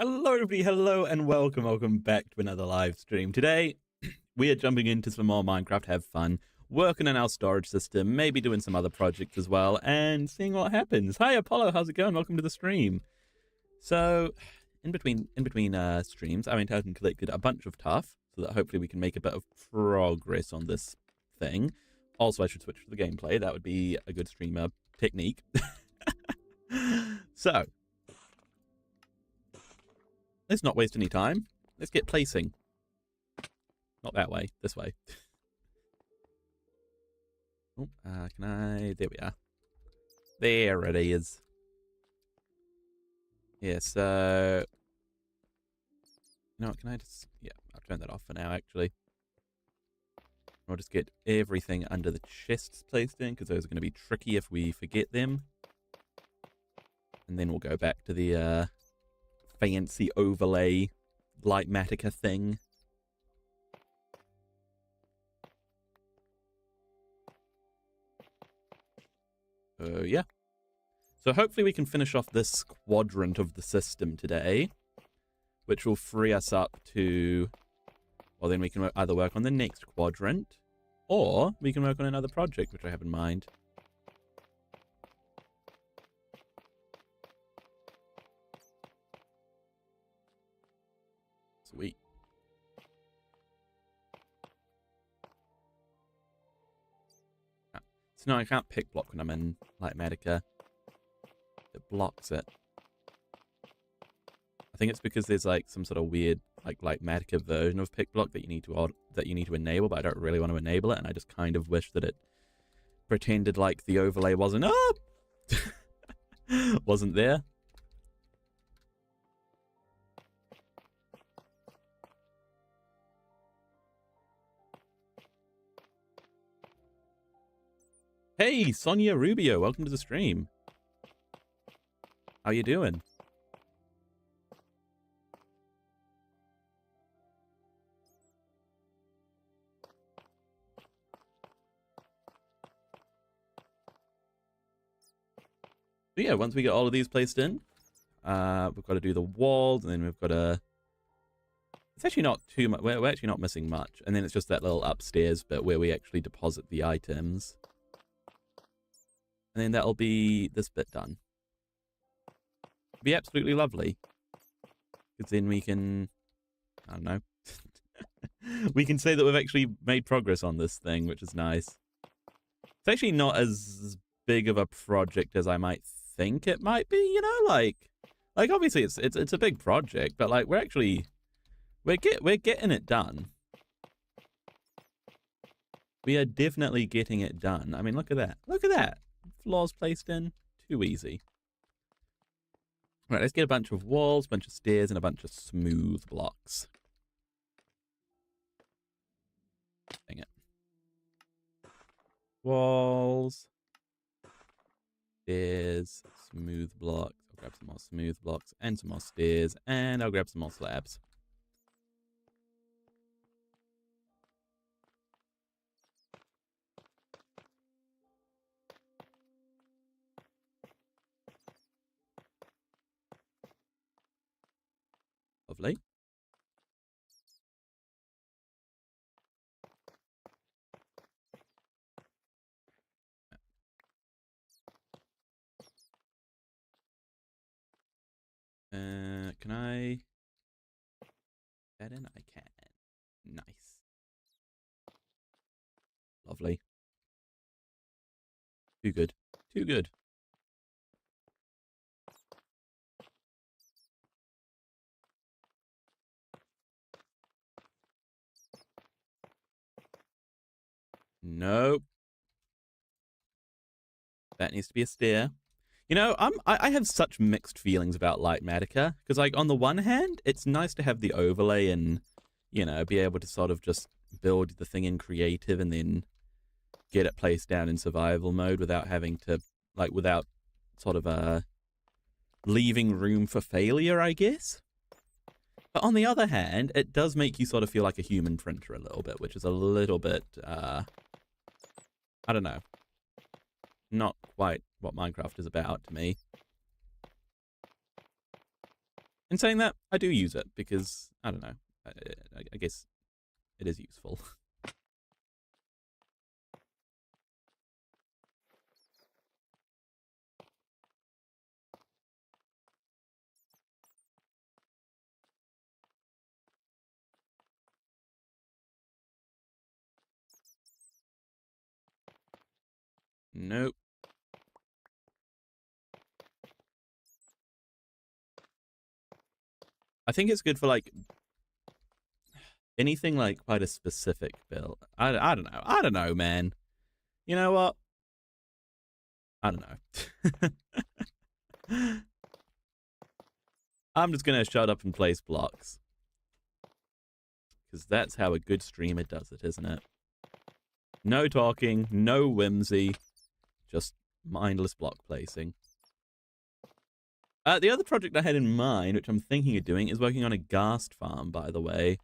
Hello everybody, hello and welcome back to another live stream. Today, we are jumping into some more Minecraft, have fun, working on our storage system, maybe doing some other projects as well, and seeing what happens. Hi Apollo, how's it going? Welcome to the stream. So, in between streams, I went out and collected a bunch of tuff, so that hopefully we can make a bit of progress on this thing. Also, I should switch to the gameplay, that would be a good streamer technique. So, let's not waste any time. Let's get placing. Not that way. This way. Oh, can I... There we are. There it is. Yeah, so... You know what, can I just... Yeah, I'll turn that off for now, actually. I'll just get everything under the chests placed in, because those are going to be tricky if we forget them. And then we'll go back to the, fancy overlay Litematica thing. Yeah. So hopefully we can finish off this quadrant of the system today, which will free us up to, well, then we can either work on the next quadrant, or we can work on another project, which I have in mind. Sweet. So no, I can't pick block when I'm in Litematica. It blocks it. I think it's because there's like some sort of weird like Litematica version of pick block that you need to enable, but I don't really want to enable it, and I just kind of wish that it pretended like the overlay wasn't wasn't there. Hey, Sonia Rubio, welcome to the stream. How you doing? So yeah, once we get all of these placed in, we've got to do the walls, and then we've got to... It's actually not too much. We're actually not missing much. And then it's just that little upstairs bit where we actually deposit the items. And then that'll be this bit done. It'll be absolutely lovely. Because then we can... I don't know. We can say that we've actually made progress on this thing, which is nice. It's actually not as big of a project as I might think it might be, you know? Like obviously it's a big project, but like we're getting it done. We are definitely getting it done. I mean, look at that. Look at that. Floors placed in. Too easy. Right, let's get a bunch of walls, a bunch of stairs, and a bunch of smooth blocks. Dang it. Walls. Stairs. Smooth blocks. I'll grab some more smooth blocks and some more stairs. And I'll grab some more slabs. Lovely. Can I that in? I can. Nice. Lovely. Too good. Too good. Nope. That needs to be a stair. You know, I have such mixed feelings about Litematica, because like on the one hand, it's nice to have the overlay and, you know, be able to sort of just build the thing in creative and then get it placed down in survival mode without having to, like, without sort of leaving room for failure, I guess. But on the other hand, it does make you sort of feel like a human printer a little bit, which is a little bit, I don't know. Not quite what Minecraft is about to me. In saying that, I do use it because, I don't know, I guess it is useful. Nope. I think it's good for, like, anything, like, quite a specific build. I don't know. I don't know, man. You know what? I don't know. I'm just gonna shut up and place blocks. Because that's how a good streamer does it, isn't it? No talking, no whimsy, just mindless block placing. The other project I had in mind, which I'm thinking of doing, is working on a ghast farm, by the way.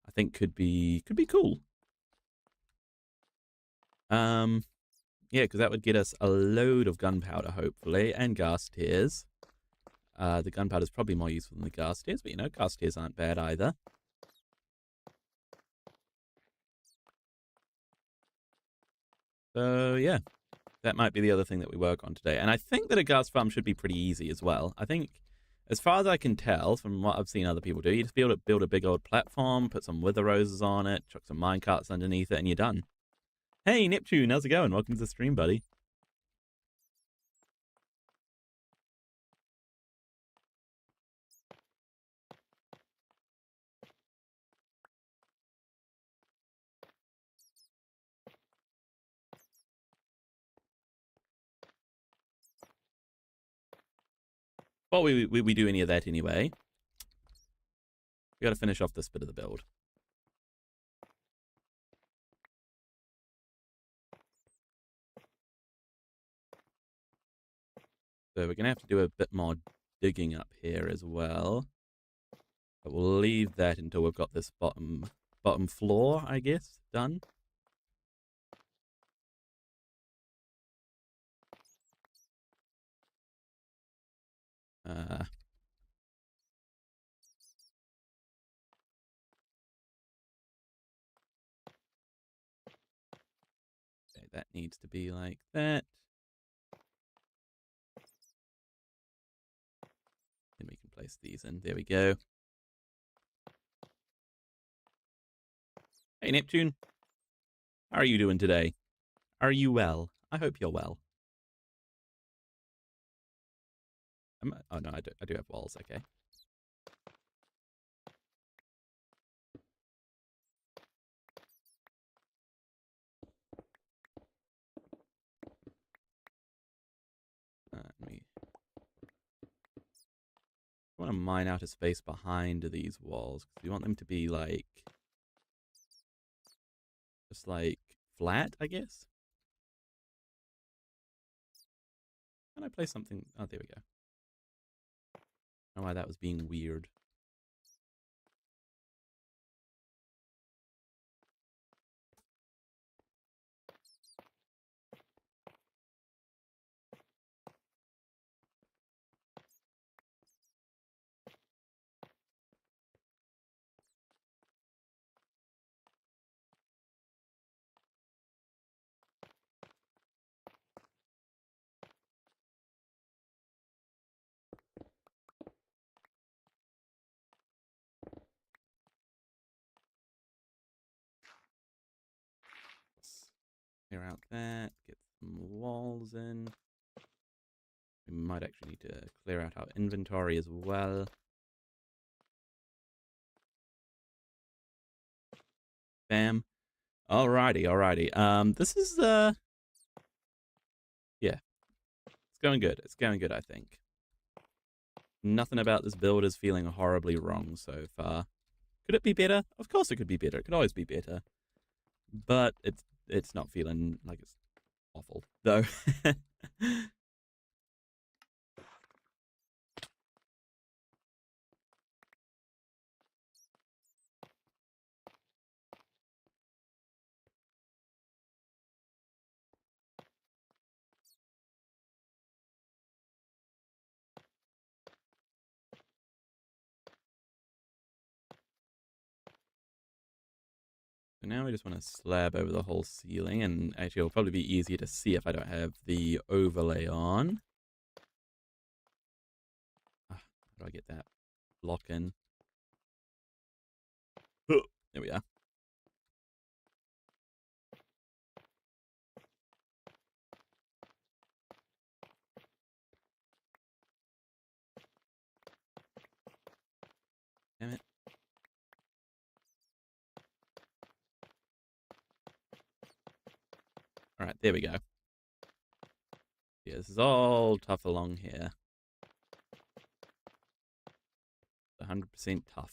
I think could be cool. Yeah, because that would get us a load of gunpowder, hopefully, and ghast tears. The gunpowder is probably more useful than the ghast tears, but you know, ghast tears aren't bad either. So yeah, that might be the other thing that we work on today. And I think that a ghast farm should be pretty easy as well. I think, as far as I can tell from what I've seen other people do, you just build a big old platform, put some wither roses on it, chuck some minecarts underneath it, and you're done. Hey, Neptune, how's it going? Welcome to the stream, buddy. Well, we do any of that anyway. We got to finish off this bit of the build. So we're going to have to do a bit more digging up here as well. But we'll leave that until we've got this bottom floor, I guess, done. Okay, that needs to be like that. Then we can place these in. There we go. Hey, Neptune. How are you doing today? Are you well? I hope you're well. Oh, no, I do have walls. Okay. Let me... I want to mine out a space behind these walls because we want them to be like... just like flat, I guess. Can I place something? Oh, there we go. I don't know why that was being weird. Clear out that, get some walls in. We might actually need to clear out our inventory as well. Bam. Alrighty, alrighty. This is, yeah. It's going good. It's going good, I think. Nothing about this build is feeling horribly wrong so far. Could it be better? Of course it could be better. It could always be better. But it's not feeling like it's awful, though. now we just want to slab over the whole ceiling, and actually it'll probably be easier to see if I don't have the overlay on. How do I get that block in? There we are. Damn it. Alright, there we go. Yeah, this is all tough along here. 100% tough.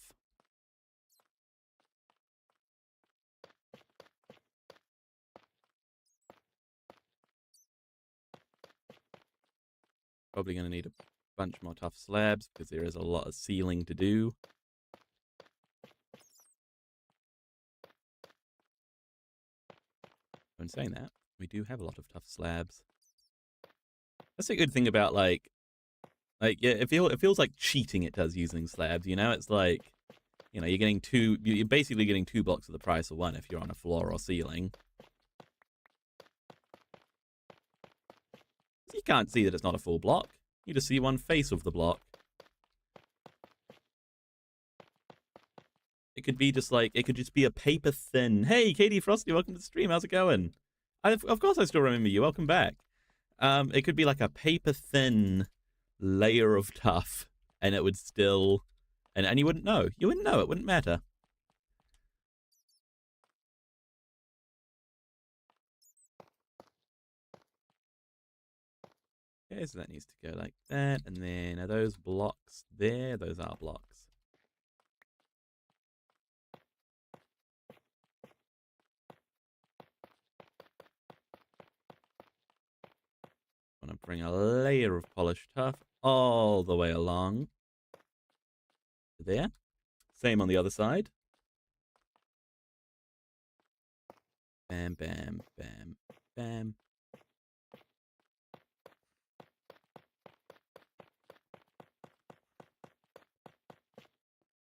Probably going to need a bunch more tough slabs because there is a lot of ceiling to do. When saying that, we do have a lot of tough slabs. That's a good thing about yeah, it feels like cheating. It does using slabs. You know, it's like, you know, you're basically getting 2 blocks of the price of 1 if you're on a floor or ceiling. You can't see that it's not a full block. You just see one face of the block. It could be just like, it could just be a paper thin. Hey, Katie Frosty, welcome to the stream. How's it going? Of course I still remember you. Welcome back. It could be like a paper thin layer of tough, and it would still, and you wouldn't know. You wouldn't know. It wouldn't matter. Okay, so that needs to go like that, and then are those blocks there? Those are blocks. I'm gonna bring a layer of polished tuff all the way along there. Same on the other side. Bam, bam, bam, bam.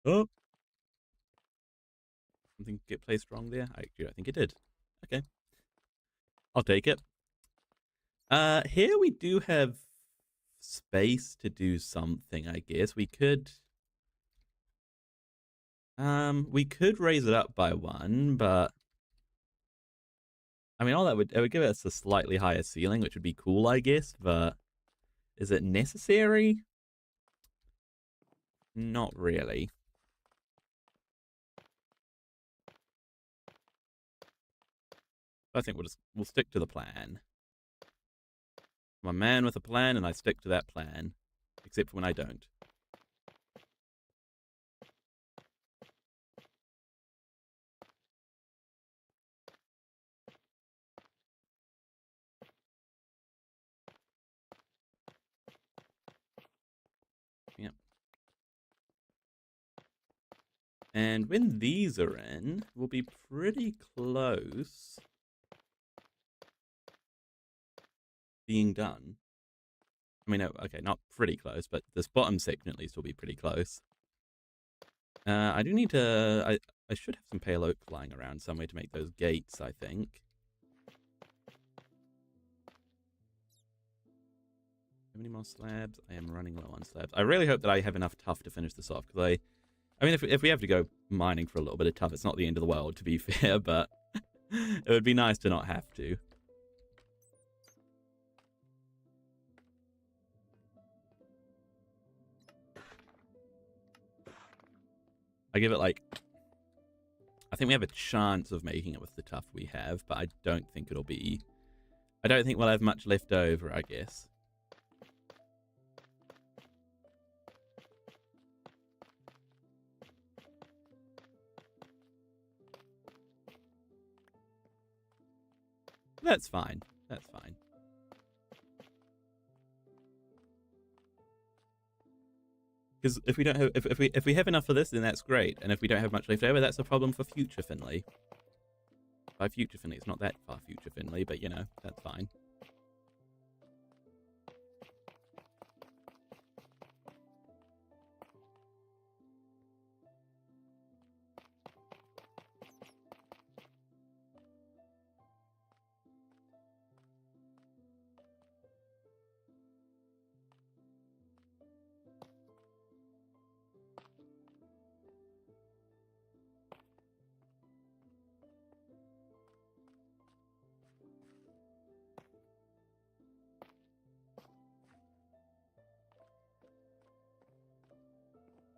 Oh! Something get placed wrong there? I think it did. Okay. I'll take it. Here we do have space to do something, I guess. We could raise it up by 1, but I mean, it would give us a slightly higher ceiling, which would be cool, I guess, but is it necessary? Not really. I think we'll stick to the plan. I'm a man with a plan, and I stick to that plan, except for when I don't. Yep. And when these are in, we'll be pretty close being done. I mean, okay, not pretty close, but this bottom section at least will be pretty close. I do need to... I should have some pale oak lying around somewhere to make those gates, I think. How many more slabs? I am running low on slabs. I really hope that I have enough tuff to finish this off, because I mean, if we have to go mining for a little bit of tuff, it's not the end of the world, to be fair, but it would be nice to not have to. I give it I think we have a chance of making it with the tuff we have, but I don't think it'll be... I don't think we'll have much left over, I guess. That's fine. That's fine. Because if we don't have, if we have enough for this, then that's great. And if we don't have much left over, that's a problem for future Finley. By future Finley, it's not that far future Finley, but you know, that's fine.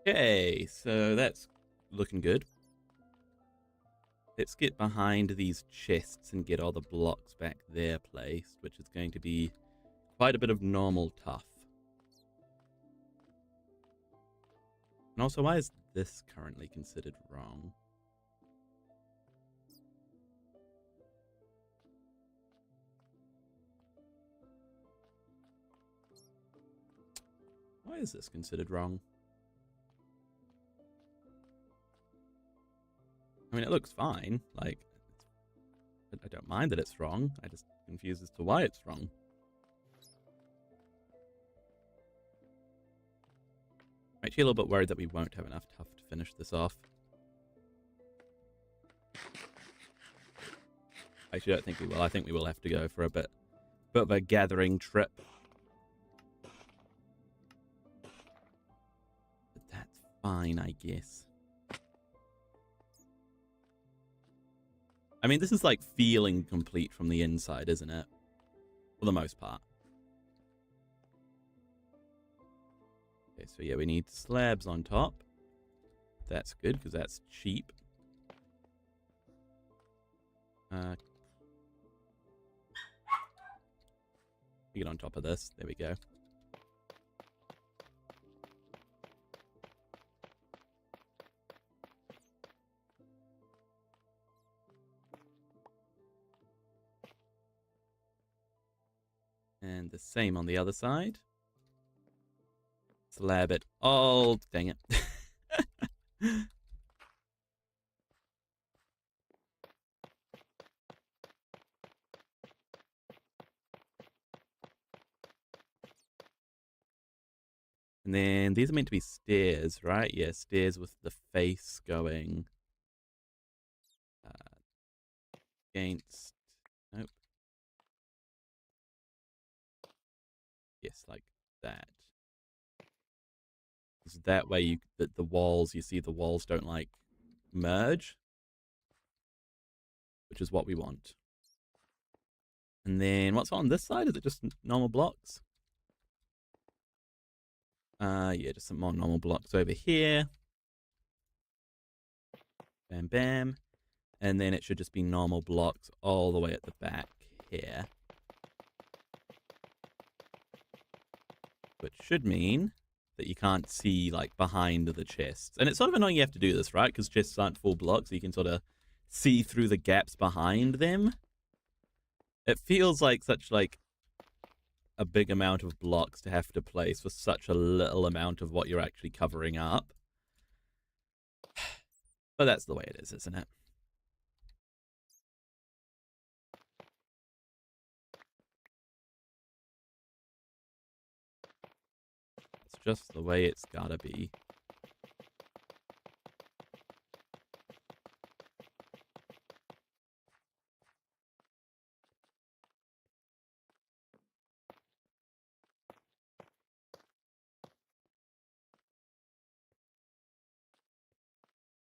Okay, so that's looking good. Let's get behind these chests and get all the blocks back there placed, which is going to be quite a bit of normal tough. And also, why is this currently considered wrong? Why is this considered wrong? I mean, it looks fine. Like, I don't mind that it's wrong. I just confused as to why it's wrong. I'm actually a little bit worried that we won't have enough tough to finish this off. Actually, I don't think we will. I think we will have to go for a bit of a gathering trip. But that's fine, I guess. I mean, this is like feeling complete from the inside, isn't it? For the most part. Okay, so yeah, we need slabs on top. That's good, because that's cheap. Get on top of this. There we go. And the same on the other side. Slab it. Oh, dang it. And then these are meant to be stairs, right? Yeah, stairs with the face going against... Nope. Yes, like that. Because that way you the walls, you see the walls don't like merge, which is what we want. And then what's on this side? Is it just normal blocks? Yeah, just some more normal blocks over here. Bam, bam. And then it should just be normal blocks all the way at the back here. Which should mean that you can't see, like, behind the chests. And it's sort of annoying you have to do this, right? Because chests aren't full blocks, so you can sort of see through the gaps behind them. It feels like such, like, a big amount of blocks to have to place for such a little amount of what you're actually covering up. But that's the way it is, isn't it? It's just the way it's gotta be.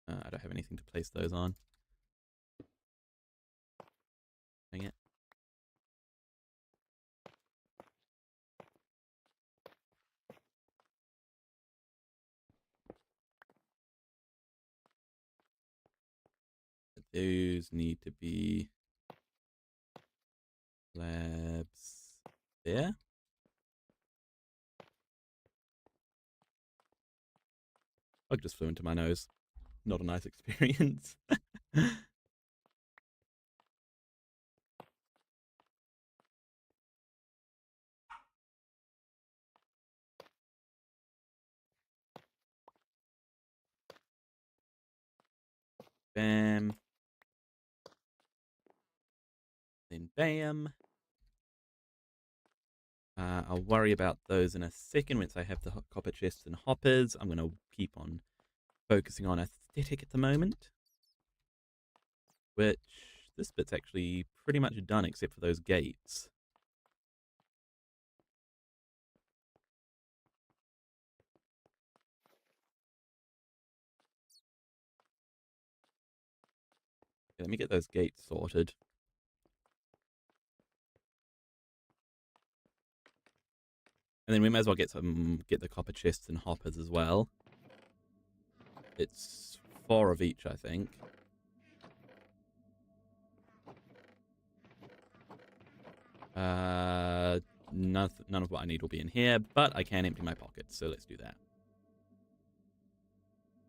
I don't have anything to place those on. Dang it. Those need to be slabs there. Bug just flew into my nose. Not a nice experience. Bam. Then bam. I'll worry about those in a second once I have the copper chests and hoppers. I'm going to keep on focusing on aesthetic at the moment. Which, this bit's actually pretty much done except for those gates. Okay, let me get those gates sorted. And then we may as well get the copper chests and hoppers as well. It's 4 of each, I think. None of what I need will be in here, but I can empty my pockets, so let's do that.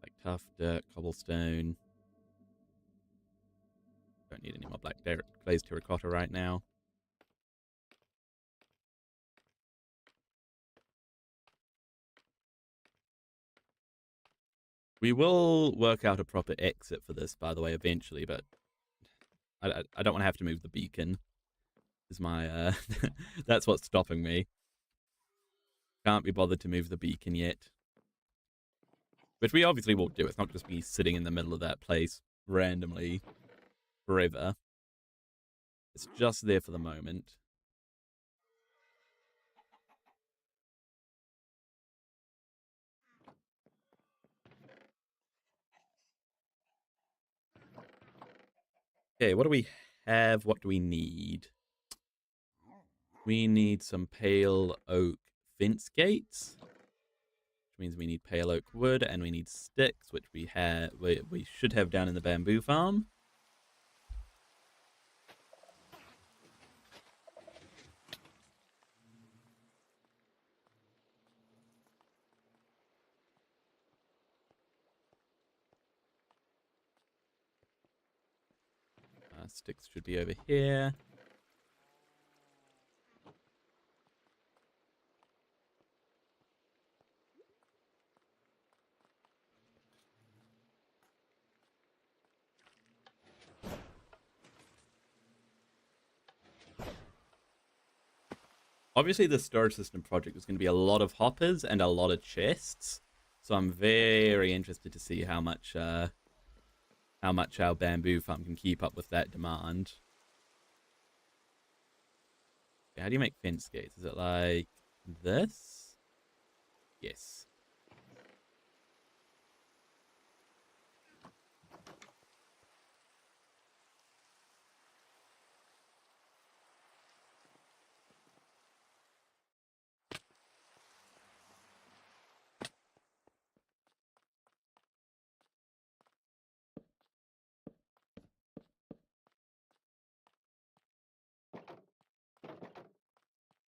Like tough dirt, cobblestone. Don't need any more black glazed terracotta right now. We will work out a proper exit for this, by the way, eventually, but I don't want to have to move the beacon. Is my that's what's stopping me. Can't be bothered to move the beacon yet. Which we obviously will do. It's not just me sitting in the middle of that place randomly forever. It's just there for the moment. Okay, what do we have? What do we need? We need some pale oak fence gates, which means we need pale oak wood, and we need sticks, which we should have down in the bamboo farm. Sticks should be over here. Obviously, the storage system project is going to be a lot of hoppers and a lot of chests, so I'm very interested to see how much our bamboo farm can keep up with that demand. Okay, how do you make fence gates? Is it like this? Yes.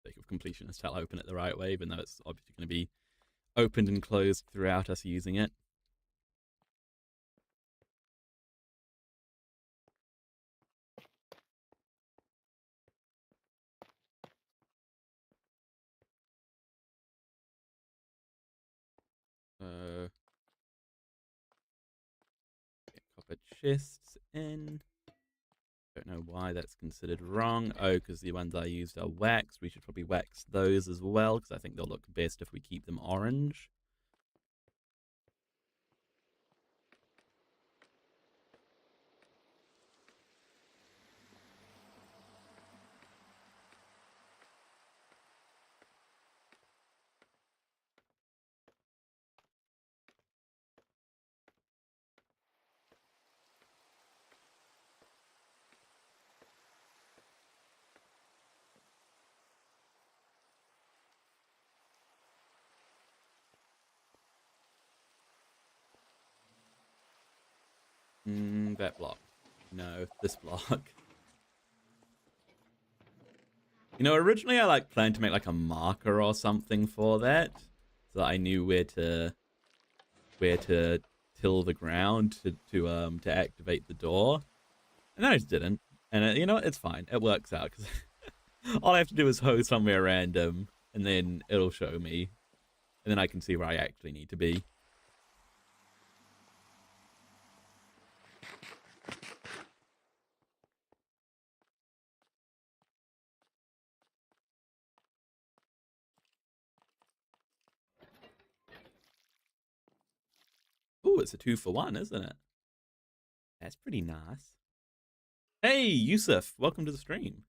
Sake of completionist, I'll open it the right way, even though it's obviously going to be opened and closed throughout us using it. Get copper chests in. Don't know why that's considered wrong. Oh, because the ones I used are waxed. We should probably wax those as well, because I think they'll look best if we keep them orange. That block. No, this block. You know, originally I planned to make like a marker or something for that, so that I knew where to till the ground to activate the door. And I just didn't. And you know, it's fine. It works out because all I have to do is hoe somewhere random, and then it'll show me, and then I can see where I actually need to be. Ooh, it's a 2-for-1, isn't it? That's pretty nice. Hey, Yusuf, welcome to the stream.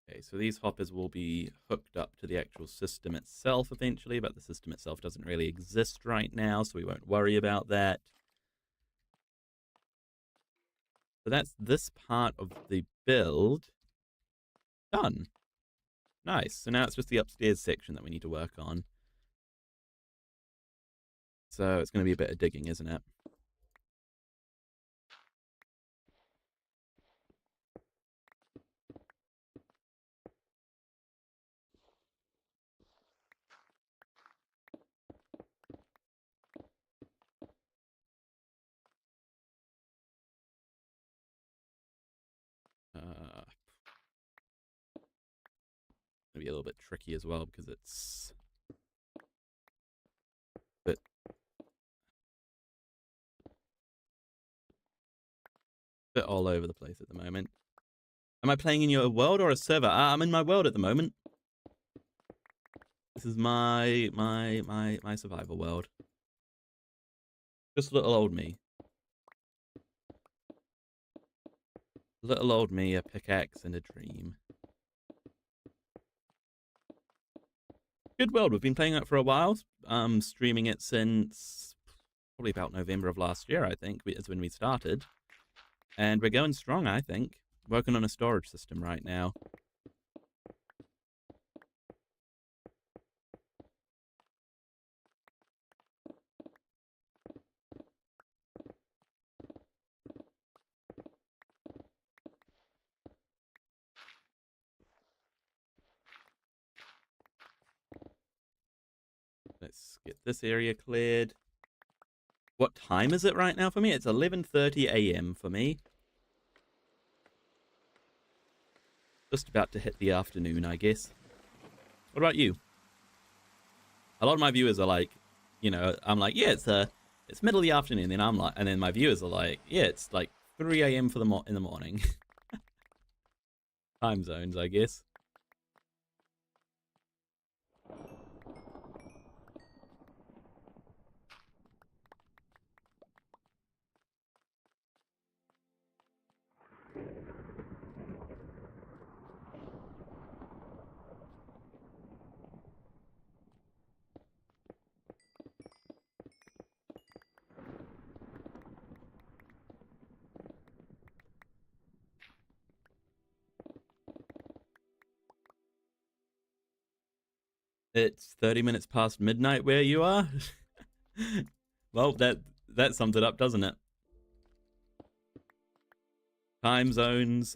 Okay, so these hoppers will be hooked up to the actual system itself eventually, but the system itself doesn't really exist right now, so we won't worry about that. So that's this part of the build. Done. Nice. So now it's just the upstairs section that we need to work on. So it's going to be a bit of digging, isn't it? Be a little bit tricky as well because it's a bit all over the place at the moment. Am I playing in your world or a server? I'm in my world at the moment. This is my survival world. Just little old me. Little old me, a pickaxe and a dream. Good world. We've been playing it for a while. Streaming it since probably about November of last year, I think, is when we started. And we're going strong, I think. Working on a storage system right now. Let's get this area cleared. What time is it right now for me? It's 11:30 a.m. for me. Just about to hit the afternoon, I guess. What about you? A lot of my viewers are like, you know, I'm like, yeah, it's middle of the afternoon. Then I'm like, and then my viewers are like, yeah, it's like 3 a.m. in the morning. Time zones, I guess. It's 30 minutes past midnight where you are. Well, that sums it up, doesn't it? Time zones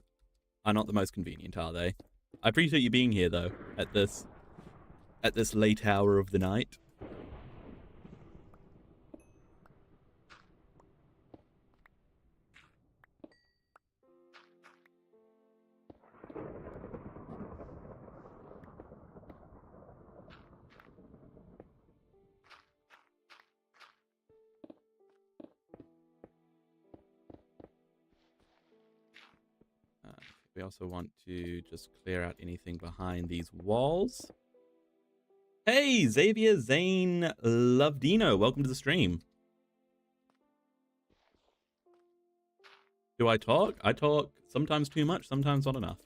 are not the most convenient, are they? I appreciate you being here though at this late hour of the night. We also want to just clear out anything behind these walls. Hey, Xavier Zane Lovedino, welcome to the stream. Do I talk? I talk sometimes too much, sometimes not enough.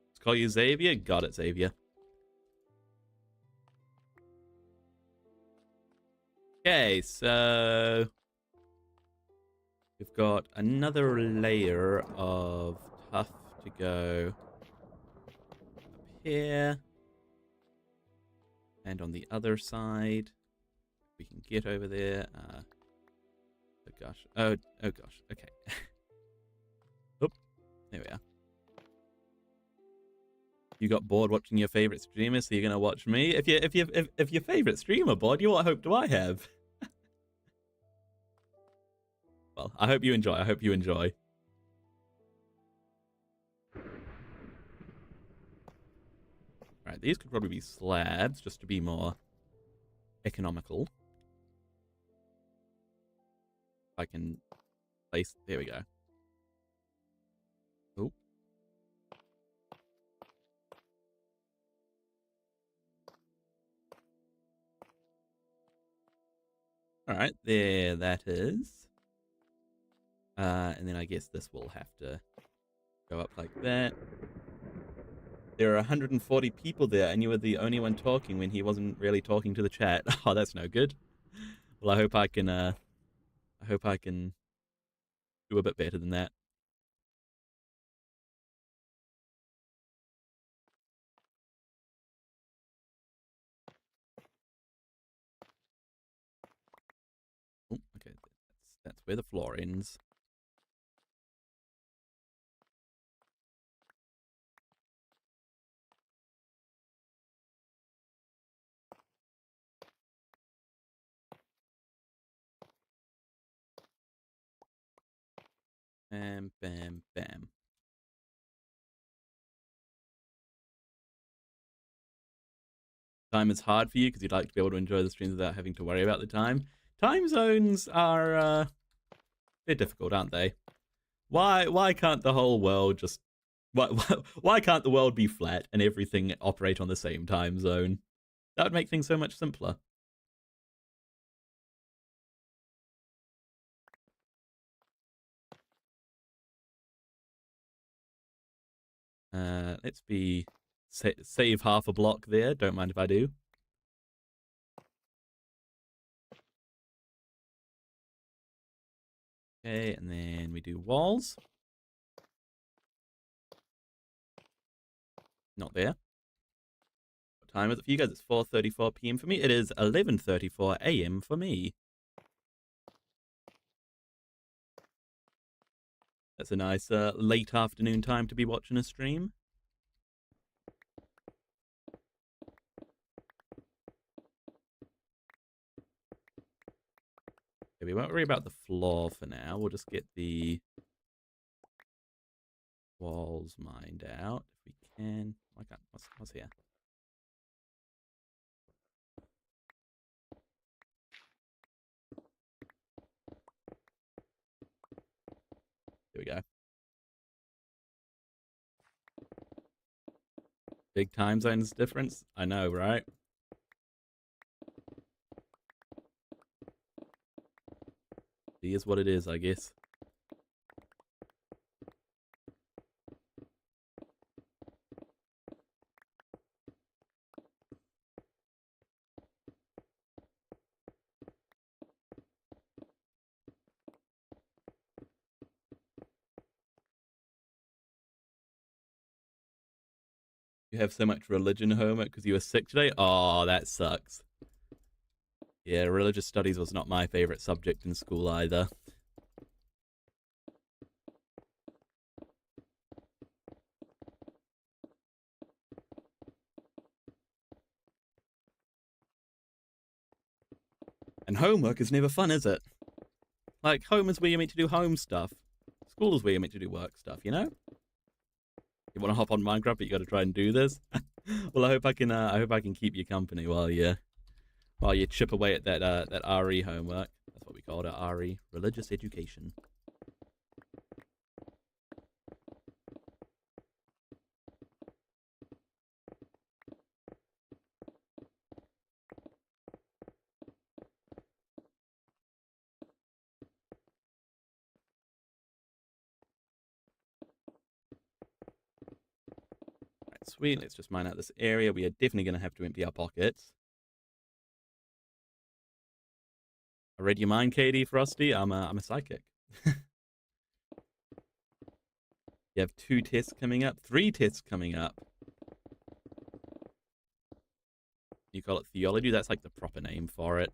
Let's call you Xavier. Got it, Xavier. Okay, so we've got another layer of tuff to go up here. And on the other side, we can get over there. Oh gosh. Oh gosh. Okay. Oop. There we are. You got bored watching your favorite streamer, so you're gonna watch me. If your favorite streamer bored you, what hope do I have? Well, I hope you enjoy. I hope you enjoy. Alright, these could probably be slabs, just to be more economical. I can place... There we go. Oh. Alright, there that is. And then I guess this will have to go up like that. There are 140 people there, and you were the only one talking when he wasn't really talking to the chat. Oh, that's no good. Well, I hope I can do a bit better than that. Oh, okay, that's where the floor ends. Bam, bam, bam. Time is hard for you because you'd like to be able to enjoy the streams without having to worry about the time. Time zones are they're difficult, aren't they? Why can't the whole world just why can't the world be flat and everything operate on the same time zone? That would make things so much simpler. Let's be save half a block there. Don't mind if I do. Okay, and then we do walls. Not there. What time is it for you guys? It's 4:34 p.m. for me. It is 11:34 a.m. for me. That's a nice late afternoon time to be watching a stream. Okay, we won't worry about the floor for now. We'll just get the walls mined out if we can. I can't. What's here? There we go. Big time zones difference? I know, right? It is what it is, I guess. You have so much religion homework because you were sick today? Oh, that sucks. Yeah, religious studies was not my favorite subject in school either. And homework is never fun, is it? Like, home is where you're meant to do home stuff. School is where you're meant to do work stuff, you know? You want to hop on Minecraft, but you got to try and do this. Well, I hope I can keep you company while you chip away at that RE homework. That's what we call it, RE, religious education. Right, sweet. Let's just mine out this area. We are definitely going to have to empty our pockets. I read your mind, Katie, Frosty. I'm a psychic. You have 2 tests coming up, 3 tests coming up. You call it theology? That's like the proper name for it.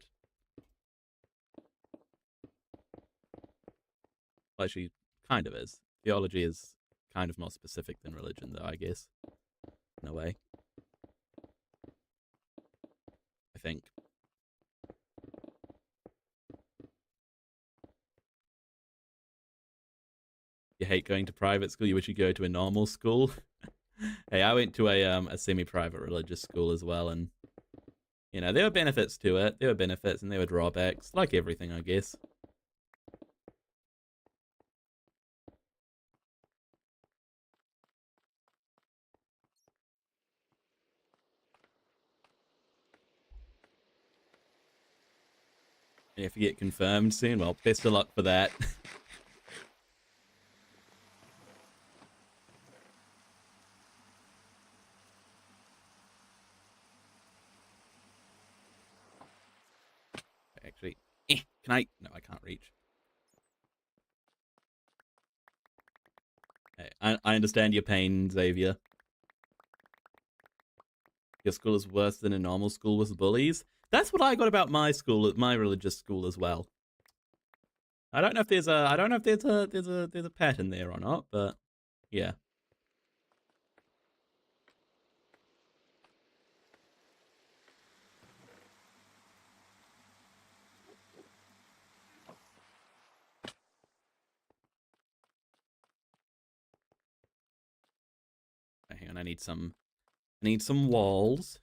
Well, actually, kind of is. Theology is kind of more specific than religion, though, I guess. In a way. I think. You hate going to private school? You wish you go to a normal school? Hey, I went to a semi-private religious school as well, and you know, there were benefits to it. There were benefits and there were drawbacks, like everything, I guess. And if you get confirmed soon, well, best of luck for that. Can I? No, I can't reach. Hey, I understand your pain, Xavier. Your school is worse than a normal school with bullies. That's what I got about my school, my religious school as well. I don't know if there's a, I don't know if there's a pattern there or not, but yeah. Hang on, I need some walls.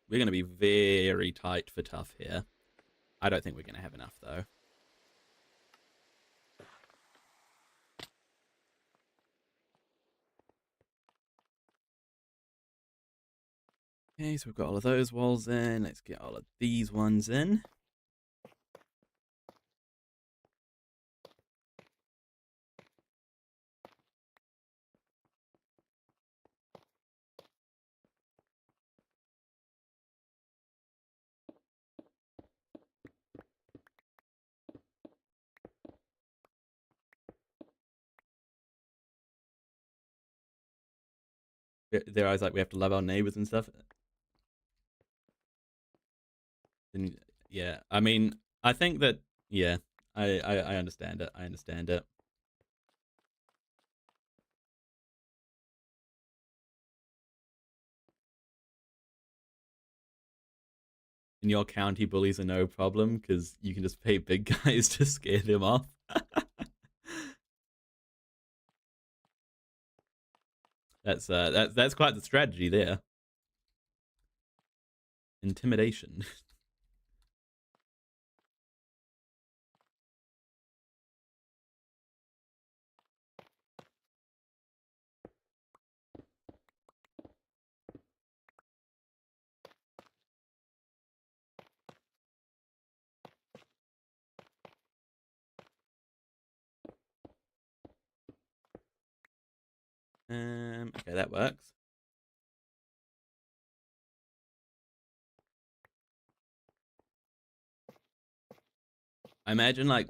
We're gonna be very tight for tough here. I don't think we're gonna have enough though. Okay, so we've got all of those walls in. Let's get all of these ones in. They're always like, we have to love our neighbors and stuff. And yeah, I mean, I think that, yeah, I understand it. I understand it. In your county, bullies are no problem because you can just pay big guys to scare them off. That's quite the strategy there. Intimidation. Okay, that works. I imagine like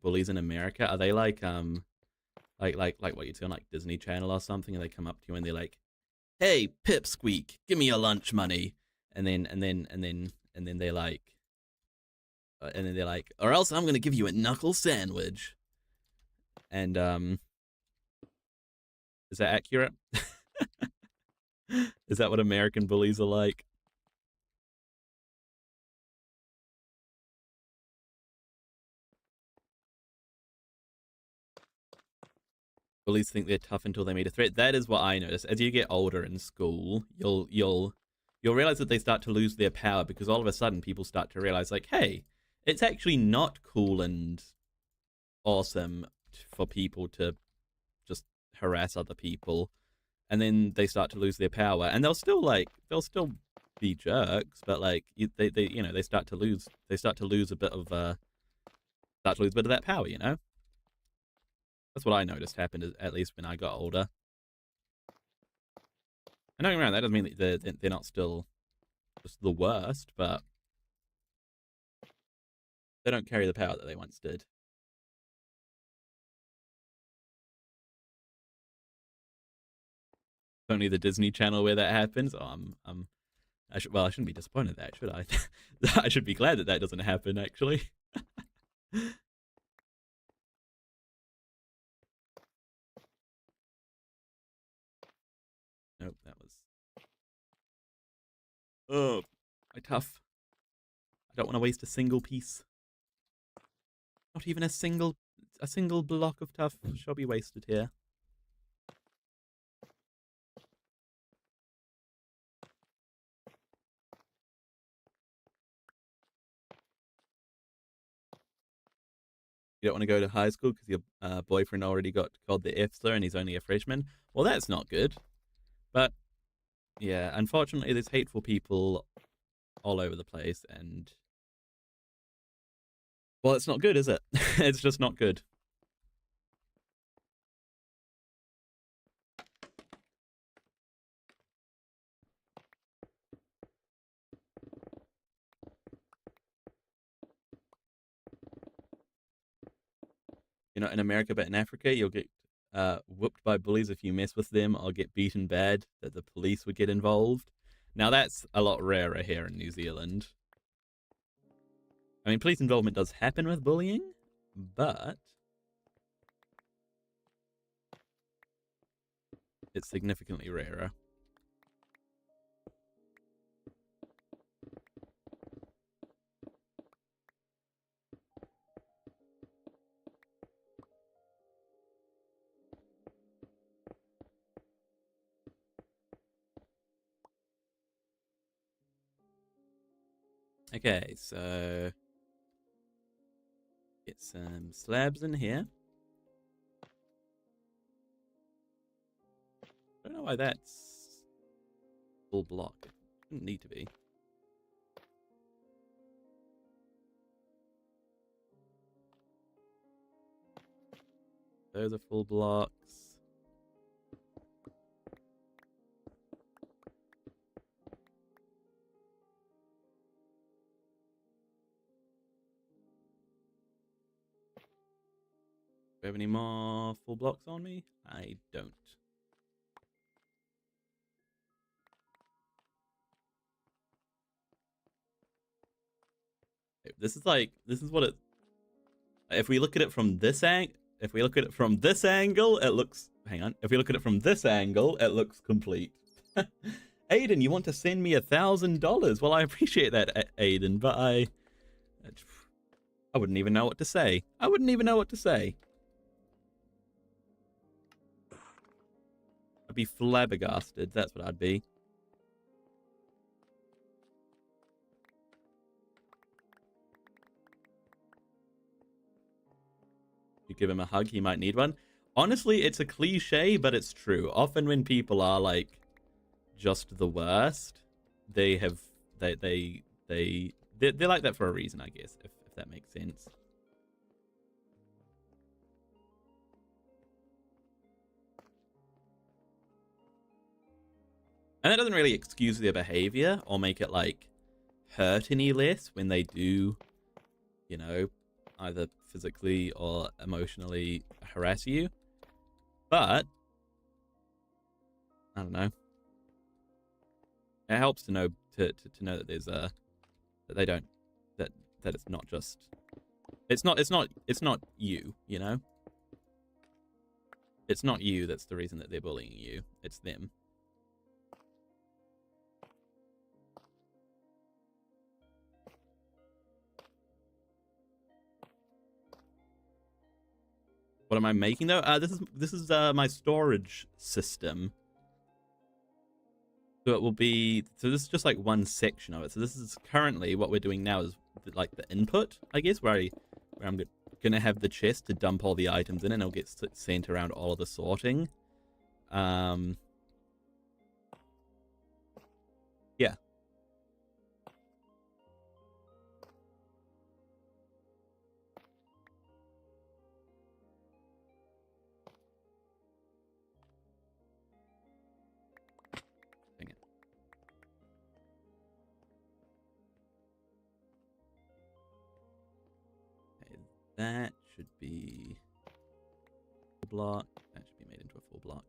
bullies in America. Are they like what you see on like Disney Channel or something, and they come up to you and they're like, "Hey, Pipsqueak, give me your lunch money," and then they like, and then they're like, "Or else I'm gonna give you a knuckle sandwich." And is that accurate? Is that what American bullies are like? Bullies think they're tough until they meet a threat. That is what I notice. As you get older in school, you'll realize that they start to lose their power because all of a sudden people start to realize like, hey, it's actually not cool and awesome for people to just harass other people, and then they start to lose their power, and they'll still be jerks, but like they they start to lose a bit of that power, you know. That's what I noticed happened, at least when I got older. And don't get me wrong, that doesn't mean that they're not still just the worst, but they don't carry the power that they once did. Only the Disney Channel where that happens. Oh, well, I shouldn't be disappointed at that, should I? I should be glad that that doesn't happen, actually. Nope, that was. Oh, my tough. I don't want to waste a single piece. Not even a single block of tough shall be wasted here. You don't want to go to high school because your boyfriend already got called the F-slur and he's only a freshman. Well, that's not good. But yeah, unfortunately, there's hateful people all over the place, and well, it's not good, is it? It's just not good. you're not in America but in Africa, you'll get whooped by bullies if you mess with them, or get beaten bad, that the police would get involved. Now that's a lot rarer here in New Zealand. I mean, police involvement does happen with bullying, but it's significantly rarer. Okay, so get some slabs in here. I don't know why that's full block. It didn't need to be. Those are full blocks. Do I have any more full blocks on me? I don't. This is what it. If we look at it from this angle, it looks. Hang on. If we look at it from this angle, it looks complete. Aiden, you want to send me $1,000? Well, I appreciate that, Aiden, but I wouldn't even know what to say. I'd be flabbergasted. That's what I'd be. You give him a hug, he might need one. Honestly, it's a cliche, but it's true. Often when people are like just the worst, they're like that for a reason, I guess, if that makes sense. And that doesn't really excuse their behavior or make it like hurt any less when they do, you know, either physically or emotionally harass you. But I don't know. It helps to know to know that there's that they don't that it's not just it's not you, you know? It's not you that's the reason that they're bullying you. It's them. What am I making though? This is my storage system. So it will be, so this is just like one section of it. So this is currently what we're doing now is like the input, I guess, where I'm gonna have the chest to dump all the items in, and it'll get sent around all of the sorting. Yeah. That should be a block. That should be made into a full block.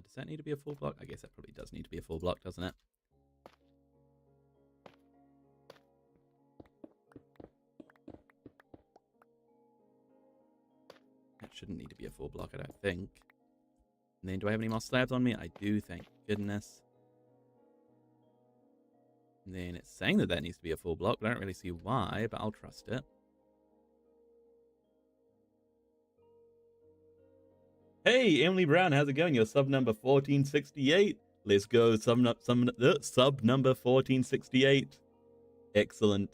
Does that need to be a full block? I guess that probably does need to be a full block, doesn't it? That shouldn't need to be a full block, I don't think. And then do I have any more slabs on me? I do, thank goodness. And then it's saying that needs to be a full block, but I don't really see why, but I'll trust it. Hey, Emily Brown, how's it going? You're sub number 1468. Let's go, sub number 1468. Excellent.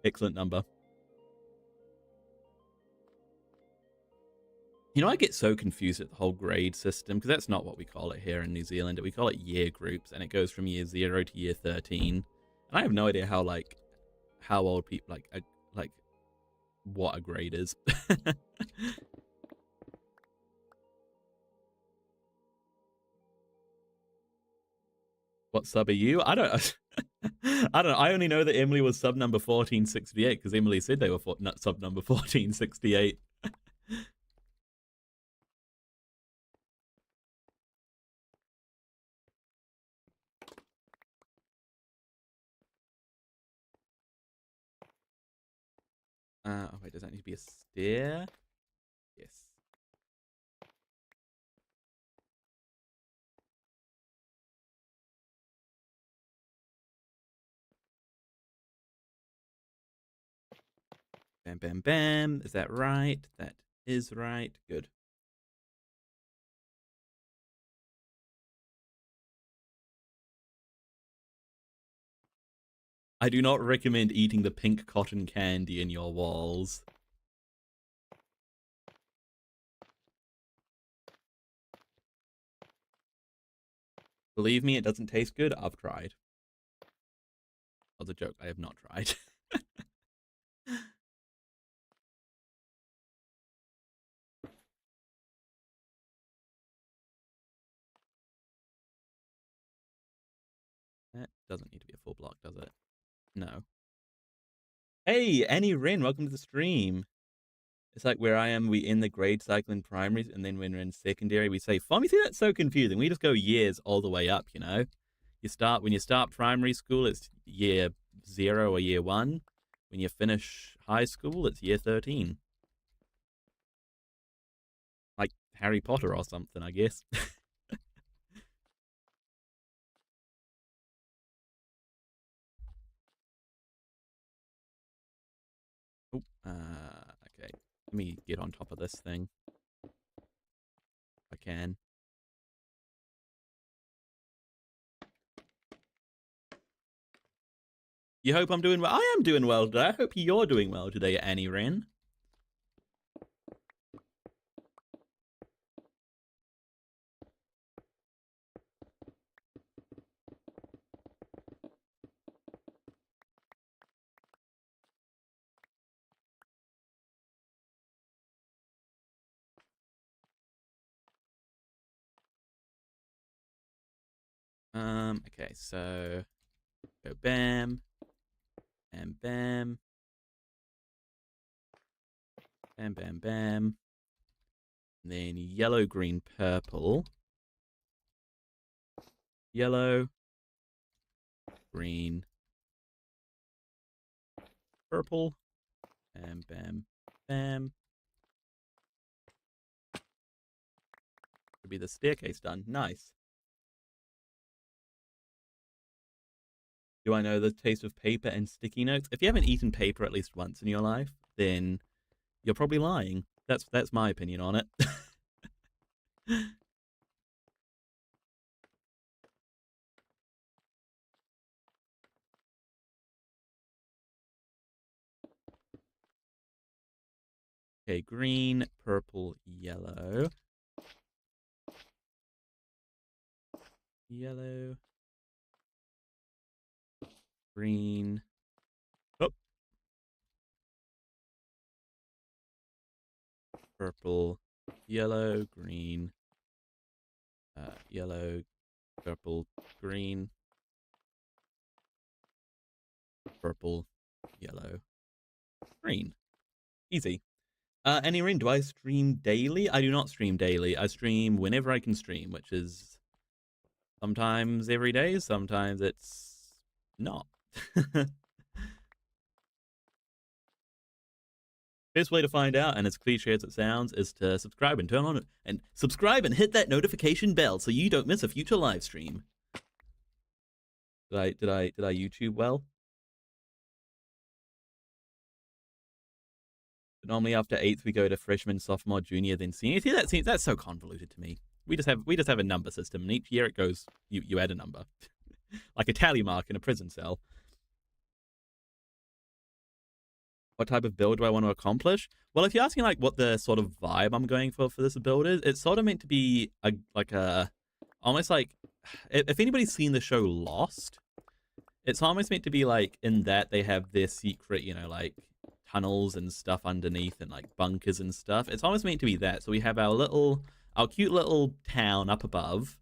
Excellent number. You know, I get so confused at the whole grade system, because that's not what we call it here in New Zealand. We call it year groups, and it goes from year 0 to year 13. And I have no idea how old people, like what a grade is. What sub are you? I don't I don't know. I only know that Emily was sub number 1468 because Emily said they were sub number 1468. Oh wait, does that need to be a stair? Yes. Bam, bam, bam. Is that right? That is right. Good. I do not recommend eating the pink cotton candy in your walls. Believe me, it doesn't taste good. I've tried. That was a joke. I have not tried. That doesn't need to be a full block, does it? No. Hey, Annie Wren, welcome to the stream. It's like where I am, we end the grade cycle in primaries, and then when we're in secondary, we say FOM. You see, that's so confusing. We just go years all the way up, you know? When you start primary school, it's year 0 or year 1. When you finish high school, it's year 13. Like Harry Potter or something, I guess. Oh, okay. Let me get on top of this thing. If I can. You hope I'm doing well? I am doing well today. I hope you're doing well today, Annie Wren. Okay, so go bam, and bam, bam, bam, bam. And then yellow, green, purple. Yellow, green, purple, and bam, bam. Should be the staircase done. Nice. Do I know the taste of paper and sticky notes? If you haven't eaten paper at least once in your life, then you're probably lying. That's my opinion on it. Okay, green, purple, yellow. Yellow. Green. Oh. Purple, yellow, green. Yellow, purple, green. Purple, yellow, green. Easy. Annie Rin, do I stream daily? I do not stream daily. I stream whenever I can stream, which is sometimes every day, sometimes it's not. Best way to find out, and as cliche as it sounds, is to subscribe and turn on it and subscribe and hit that notification bell so you don't miss a future live stream. Did I YouTube well? But normally after 8th we go to freshman, sophomore, junior, then senior. See, that's so convoluted to me. We just have a number system, and each year it goes you add a number. Like a tally mark in a prison cell. What type of build do I want to accomplish? Well, if you're asking like what the sort of vibe I'm going for this build is, it's sort of meant to be almost like if anybody's seen the show Lost, it's almost meant to be like in that they have their secret, like tunnels and stuff underneath and like bunkers and stuff. It's almost meant to be that. So we have our cute little town up above,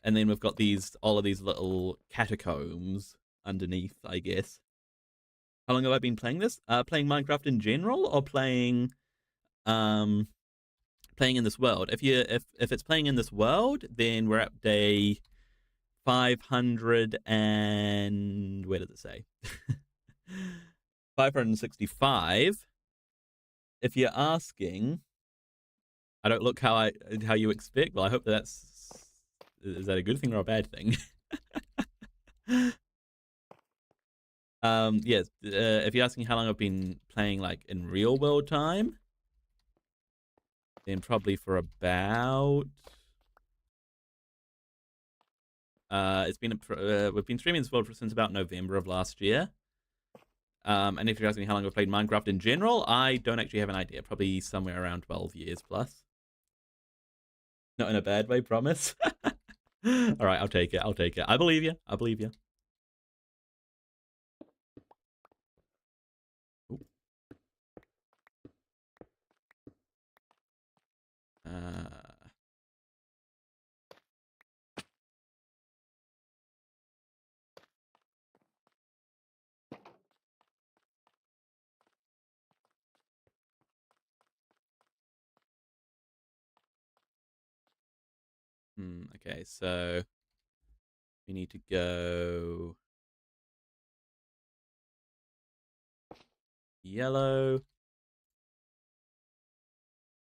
and then we've got all of these little catacombs underneath, I guess. How long have I been playing this? Playing Minecraft in general, or playing in this world? If it's playing in this world, then we're at day 500 and where does it say? 565. If you're asking, I don't look how you expect. Well, I hope is that a good thing or a bad thing? Yes. If you're asking how long I've been playing like in real world time, then probably for about we've been streaming this world since about November of last year. And if you're asking how long I've played Minecraft in general, I don't actually have an idea. Probably somewhere around 12 years plus. Not in a bad way, promise. All right, I'll take it. I believe you. Okay, so we need to go yellow,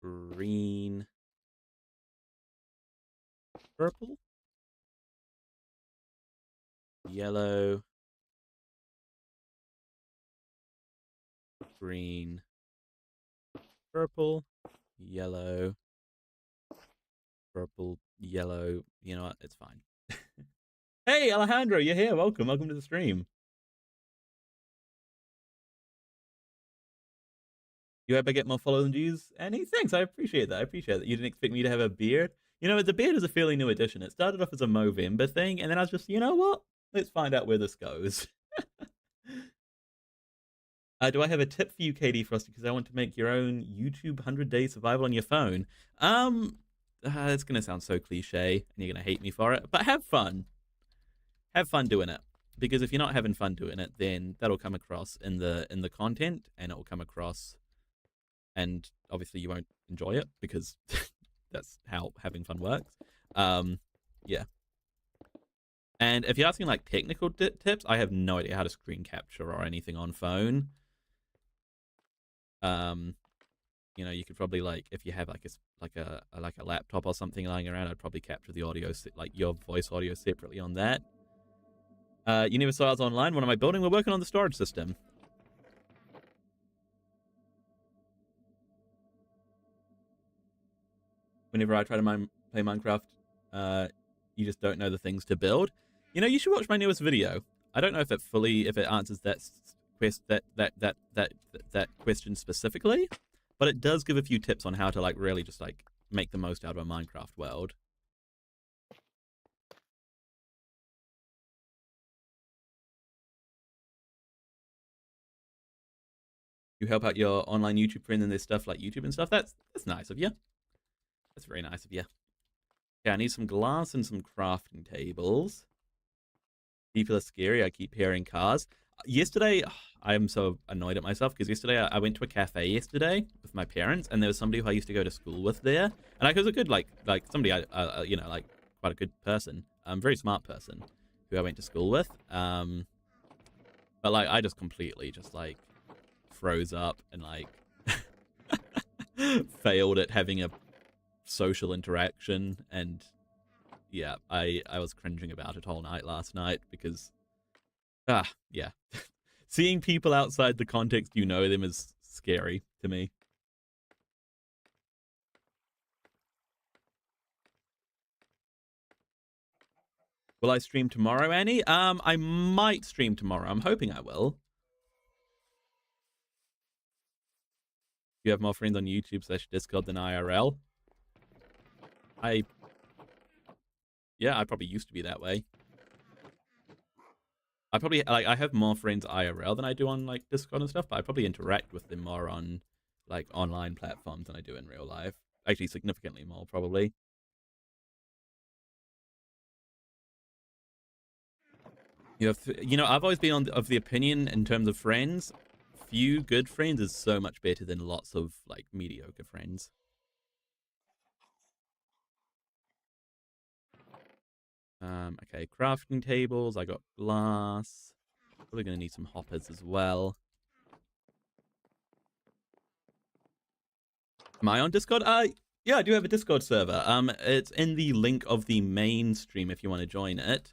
green, purple, yellow, green, purple, yellow, purple, yellow. You know what? It's fine. Hey, Alejandro, you're here. Welcome to the stream. You ever get more followers than views? Any? Thanks, I appreciate that. You didn't expect me to have a beard. The beard is a fairly new addition. It started off as a Movember thing, and then I was just, you know what? Let's find out where this goes. Do I have a tip for you, Katie Frosty? Because I want to make your own YouTube 100-day survival on your phone. It's gonna sound so cliche, and you're gonna hate me for it, but have fun. Have fun doing it, because if you're not having fun doing it, then that'll come across in the content, and it will come across, and obviously you won't enjoy it because that's how having fun works. Yeah. And if you're asking like technical tips, I have no idea how to screen capture or anything on phone. You could probably like if you have like a laptop or something lying around, I'd probably capture the audio like your voice audio separately on that. You never saw us online. What am I building? We're working on the storage system. Whenever I try to play Minecraft, you just don't know the things to build. You should watch my newest video. I don't know if it answers that question specifically, but it does give a few tips on how to like really just like make the most out of a Minecraft world. You help out your online YouTube friend and their stuff like YouTube and stuff. That's nice of you. That's very nice of you. Yeah, I need some glass and some crafting tables. People are scary. I keep hearing cars. Yesterday, I am so annoyed at myself because yesterday I went to a cafe yesterday with my parents, and there was somebody who I used to go to school with there, and I was a good like somebody like quite a good person, very smart person who I went to school with. But like I just completely just like froze up and like failed at having a social interaction, and yeah, I was cringing about it all night last night because yeah. Seeing people outside the context you know them is scary to me. Will I stream tomorrow, Annie? I might stream tomorrow. I'm hoping I will. You have more friends on YouTube/Discord than IRL. Yeah, I probably used to be that way. I probably like I have more friends IRL than I do on like Discord and stuff, but I probably interact with them more on like online platforms than I do in real life. Actually, significantly more probably. You know, I've always been of the opinion in terms of friends, few good friends is so much better than lots of like mediocre friends. Okay, crafting tables. I got glass. Probably gonna need some hoppers as well. Am I on Discord? Yeah, I do have a Discord server. It's in the link of the main stream if you want to join it.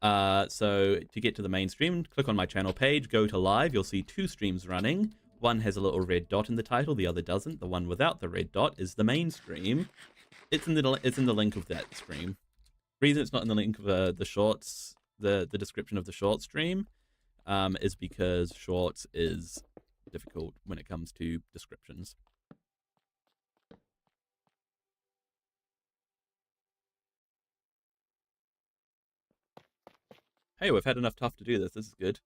So to get to the main stream, click on my channel page, go to live. You'll see two streams running. One has a little red dot in the title, the other doesn't. The one without the red dot is the main stream. It's in the link of that stream. The reason it's not in the link of the shorts, the description of the short stream, is because shorts is difficult when it comes to descriptions. Hey, we've had enough tough to do this. This is good.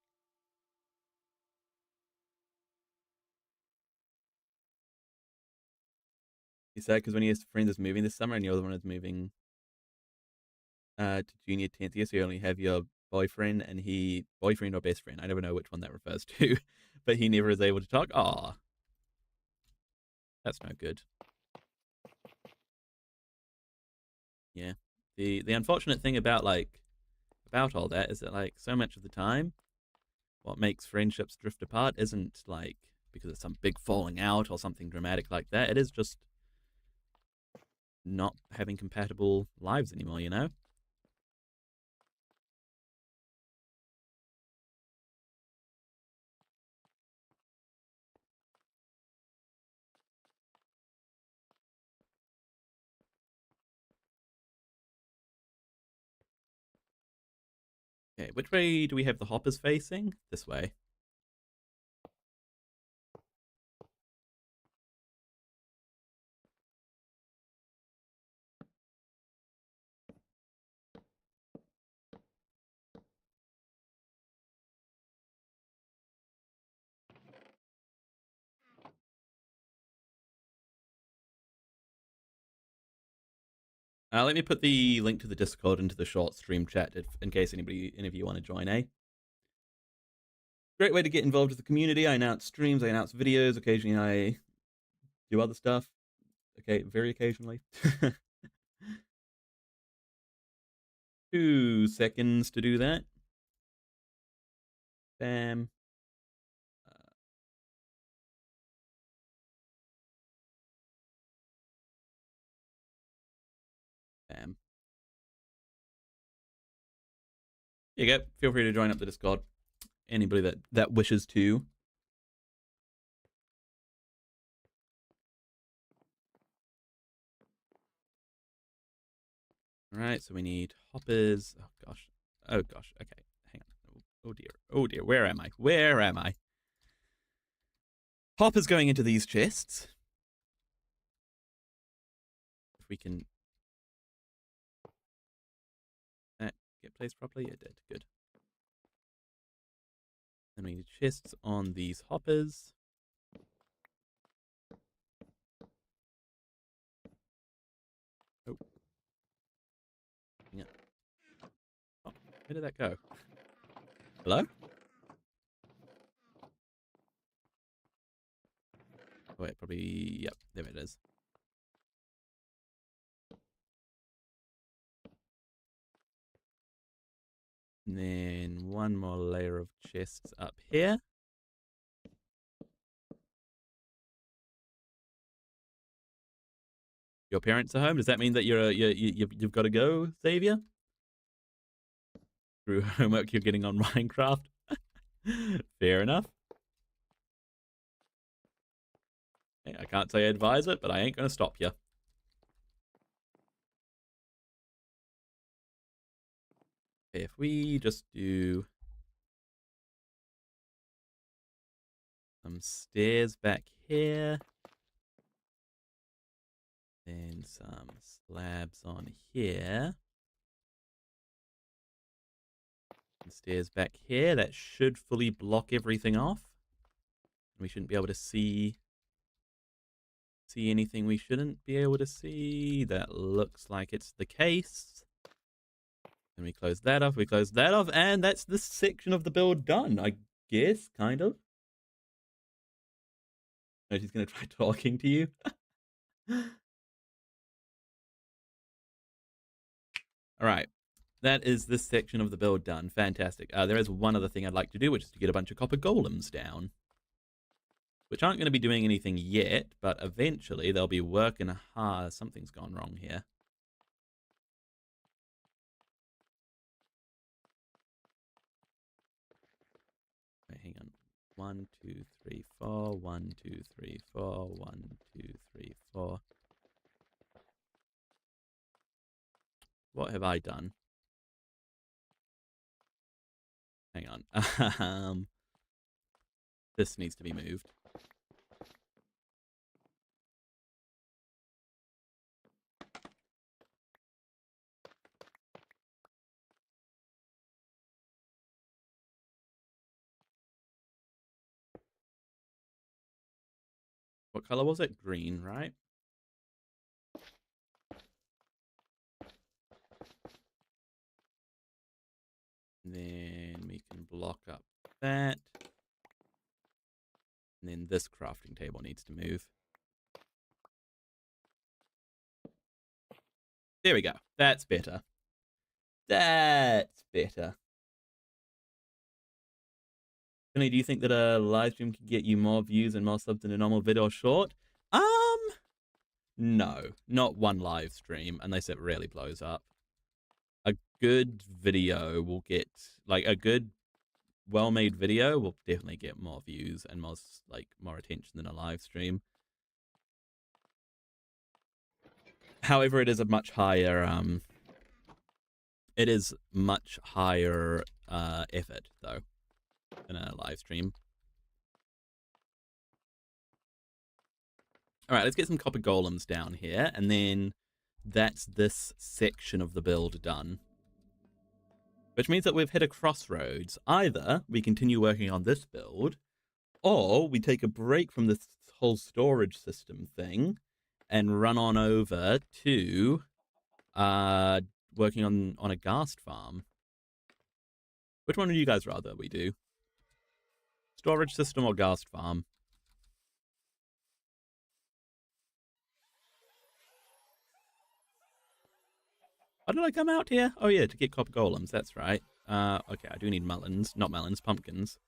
He's sad because when his friend is moving this summer and the other one is moving to junior 10th year, so you only have your boyfriend and boyfriend or best friend. I never know which one that refers to, but he never is able to talk. Aw. That's no good. Yeah. The unfortunate thing about all that is that like so much of the time what makes friendships drift apart isn't like because it's some big falling out or something dramatic like that. It is just not having compatible lives anymore, you know? Okay, which way do we have the hoppers facing? This way. Let me put the link to the Discord into the short stream chat in case any of you want to join, eh? Great way to get involved with the community. I announce streams, I announce videos. Occasionally, I do other stuff. Okay, very occasionally. 2 seconds to do that. Bam. Bam. Here you go. Feel free to join up the Discord. Anybody that wishes to. All right, so we need hoppers. Oh gosh. Oh gosh. Okay, hang on. Oh dear. Oh dear. Where am I? Where am I? Hoppers going into these chests. If we can get placed properly, it did. Good. Then we need chests on these hoppers. Oh. Yeah. Oh, where did that go? Hello? Oh, wait, probably. Yep, there it is. And then one more layer of chests up here. Your parents are home. Does that mean that you've got to go, Xavier? Through homework you're getting on Minecraft? Fair enough. Hey, I can't say I advise it, but I ain't going to stop you. Okay, if we just do some stairs back here. then some slabs on here. And stairs back here. That should fully block everything off. We shouldn't be able to see anything we shouldn't be able to see. That looks like it's the case. And we close that off, and that's this section of the build done, I guess, kind of. No, she's going to try talking to you. Alright, that is this section of the build done. Fantastic. There is one other thing I'd like to do, which is to get a bunch of copper golems down. Which aren't going to be doing anything yet, but eventually they'll be working hard. Something's gone wrong here. Wait, hang on. 1, 2, 3, 4. 1, 2, 3, 4. 1, 2, 3, 4. What have I done? Hang on. This needs to be moved. What color was it? Green, right? Then we can block up that. And then this crafting table needs to move. There we go. That's better. That's better. Finley, do you think that a live stream can get you more views and more subs than a normal video short? No. Not one live stream, unless it really blows up. A good video will get, like, a good, well-made video will definitely get more views and more attention than a live stream. However, it is a much higher, effort, though, than a live stream. Alright, let's get some copper golems down here, and then that's this section of the build done. Which means that we've hit a crossroads. Either we continue working on this build, or we take a break from this whole storage system thing and run on over to working on a ghast farm. Which one would you guys rather we do? Storage system or ghast farm? Why did I come out here? Oh yeah, to get copper golems, that's right. Okay, I do need pumpkins.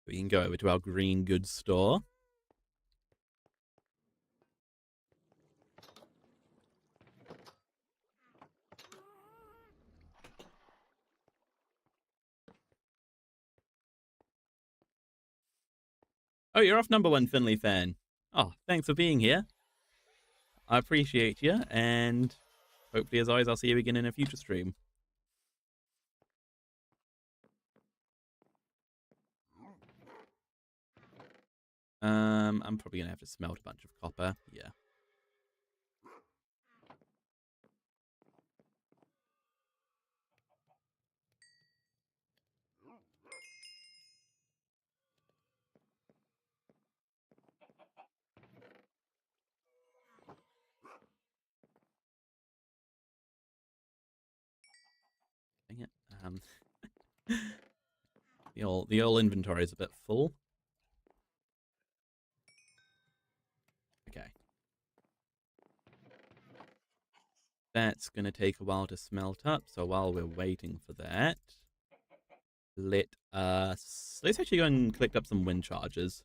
We can go over to our green goods store. Oh, you're off number 1 Finley fan. Oh, thanks for being here. I appreciate you, and hopefully, as always, I'll see you again in a future stream. I'm probably gonna have to smelt a bunch of copper. Yeah. Dang it. The old inventory is a bit full. Okay. That's going to take a while to smelt up, so while we're waiting for that, let's actually go and collect up some wind charges.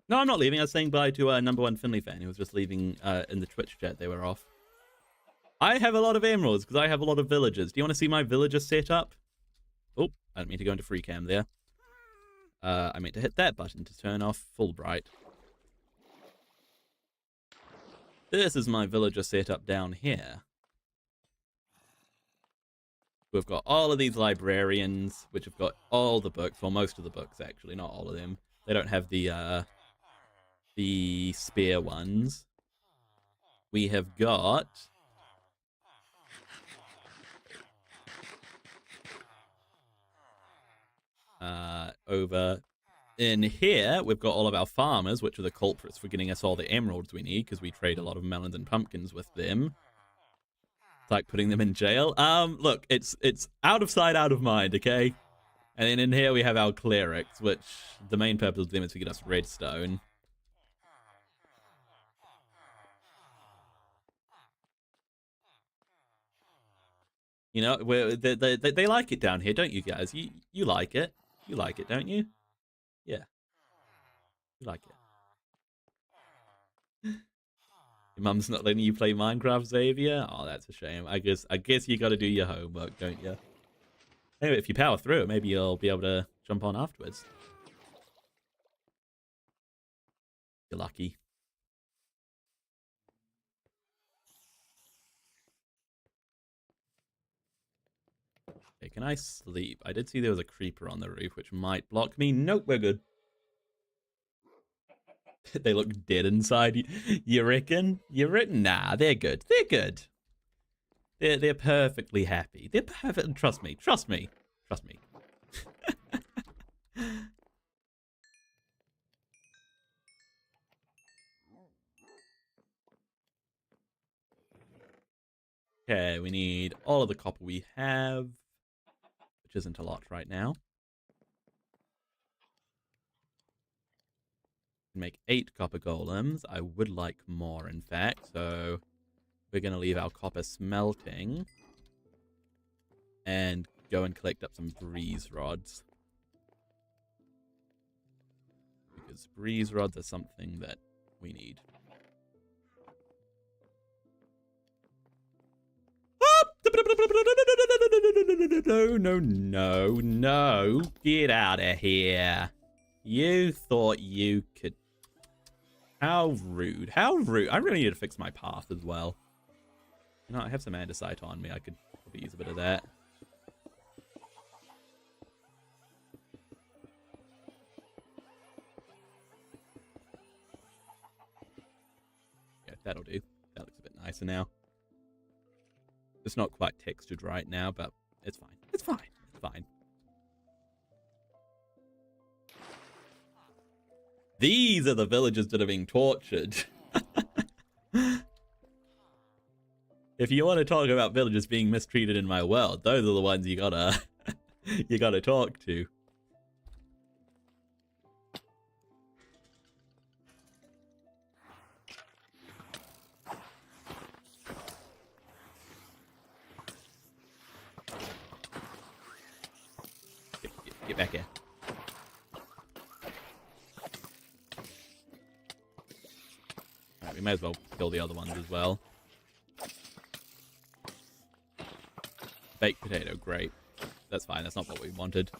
No, I'm not leaving. I was saying bye to number 1 Finley fan who was just leaving in the Twitch chat. They were off. I have a lot of emeralds because I have a lot of villagers. Do you want to see my villager setup? Oh, I didn't mean to go into free cam there. I meant to hit that button to turn off Fullbright. This is my villager setup down here. We've got all of these librarians, which have got all the books, well, most of the books, actually, not all of them. They don't have the spear ones. We have got over in here, we've got all of our farmers, which are the culprits for getting us all the emeralds we need, because we trade a lot of melons and pumpkins with them. It's like putting them in jail. Look, it's out of sight, out of mind, okay? And then in here we have our clerics, which the main purpose of them is to get us redstone. You know, they like it down here, don't you guys? You like it. You like it, don't you? Yeah, you like it. Your mum's not letting you play Minecraft, Xavier? Oh, that's a shame. I guess you got to do your homework, don't you? Anyway, if you power through it, maybe you'll be able to jump on afterwards. You're lucky. Okay, can I sleep? I did see there was a creeper on the roof, which might block me. Nope, we're good. They look dead inside. You reckon? Nah, they're good. They're good. They're perfectly happy. They're perfect. Trust me. Trust me. Trust me. Okay, we need all of the copper we have, which isn't a lot right now. Make 8 copper golems. I would like more, in fact, so we're going to leave our copper smelting and go and collect up some breeze rods. Because breeze rods are something that we need. No. Get out of here. You thought you could... How rude. How rude. I really need to fix my path as well. You know, I have some andesite on me. I could probably use a bit of that. Yeah, that'll do. That looks a bit nicer now. It's not quite textured right now, but it's fine. It's fine. It's fine. These are the villagers that are being tortured. If you want to talk about villagers being mistreated in my world, those are the ones you gotta you gotta talk to. Get back here. Alright, we may as well kill the other ones as well. Baked potato, great. That's fine, that's not what we wanted.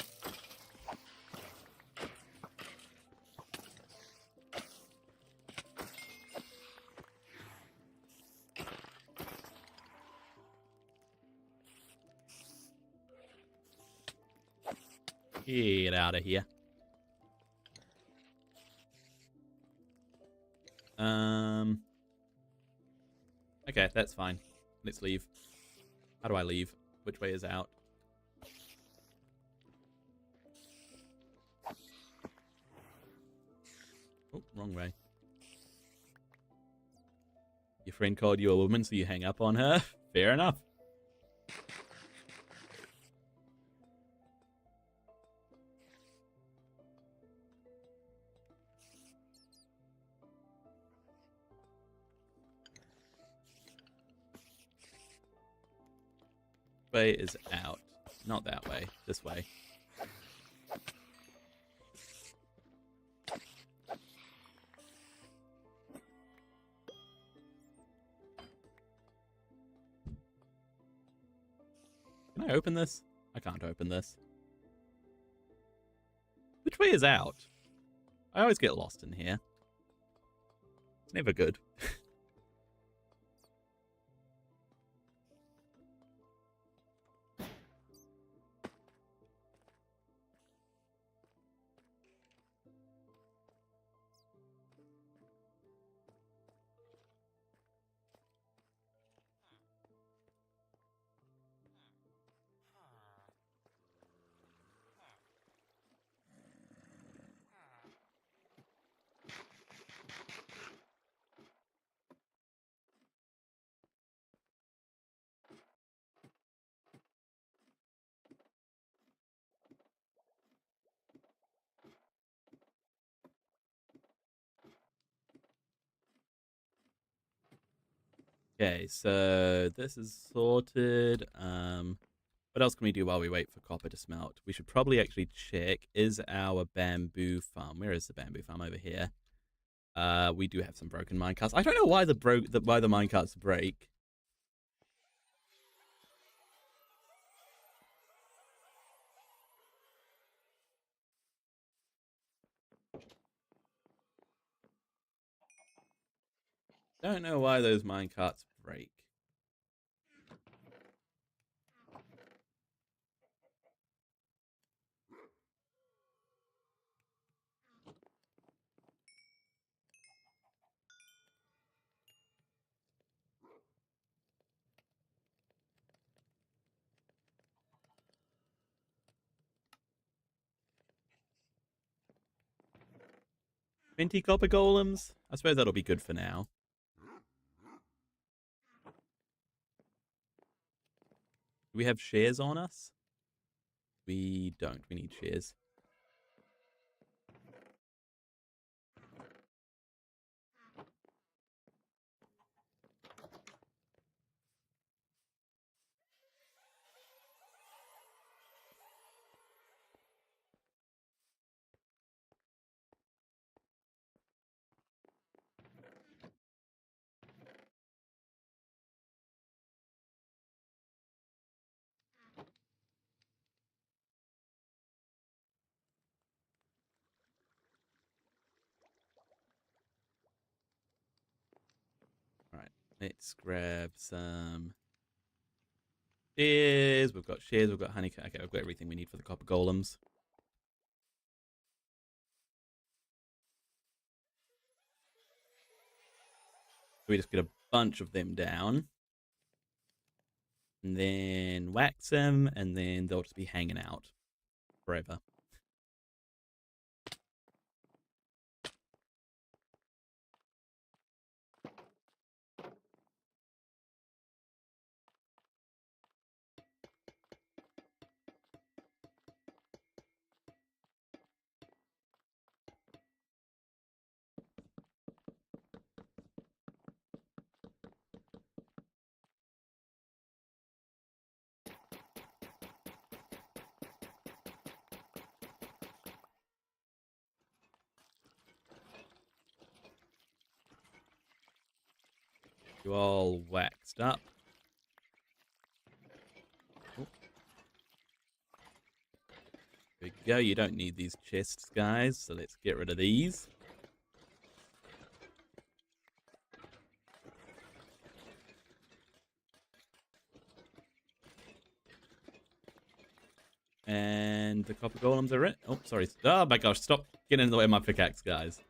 Get out of here. Okay, that's fine. Let's leave. How do I leave? Which way is out? Oh, wrong way. Your friend called you a woman, so you hang up on her? Fair enough. Way is out. Not that way. This way. Can I open this? I can't open this. Which way is out? I always get lost in here. It's never good. Okay, so this is sorted. What else can we do while we wait for copper to smelt? We should probably actually check, is our bamboo farm, where is the bamboo farm? Over here. We do have some broken minecarts. I don't know why the minecarts break. Don't know why those minecarts break. Minty copper golems? I suppose that'll be good for now. Do we have shares on us? We don't. We need shares. 'Alright, let's grab some shares. We've got shares, we've got honeycomb. Okay, we've got everything we need for the copper golems. We just get a bunch of them down. And then wax them, and then they'll just be hanging out forever. You all waxed up. Oh. There we go. You don't need these chests, guys, so let's get rid of these. And the copper golems are it. Oh, sorry. Oh my gosh, stop getting in the way of my pickaxe, guys.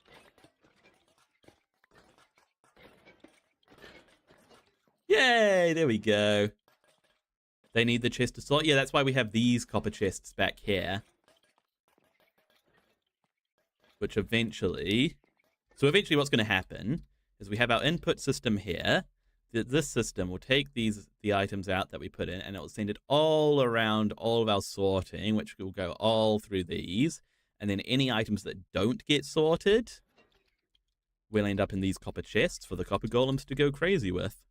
Yay, there we go. They need the chest to slot. Yeah, that's why we have these copper chests back here. Which eventually... So eventually what's going to happen is we have our input system here. This system will take the items out that we put in, and it will send it all around all of our sorting, which will go all through these. And then any items that don't get sorted will end up in these copper chests for the copper golems to go crazy with.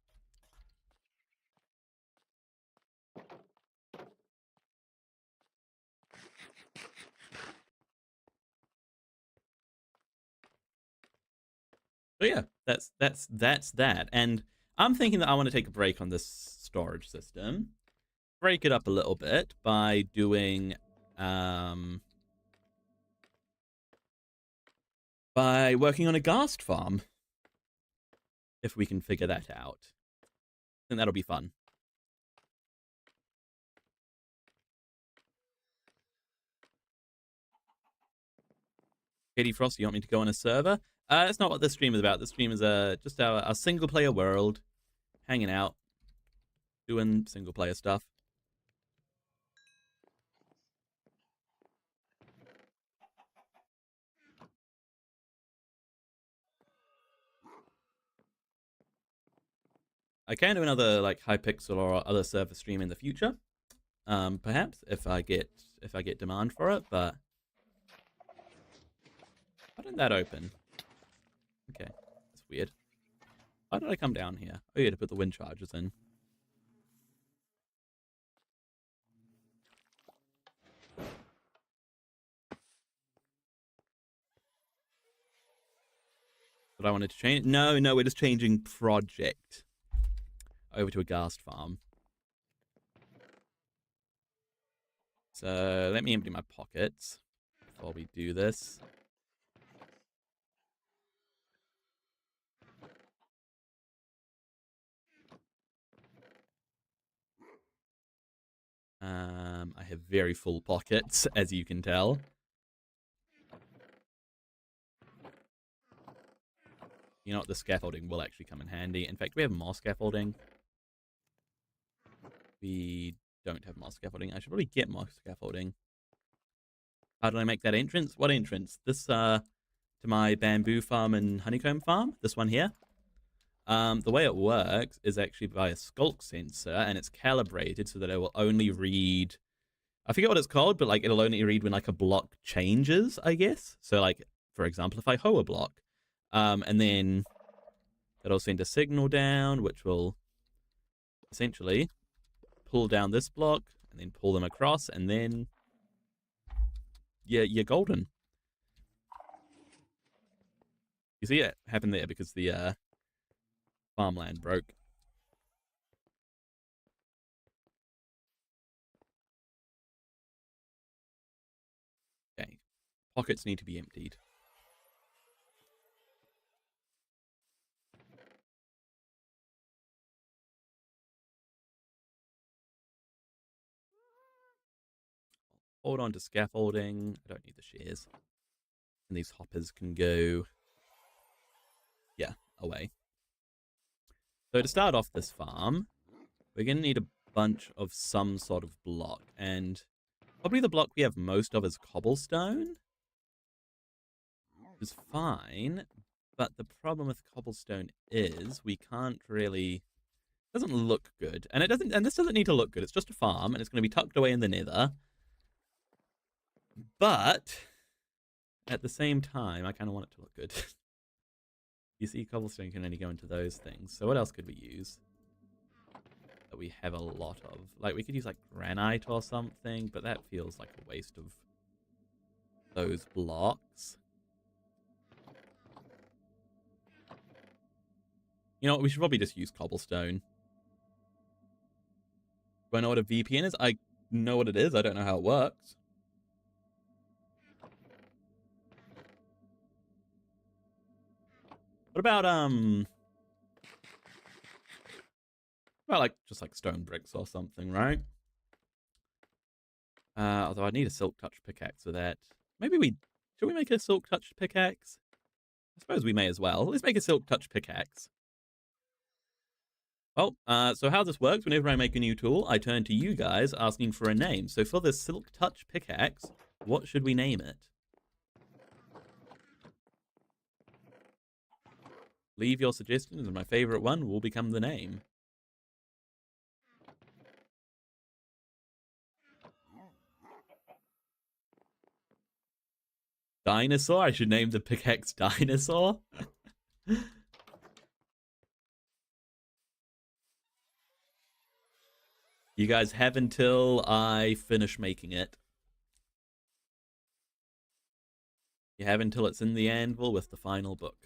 So yeah, that's that. And I'm thinking that I want to take a break on this storage system, break it up a little bit by doing by working on a ghast farm, if we can figure that out. I think that'll be fun. Katie Frost, you want me to go on a server? That's not what this stream is about. This stream is just our single player world, hanging out, doing single player stuff. I can do another like Hypixel or other server stream in the future, perhaps if I get demand for it. But why didn't that open? Okay, that's weird. Why did I come down here? Oh yeah, to put the wind charges in. But I wanted to change. No, we're just changing project over to a ghast farm. So let me empty my pockets before we do this. I have very full pockets, as you can tell. You know what? The scaffolding will actually come in handy. In fact, we have more scaffolding. We don't have more scaffolding. I should probably get more scaffolding. How did I make that entrance? What entrance? This, to my bamboo farm and honeycomb farm? This one here? The way it works is actually by a sculk sensor, and it's calibrated so that it will only read... I forget what it's called, but, like, it'll only read when, like, a block changes, I guess. So, like, for example, if I hoe a block, and then it'll send a signal down, which will essentially pull down this block, and then pull them across, and then... yeah, you're golden. You see it happen there because the farmland broke. Okay. Pockets need to be emptied. Hold on to scaffolding. I don't need the shears. And these hoppers can go... yeah, away. So to start off this farm, we're going to need a bunch of some sort of block. And probably the block we have most of is cobblestone. Which is fine. But the problem with cobblestone is we can't really... it doesn't look good. And this doesn't need to look good. It's just a farm, and it's going to be tucked away in the nether. But at the same time, I kind of want it to look good. You see, cobblestone can only go into those things. So what else could we use that we have a lot of? Like, we could use, like, granite or something, but that feels like a waste of those blocks. You know what? We should probably just use cobblestone. Do I know what a VPN is? I know what it is. I don't know how it works. What about, like, just like stone bricks or something, right? Although I need a silk touch pickaxe for that. Maybe should we make a silk touch pickaxe? I suppose we may as well. Let's make a silk touch pickaxe. Well, so how this works, whenever I make a new tool, I turn to you guys asking for a name. So for this silk touch pickaxe, what should we name it? Leave your suggestions, and my favorite one will become the name. Dinosaur? I should name the pickaxe Dinosaur? You guys have until I finish making it. You have until it's in the anvil with the final book.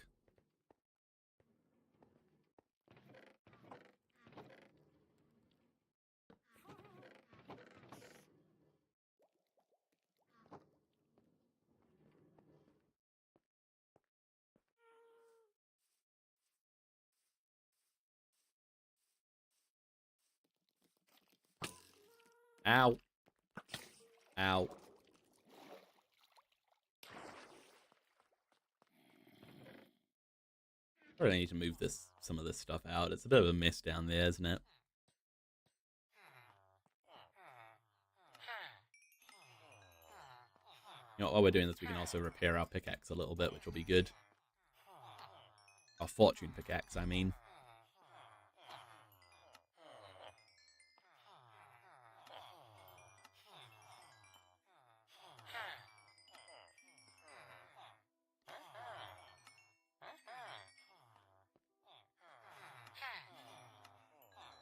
Ow. Ow. Probably need to move some of this stuff out. It's a bit of a mess down there, isn't it? You know, while we're doing this, we can also repair our pickaxe a little bit, which will be good. Our fortune pickaxe, I mean.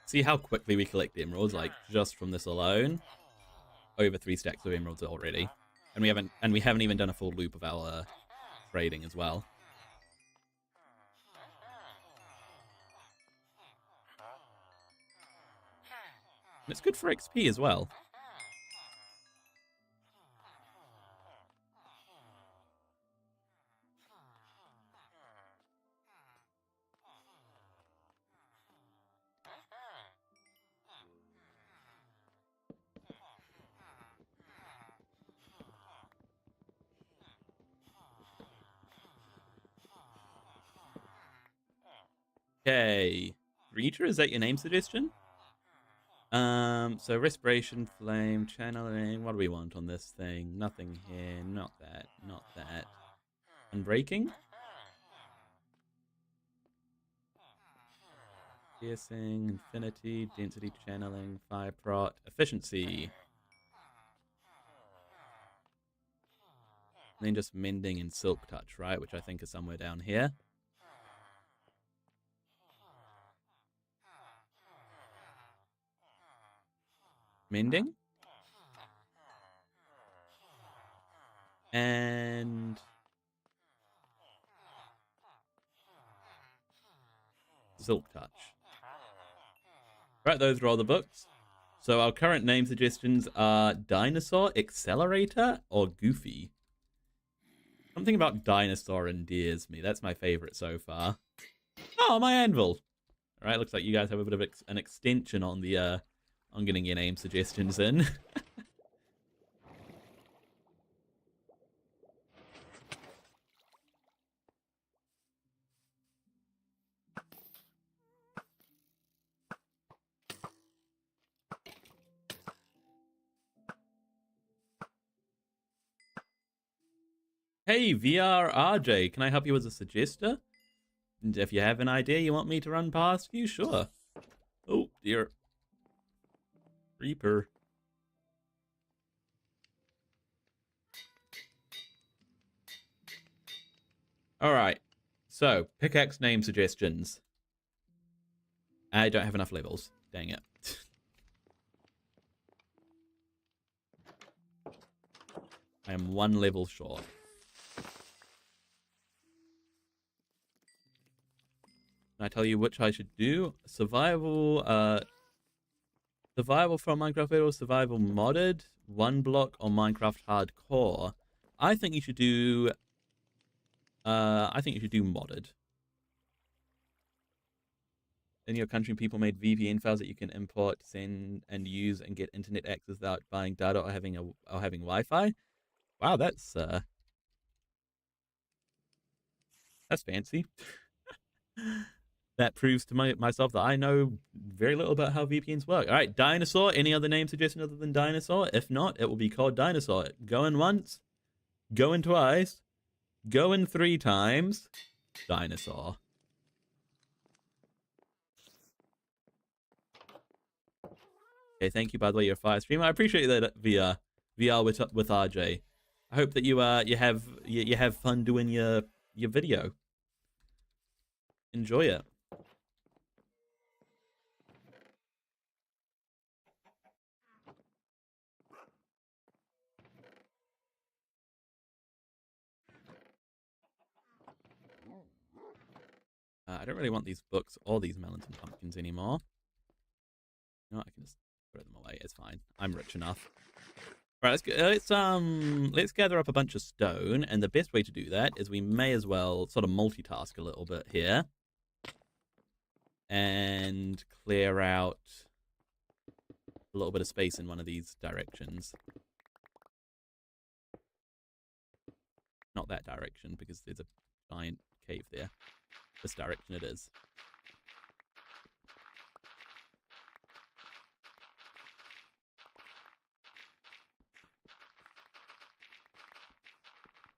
See how quickly we collect emeralds, like just from this alone. Over 3 stacks of emeralds already. And we haven't even done a full loop of our trading as well. And it's good for XP as well. Okay. Reacher, is that your name suggestion? So respiration, flame, channeling. What do we want on this thing? Nothing here. Not that. Not that. Unbreaking? Piercing, infinity, density, channeling, fire prot, efficiency. And then just mending and silk touch, right? Which I think is somewhere down here. Mending. And silk touch. Right, those are all the books. So our current name suggestions are Dinosaur, Accelerator, or Goofy. Something about dinosaur endears me. That's my favorite so far. Oh, my anvil. All right, looks like you guys have a bit of an extension on the on getting your name suggestions in. Hey, VRRJ, can I help you as a suggester? And if you have an idea you want me to run past you, sure. Oh, dear. Reaper. Alright, so, pickaxe name suggestions. I don't have enough levels. Dang it. I am 1 level short. Can I tell you which I should do? Survival, survival from Minecraft Beta or survival modded, 1 block or Minecraft hardcore. I think you should do modded. In your country, people made VPN files that you can import, send, and use, and get internet access without buying data or having Wi-Fi. Wow, that's fancy. That proves to myself that I know very little about how VPNs work. All right, Dinosaur. Any other name suggestion other than Dinosaur? If not, it will be called Dinosaur. Going once, going twice, going 3 times. Dinosaur. Okay, thank you, by the way, you're a fire streamer. I appreciate that, VR with RJ. I hope that you have fun doing your video. Enjoy it. I don't really want these books or these melons and pumpkins anymore. You know what, I can just throw them away. It's fine. I'm rich enough. All right, let's gather up a bunch of stone, and the best way to do that is we may as well sort of multitask a little bit here and clear out a little bit of space in one of these directions. Not that direction, because there's a giant cave there. This direction it is.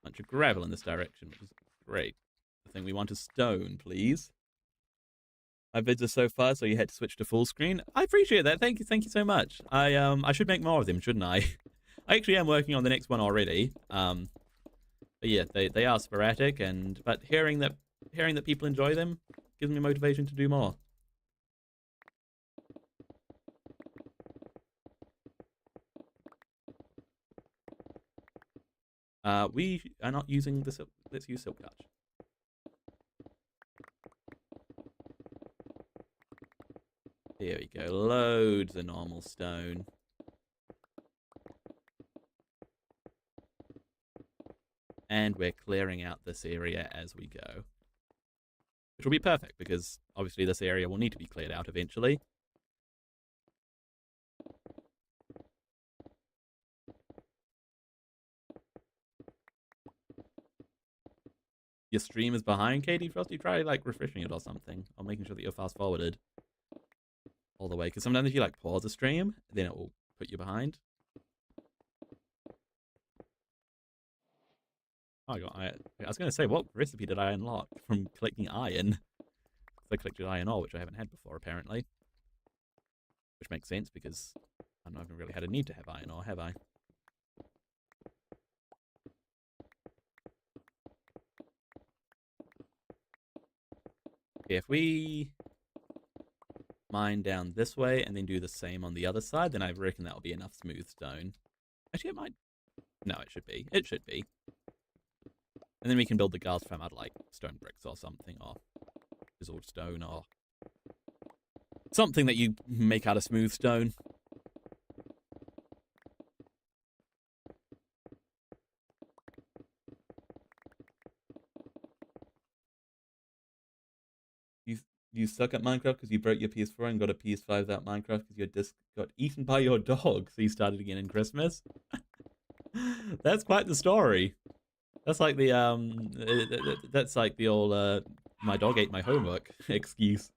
Bunch of gravel in this direction, which is great. The thing we want is stone, please. My vids are so far, so you had to switch to full screen. I appreciate that. Thank you so much. I should make more of them, shouldn't I? I actually am working on the next one already. But yeah, they are sporadic, but hearing that people enjoy them gives me motivation to do more. We are not using the silk. Let's use Silk Touch. Here we go. Loads of normal stone. And we're clearing out this area as we go. Which will be perfect, because obviously this area will need to be cleared out eventually. Your stream is behind, Katie Frosty. Try like refreshing it or something, or making sure that you're fast forwarded all the way. Because sometimes if you like pause a stream, then it will put you behind. Oh, I was going to say, what recipe did I unlock from collecting iron? I collected iron ore, which I haven't had before, apparently. Which makes sense, because I've not really had a need to have iron ore, have I? If we mine down this way and then do the same on the other side, then I reckon that'll be enough smooth stone. Actually, it might... No, it should be. It should be. And then we can build the gas farm out of, like, stone bricks or something, or chiseled stone, or something that you make out of smooth stone. You suck at Minecraft because you broke your PS4 and got a PS5 without Minecraft because your disc got eaten by your dog, so you started again in Christmas. That's quite the story. That's like the that's like the old my dog ate my homework excuse.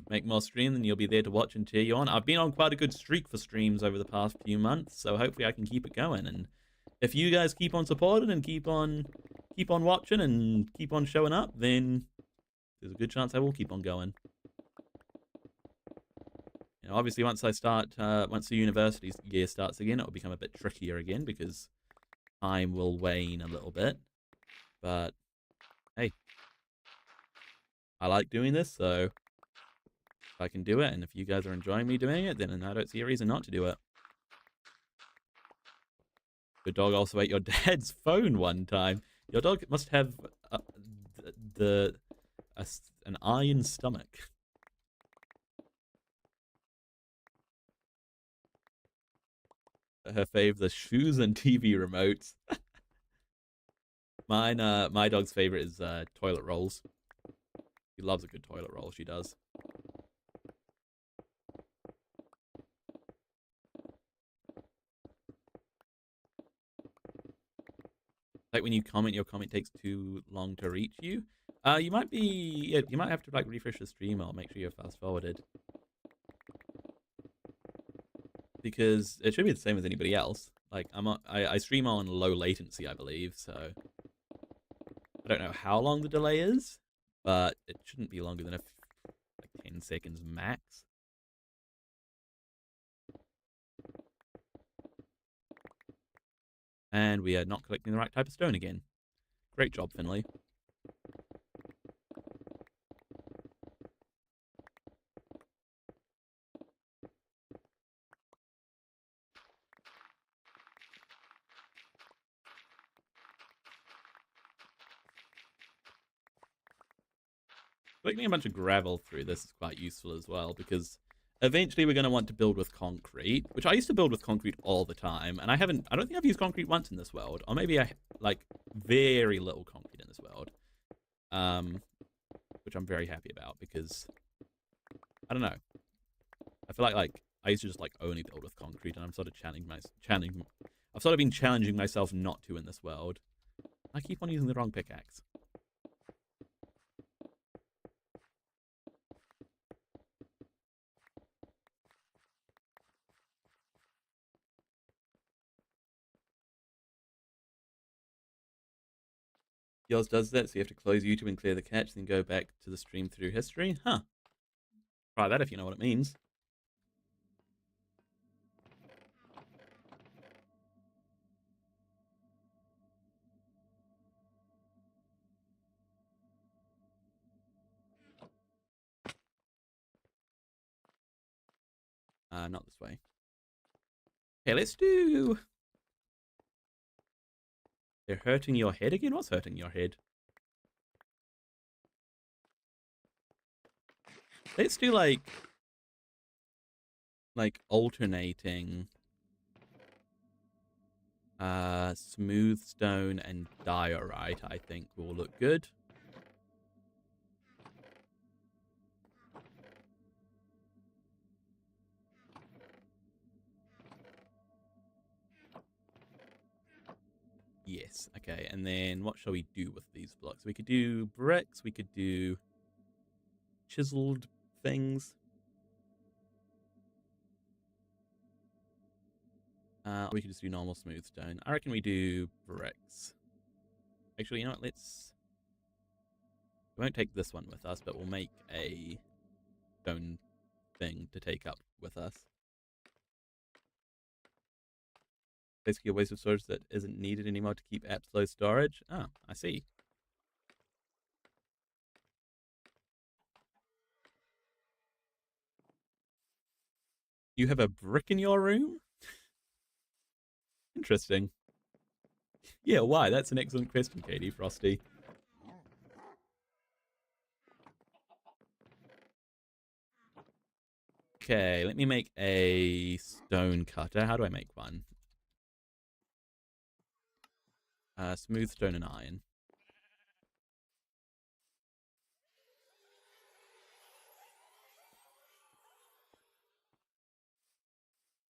Make more streams and you'll be there to watch and cheer you on. I've been on quite a good streak for streams over the past few months, so hopefully I can keep it going. And if you guys keep on supporting and keep on watching and keep on showing up, then there's a good chance I will keep on going. You know, obviously once I start, once the university year starts again, it'll become a bit trickier again because time will wane a little bit. But hey, I like doing this, so if I can do it, and if you guys are enjoying me doing it, then I don't see a reason not to do it. Your dog also ate your dad's phone one time. Your dog must have an iron stomach. Her fave, the shoes and TV remotes. Mine, my dog's favorite is toilet rolls. She loves a good toilet roll. She does. Like when you comment, your comment takes too long to reach you. You might be, yeah, you might have to like refresh the stream or make sure you're fast forwarded. Because it should be the same as anybody else. Like I stream on low latency, I believe, so I don't know how long the delay is, but it shouldn't be longer than like 10 seconds max. And we are not collecting the right type of stone again. Great job, Finley. Collecting a bunch of gravel through this is quite useful as well, because eventually we're going to want to build with concrete, which I used to build with concrete all the time, and I don't think I've used concrete once in this world, or maybe I, like, very little concrete in this world, which I'm very happy about, because, I don't know, I feel like I used to just, like, only build with concrete, and I'm sort of I've sort of been challenging myself not to in this world. I keep on using the wrong pickaxe. Yours does that, so you have to close YouTube and clear the cache, then go back to the stream through history? Huh. Try that if you know what it means. Not this way. Okay, let's do... They're hurting your head again? What's hurting your head? Let's do like alternating smooth stone and diorite, I think will look good. Yes, okay, and then what shall we do with these blocks? We could do bricks, we could do chiseled things. We could just do normal smooth stone. I reckon we do bricks. Actually, you know what, we won't take this one with us, but we'll make a stone thing to take up with us. Basically a waste of storage that isn't needed anymore to keep apps low storage. Oh, I see. You have a brick in your room? Interesting. Yeah, why? That's an excellent question, Katie Frosty. Okay, let me make a stone cutter. How do I make one? Smooth stone and iron.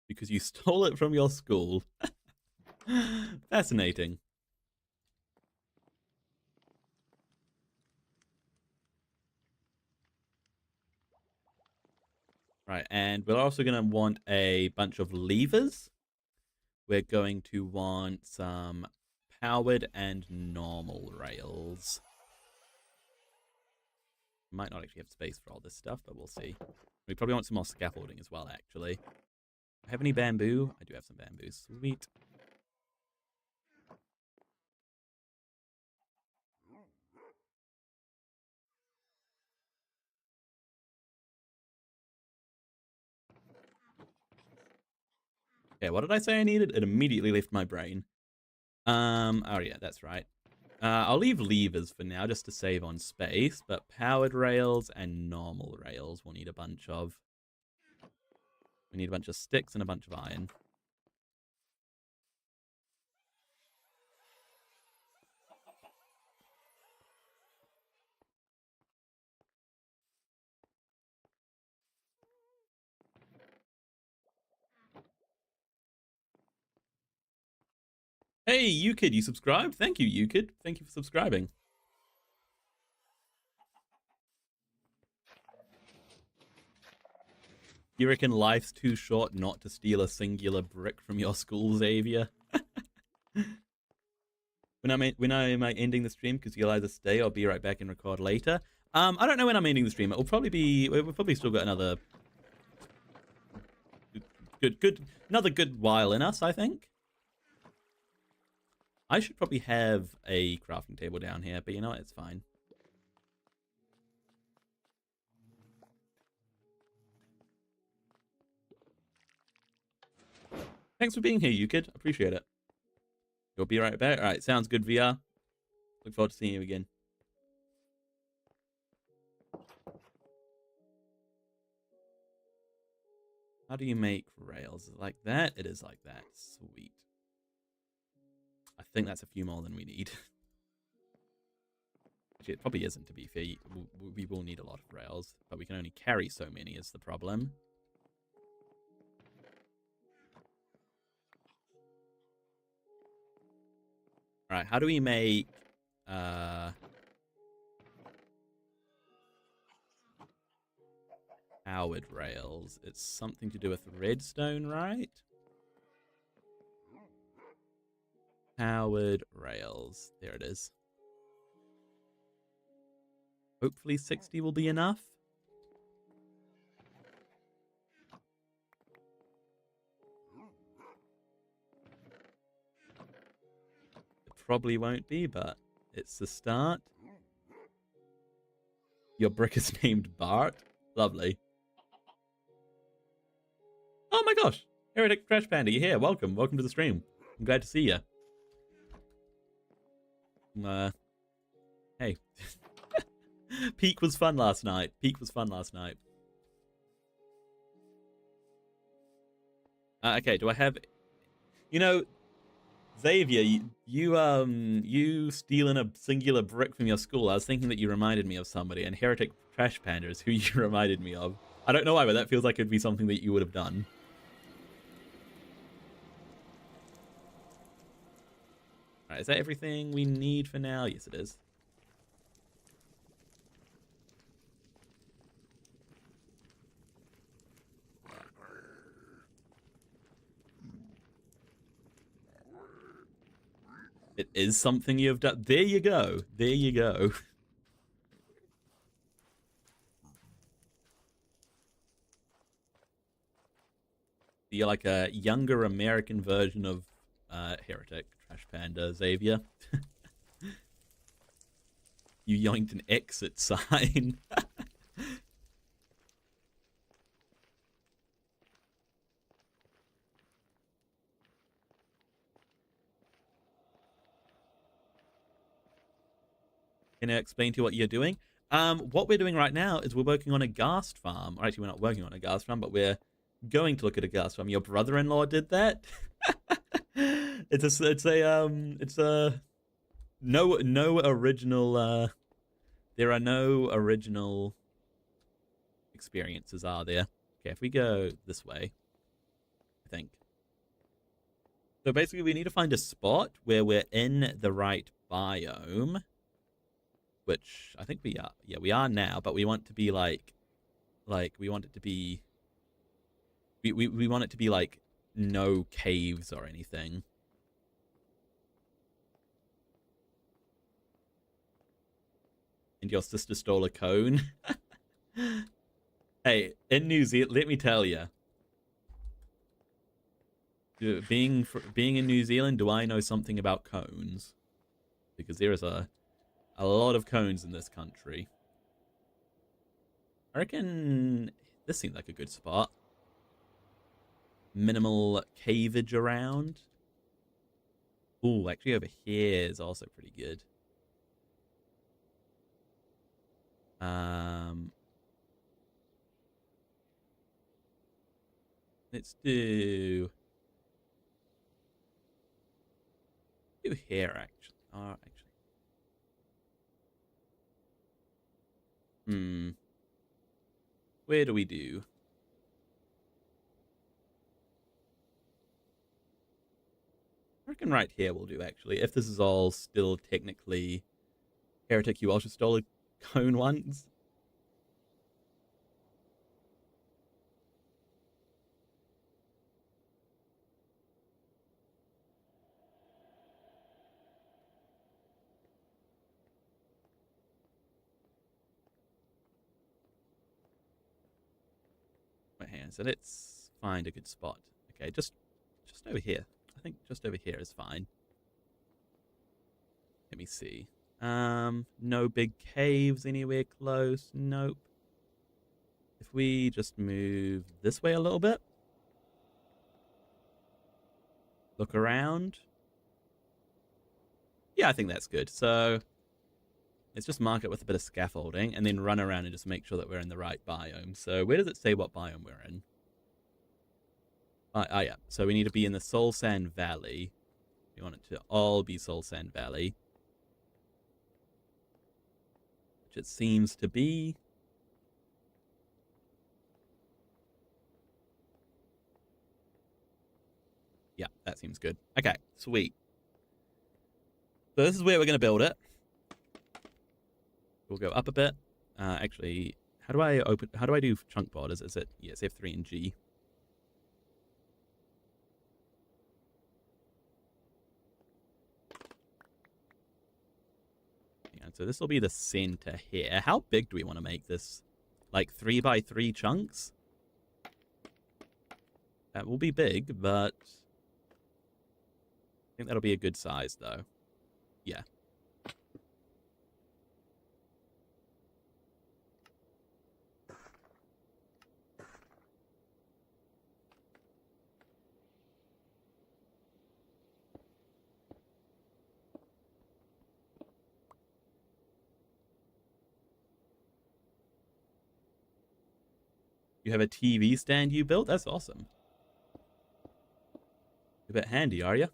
Because you stole it from your school. Fascinating. Right, and we're also going to want a bunch of levers. We're going to want some powered and normal rails. Might not actually have space for all this stuff, but we'll see. We probably want some more scaffolding as well, actually. I have any bamboo? I do have some bamboo. Sweet. Okay, what did I say I needed? It immediately left my brain. Oh yeah, that's right. I'll leave levers for now just to save on space, but powered rails and normal rails we'll need a bunch of. We need a bunch of sticks and a bunch of iron. Hey, Ukid, you subscribed? Thank you, Ukid. Thank you for subscribing. You reckon life's too short not to steal a singular brick from your school, Xavier? When am I ending the stream? Because you'll either stay or be right back and record later. I don't know when I'm ending the stream. It will probably be. We've probably still got another another good while in us, I think. I should probably have a crafting table down here, but you know what? It's fine. Thanks for being here, Ukid. Appreciate it. You'll be right back. All right, sounds good, VR. Look forward to seeing you again. How do you make rails? Is it like that? It is like that. Sweet. I think that's a few more than we need. Actually, it probably isn't, to be fair. We will need a lot of rails, but we can only carry so many is the problem. Alright, how do we make... powered rails? It's something to do with redstone, right? Powered rails. There it is. Hopefully 60 will be enough. It probably won't be, but it's the start. Your brick is named Bart. Lovely. Oh my gosh. Heretic Trash Panda, you're here. Welcome. Welcome to the stream. I'm glad to see you. Hey. Peak was fun last night. Peak was fun last night. Okay, do I have... You know, Xavier, you stealing a singular brick from your school, I was thinking that you reminded me of somebody, and Heretic Trash Panda is who you reminded me of. I don't know why, but that feels like it'd be something that you would have done. Alright, is that everything we need for now? Yes, it is. It is something you've done. There you go. There you go. You're like a younger American version of Heretic Trash Panda, Xavier. You yoinked an exit sign. Can I explain to you what you're doing? What we're doing right now is we're working on a ghast farm. Or actually, we're not working on a ghast farm, but we're going to look at a ghast farm. Your brother-in-law did that. It's a no original. There are no original experiences, are there? Okay, if we go this way, I think. So basically, we need to find a spot where we're in the right biome. Which I think we are. Yeah, we are now, but we want to be like we want it to be we want it to be like no caves or anything. And your sister stole a cone. Hey, in New Zealand, let me tell you, being in New Zealand, do I know something about cones? Because there is a lot of cones in this country. I reckon this seems like a good spot. Minimal caveage around. Ooh, actually over here is also pretty good. Let's do here actually. Where do we do? I reckon right here will do, actually. If this is all still technically Heretic, you also stole a cone once. Wait, hang on. So let's find a good spot. Okay, just over here. I think just over here is fine. Let me see. No big caves anywhere close. Nope. If we just move this way a little bit. Look around. Yeah, I think that's good. So let's just mark it with a bit of scaffolding and then run around and just make sure that we're in the right biome. So where does it say what biome we're in? Yeah. So we need to be in the Soul Sand Valley. We want it to all be Soul Sand Valley. Which it seems to be. Yeah, that seems good. Okay, sweet. So this is where we're going to build it. We'll go up a bit. Actually, how do I do chunk borders? Is it, yes, F3 and G. Yeah, so this will be the center here. How big do we want to make this? Like 3x3 chunks? That will be big, but I think that'll be a good size, though. Yeah. You have a TV stand you built? That's awesome. You're a bit handy, are you?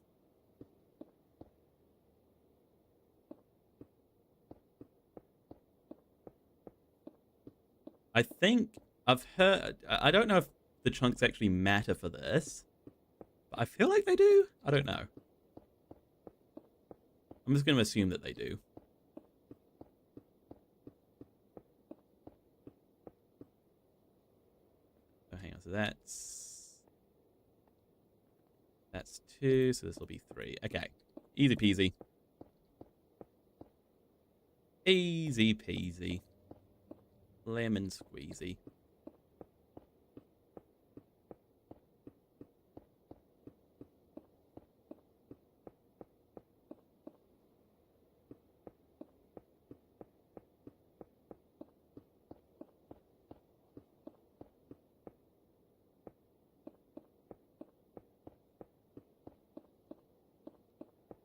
I think I've heard... I don't know if the chunks actually matter for this, but I feel like they do. I don't know. I'm just going to assume that they do. Oh, hang on. So that's 2. So this will be 3. Okay. Easy peasy. Easy peasy. Lemon squeezy.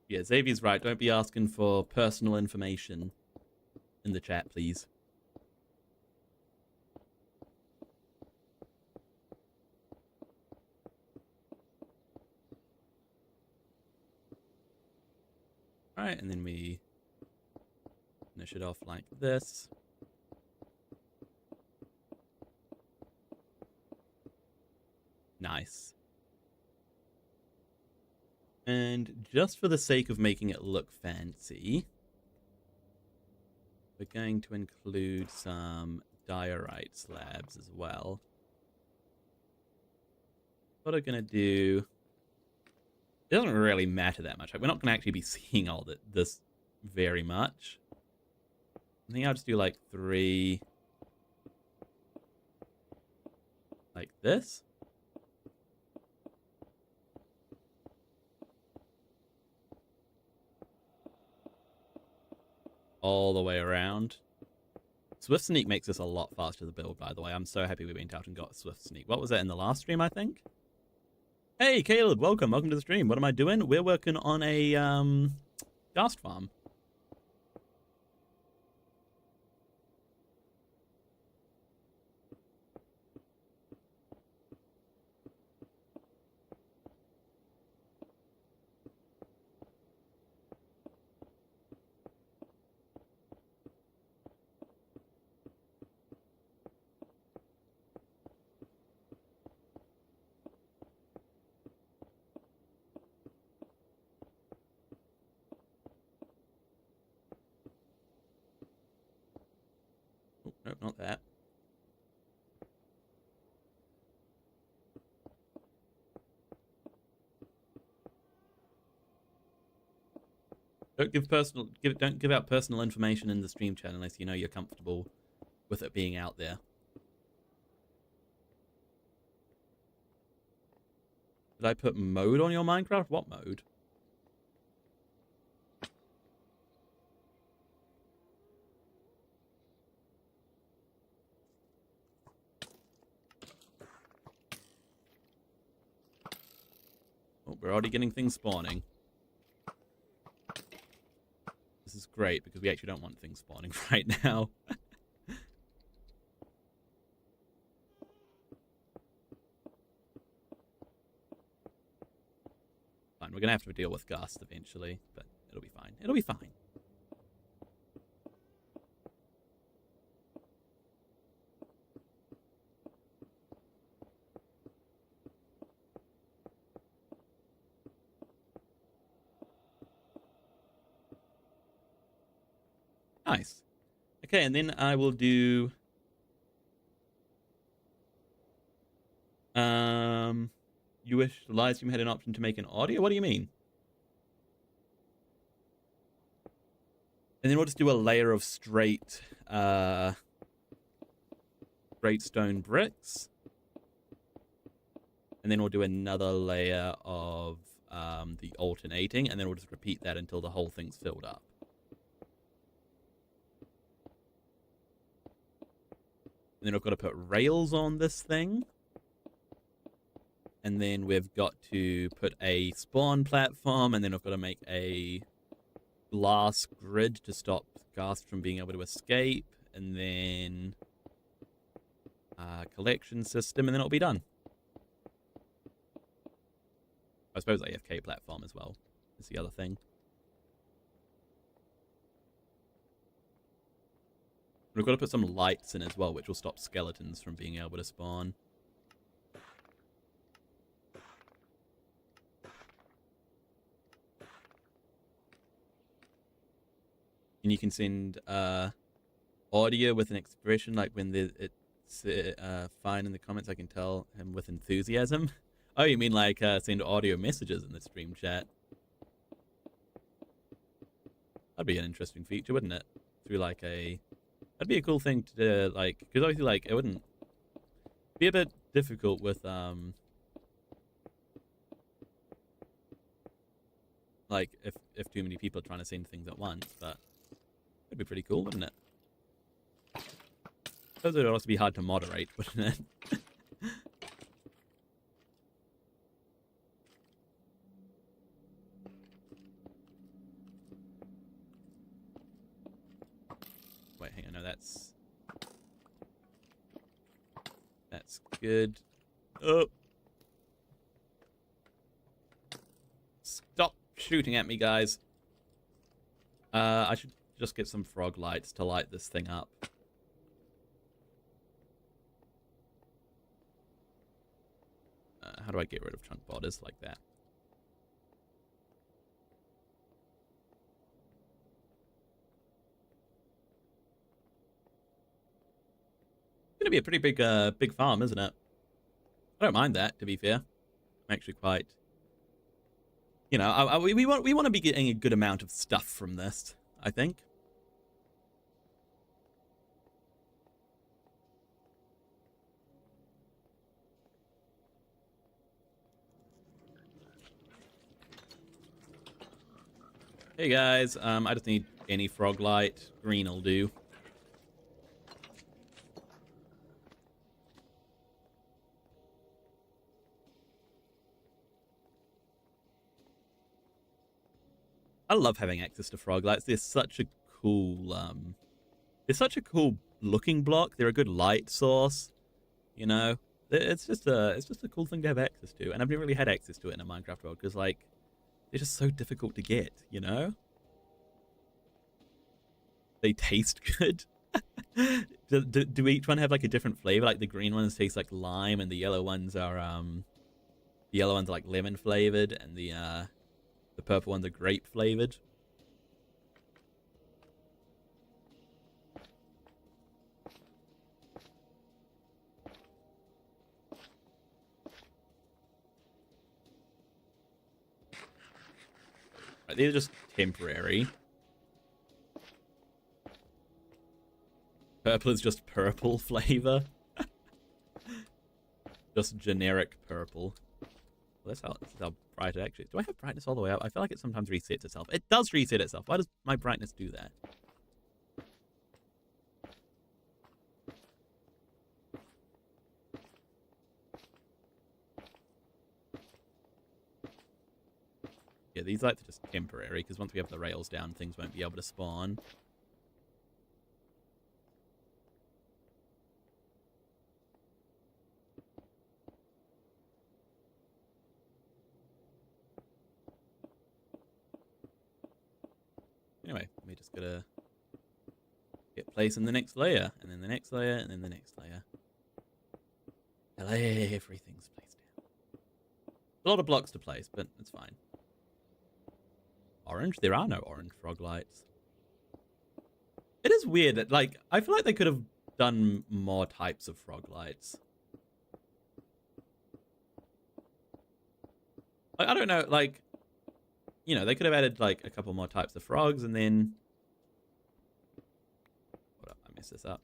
Yeah, Xavier's right. Don't be asking for personal information in the chat, please. Alright, and then we finish it off like this. Nice. And just for the sake of making it look fancy, we're going to include some diorite slabs as well. What I'm going to do... It doesn't really matter that much. We're not going to actually be seeing all this very much. I think I'll just do like 3... like this. All the way around. Swift Sneak makes this a lot faster to build, by the way. I'm so happy we went out and got Swift Sneak. What was that in the last stream, I think? Hey, Caleb, welcome. Welcome to the stream. What am I doing? We're working on a ghast farm. Oh, nope, not that. Don't give out personal information in the stream chat unless you know you're comfortable with it being out there. Did I put mode on your Minecraft? What mode? Oh, we're already getting things spawning. This is great because we actually don't want things spawning right now. Fine, we're going to have to deal with ghast eventually, but it'll be fine. It'll be fine. Nice. Okay, and then I will do... You wish the live stream had an option to make an audio? What do you mean? And then we'll just do a layer of straight stone bricks. And then we'll do another layer of the alternating, and then we'll just repeat that until the whole thing's filled up. And then I've got to put rails on this thing. And then we've got to put a spawn platform, and then I've got to make a glass grid to stop ghast from being able to escape. And then collection system, and then it'll be done. I suppose AFK platform as well is the other thing. We've got to put some lights in as well, which will stop skeletons from being able to spawn. And you can send audio with an expression, like when it's fine in the comments, I can tell him with enthusiasm. Oh, you mean like send audio messages in the stream chat? That'd be an interesting feature, wouldn't it? Through like a... That'd be a cool thing to do, like... Because obviously, like, it wouldn't be a bit difficult with, like, if too many people are trying to send things at once, but it'd be pretty cool, wouldn't it? I suppose it would also be hard to moderate, wouldn't it? Wait, hang on, no, that's good. Oh! Stop shooting at me, guys. I should just get some frog lights to light this thing up. How do I get rid of chunk borders like that? It's gonna be a pretty big farm, isn't it? I don't mind that, to be fair. I'm actually quite... You know, we want to be getting a good amount of stuff from this, I think. Hey guys, I just need any frog light. Green will do. I love having access to frog lights. They're such a cool, looking block. They're a good light source. You know, it's just a cool thing to have access to, and I've never really had access to it in a Minecraft world because, like, they're just so difficult to get. You know, they taste good. do each one have like a different flavor? Like the green ones taste like lime, and the yellow ones are like lemon flavored, and the purple ones are grape flavored. Right, these are just temporary. Purple is just purple flavor. Just generic purple. Well, that's how bright it actually is. Do I have brightness all the way up? I feel like it sometimes resets itself. It does reset itself. Why does my brightness do that? Yeah, these lights are just temporary, because once we have the rails down, things won't be able to spawn. Anyway, we just gotta get place in the next layer, and then the next layer, and then the next layer. Everything's placed down. A lot of blocks to place, but it's fine. Orange? There are no orange frog lights. It is weird that, like, I feel like they could have done more types of frog lights. Like, I don't know, like, you know, they could have added, like, a couple more types of frogs, and then... Hold up, I messed this up.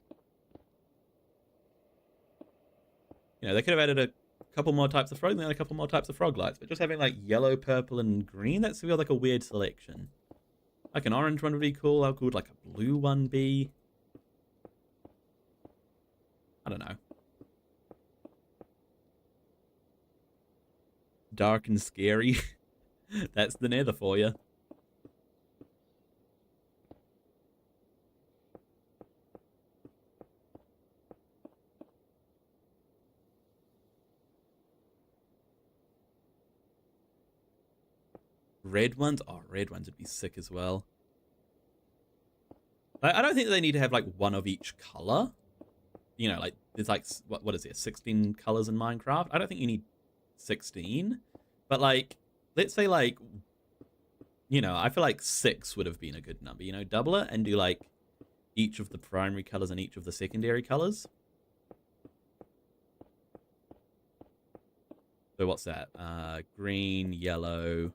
You know, they could have added a couple more types of frogs, and then a couple more types of frog lights, but just having, like, yellow, purple, and green, that feels like a weird selection. Like, an orange one would be cool. How cool would, like, a blue one be? I don't know. Dark and scary. That's the nether for you. Red ones? Oh, red ones would be sick as well. I don't think they need to have like one of each color. You know, like there's like what is it, 16 colors in Minecraft? I don't think you need 16, but like let's say like, you know, I feel like 6 would have been a good number. You know, double it and do like each of the primary colors and each of the secondary colors. So what's that? Green, yellow,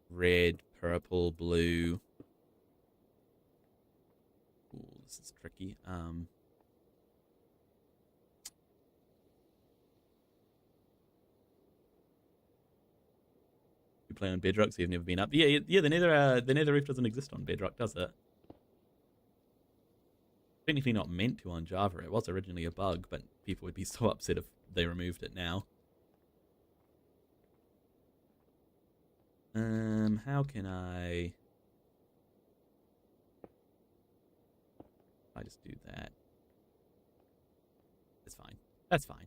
red, purple, blue. Ooh, this is tricky. You play on Bedrock, so you've never been up. Yeah, the Nether Reef doesn't exist on Bedrock, does it? Technically not meant to on Java. It was originally a bug, but people would be so upset if they removed it now. How can I just do that? That's fine. That's fine.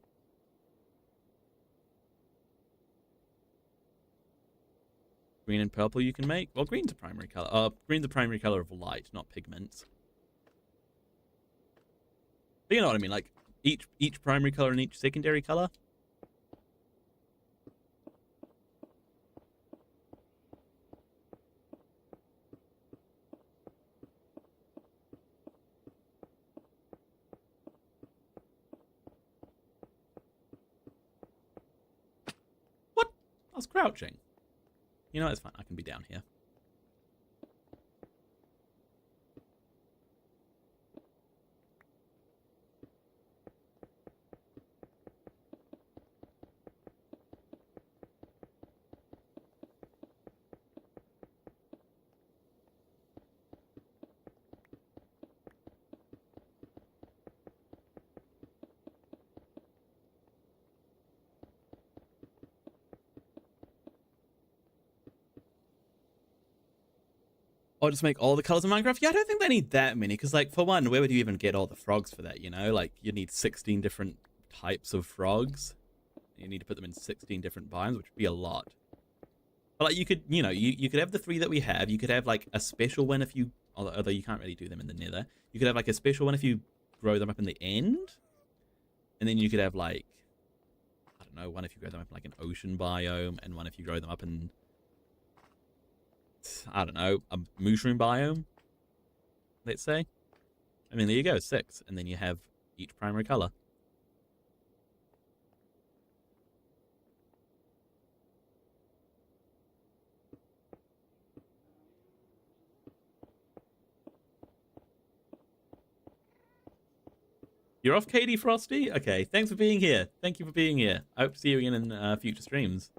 Green and purple you can make? Well, green's a primary color. Green's a primary color of light, not pigments. But you know what I mean, like each primary color and each secondary color. What? I was crouching. You know, it's fine. I can be down here. Or just make all the colors in Minecraft? Yeah, I don't think they need that many, because, like, for one, where would you even get all the frogs for that, you know? Like, you need 16 different types of frogs. You need to put them in 16 different biomes, which would be a lot. But, like, you could, you know, you could have the 3 that we have. You could have, like, a special one if you... Although you can't really do them in the nether. You could have, like, a special one if you grow them up in the end. And then you could have, like... I don't know, one if you grow them up in, like, an ocean biome, and one if you grow them up in... I don't know, a mushroom biome, let's say. I mean, there you go, 6. And then you have each primary color. You're off, Katie Frosty? Okay, thanks for being here. Thank you for being here. I hope to see you again in future streams.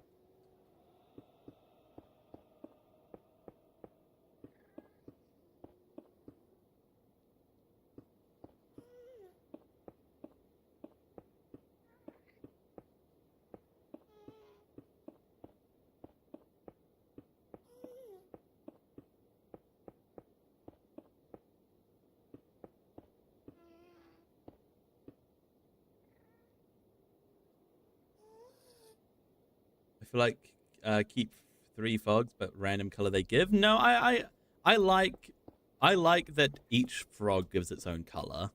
I feel like keep 3 frogs, but random color they give. No, I like that each frog gives its own color.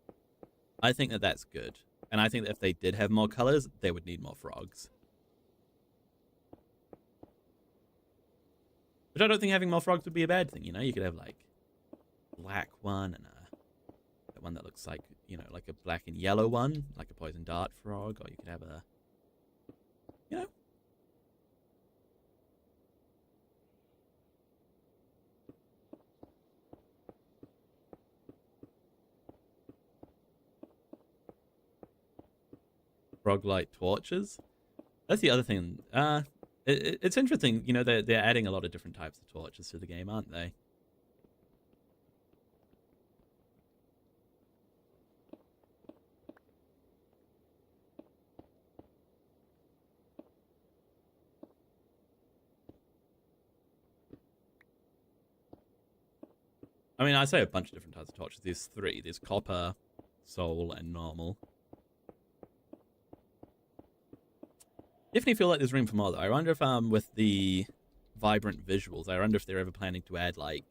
I think that that's good, and I think that if they did have more colors, they would need more frogs. Which I don't think having more frogs would be a bad thing. You know, you could have like black one and the one that looks like, you know, like a black and yellow one, like a poison dart frog, or you could have a, you know. Frog light torches. That's the other thing. It's interesting, you know, they're adding a lot of different types of torches to the game, aren't they? I mean, I say a bunch of different types of torches. There's 3. There's copper, soul, and normal. Definitely feel like there's room for more, though. I wonder if with the vibrant visuals. I wonder if they're ever planning to add, like,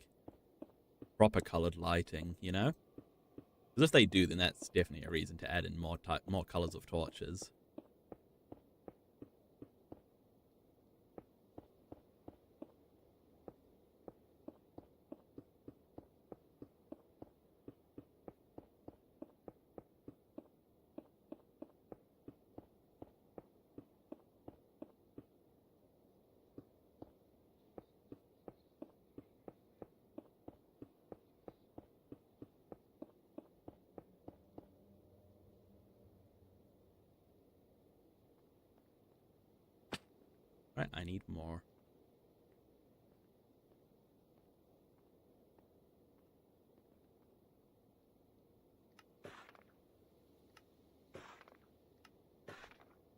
proper colored lighting, you know? Because if they do, then that's definitely a reason to add in more colors of torches. Right, I need more.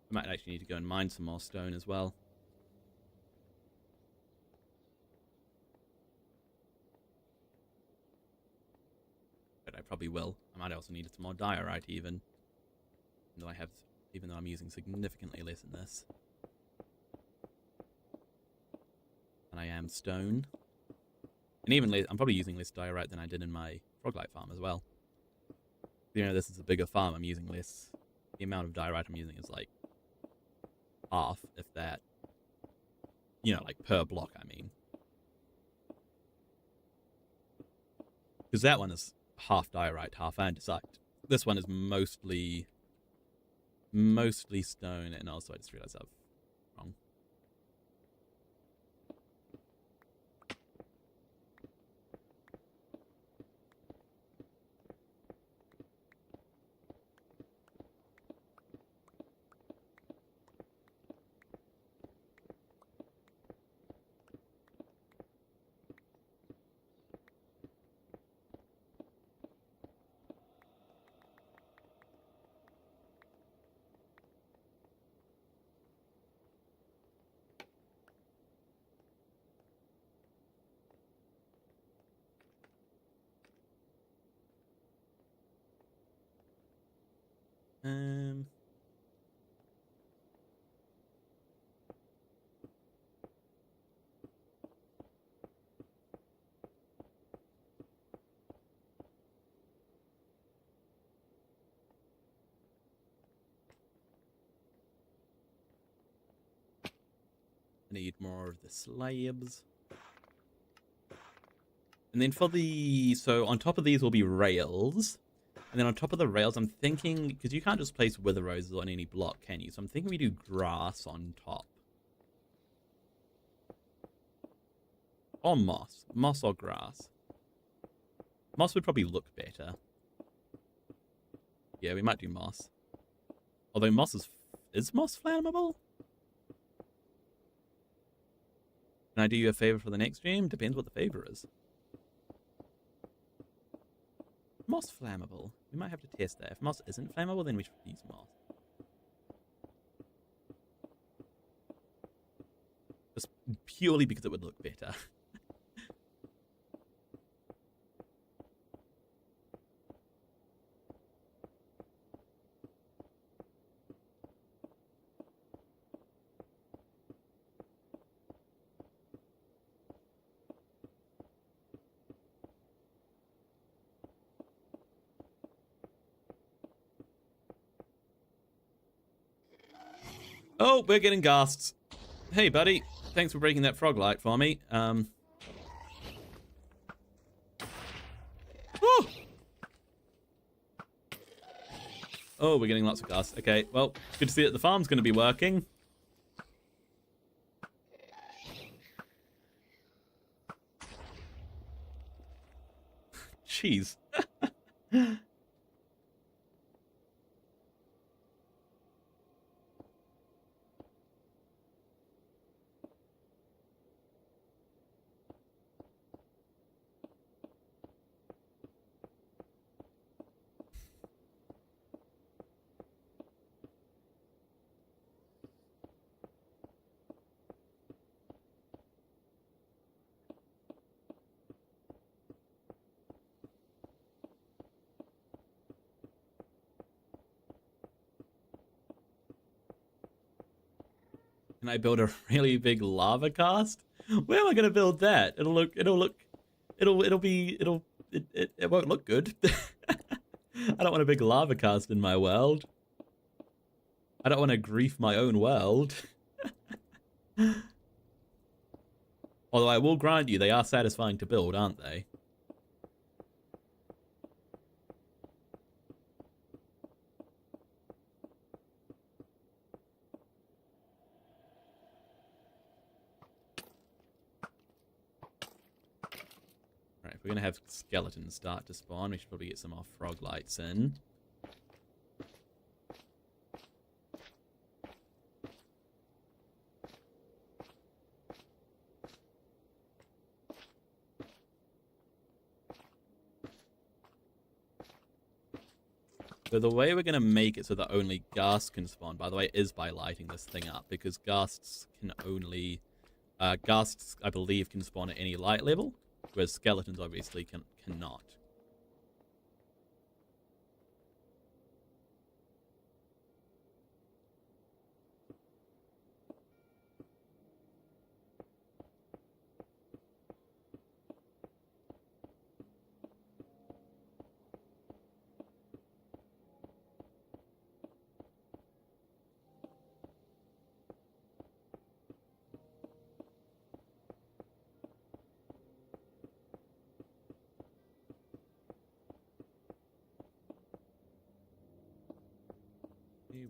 I might actually need to go and mine some more stone as well. But I probably will. I might also need some more diorite even though I'm using significantly less in this. And I am stone. And even less, I'm probably using less diorite than I did in my froglight farm as well. You know, this is a bigger farm, I'm using less. The amount of diorite I'm using is like half, if that. You know, like per block, I mean. Because that one is half diorite, half andesite. This one is mostly stone, and also I just realized I've wrong. Need more of the slabs. And then so on top of these will be rails. And then on top of the rails, I'm thinking, because you can't just place wither roses on any block, can you? So I'm thinking we do grass on top. Or moss. Moss or grass. Moss would probably look better. Yeah, we might do moss. Although moss is moss flammable? Can I do you a favor for the next stream? Depends what the favor is. Moss flammable. We might have to test that. If moss isn't flammable, then we should use moss. Just purely because it would look better. Oh, we're getting ghasts. Hey, buddy. Thanks for breaking that frog light for me. Oh! Oh, we're getting lots of ghasts. Okay, well, good to see that the farm's going to be working. Jeez. Can I build a really big lava cast? Where am I gonna build that? It won't look good. I don't want a big lava cast in my world. I don't want to grief my own world. Although I will grant you, they are satisfying to build, aren't they? Right, if we're going to have skeletons start to spawn, we should probably get some more frog lights in. So the way we're going to make it so that only ghasts can spawn, by the way, is by lighting this thing up, because ghasts can only... ghasts, I believe, can spawn at any light level, whereas skeletons obviously cannot.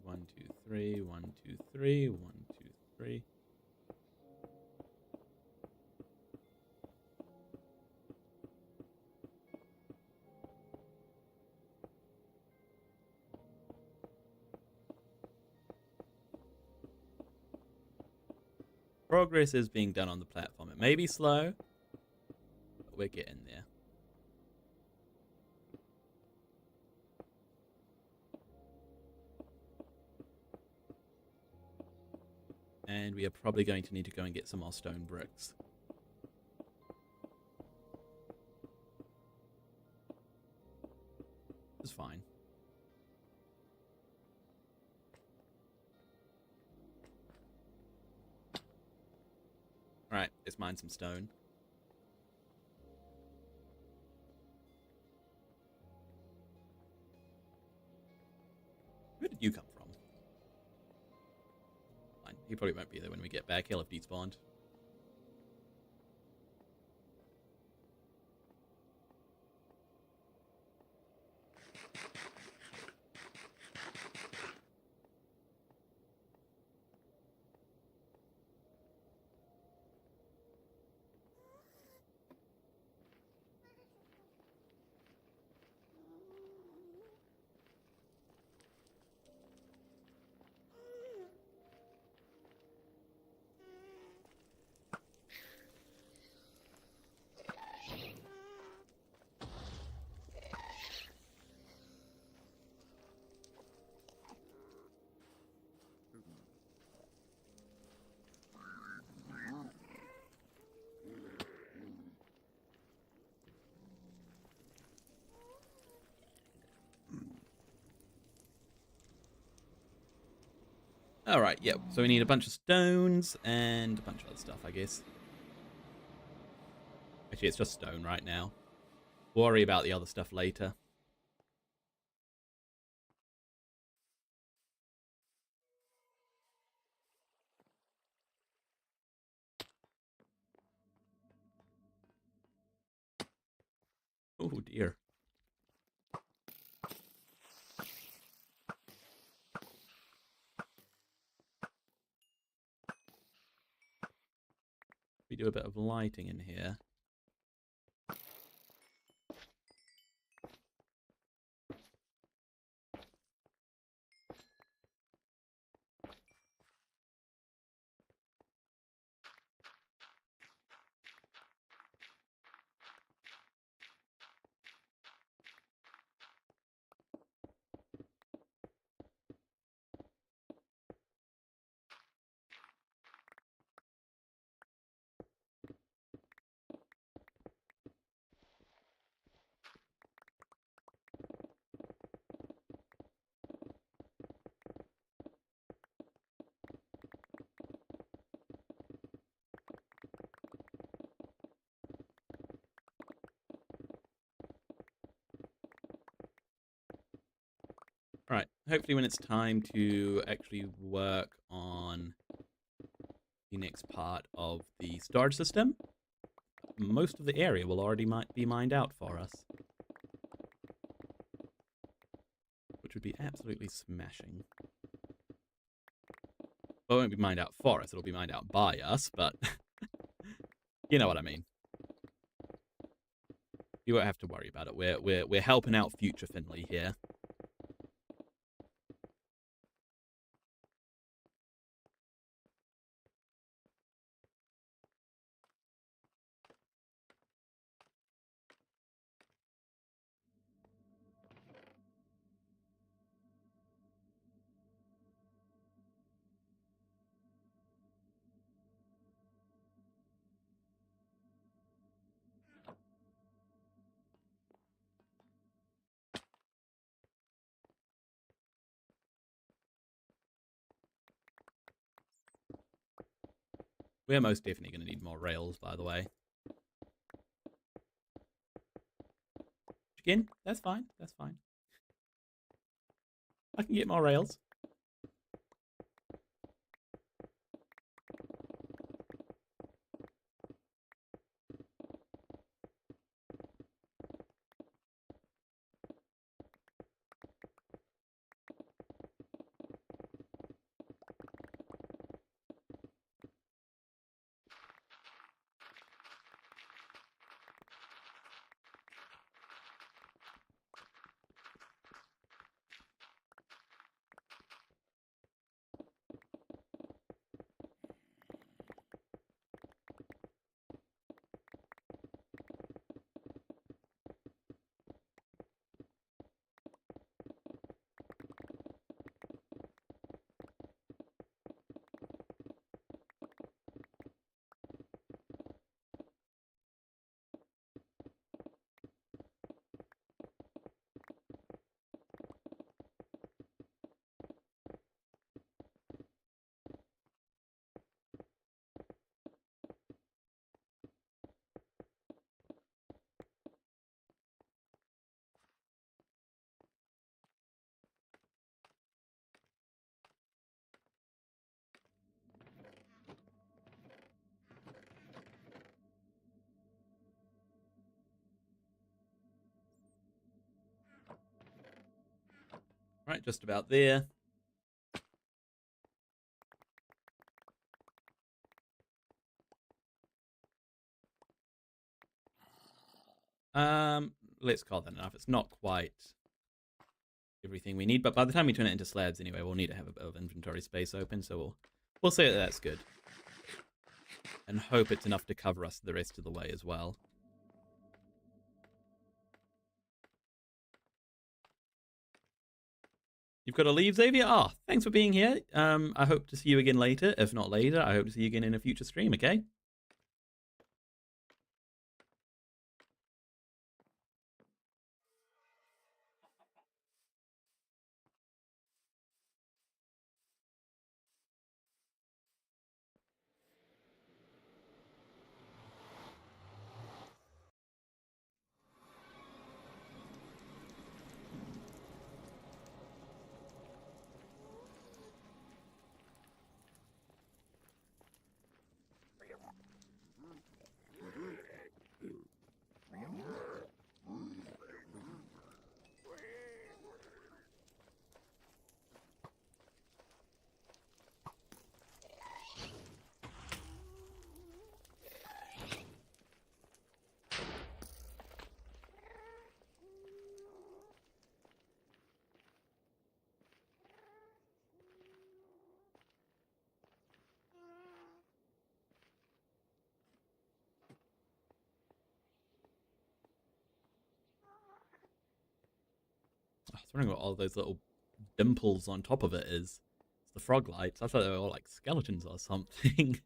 One, two, three, 1, 2, 3, 1, 2, 3. Progress is being done on the platform. It may be slow, but we're getting there. And we are probably going to need to go and get some more stone bricks. It's fine. Alright, let's mine some stone. Where did you come from? Fine. He probably won't be there when we get back. He'll have despawned. Alright, yep. So we need a bunch of stones and a bunch of other stuff, I guess. Actually, it's just stone right now. Worry about the other stuff later. Oh dear. We do a bit of lighting in here. Alright, hopefully when it's time to actually work on the next part of the storage system, most of the area will already be mined out for us. Which would be absolutely smashing. Well, it won't be mined out for us, it'll be mined out by us, but you know what I mean. You won't have to worry about it. We're helping out future Finley here. We're most definitely going to need more rails, by the way. Again, that's fine. That's fine. I can get more rails. Right, just about there. Let's call that enough. It's not quite everything we need, but by the time we turn it into slabs anyway, we'll need to have a bit of inventory space open, so we'll say that that's good. And hope it's enough to cover us the rest of the way as well. You've got to leave, Xavier? Ah, thanks for being here. I hope to see you again later. If not later, I hope to see you again in a future stream, okay? I was wondering what all those little dimples on top of it is. It's the frog lights. I thought they were all like skeletons or something.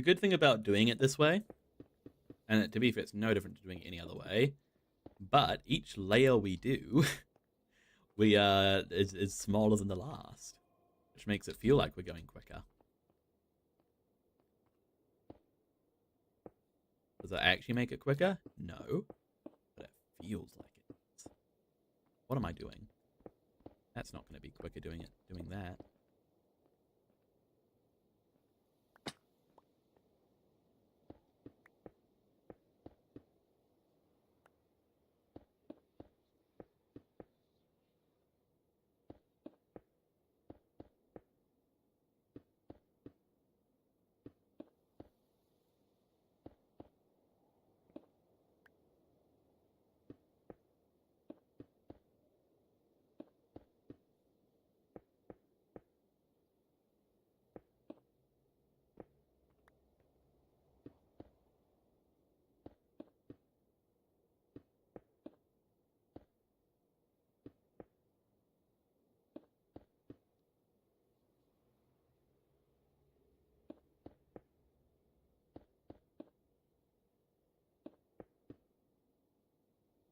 good thing about doing it this way, and to be fair, it's no different to doing it any other way, but each layer we do, is smaller than the last, which makes it feel like we're going quicker. Does it actually make it quicker? No, but it feels like it. What am I doing? That's not going to be quicker doing that.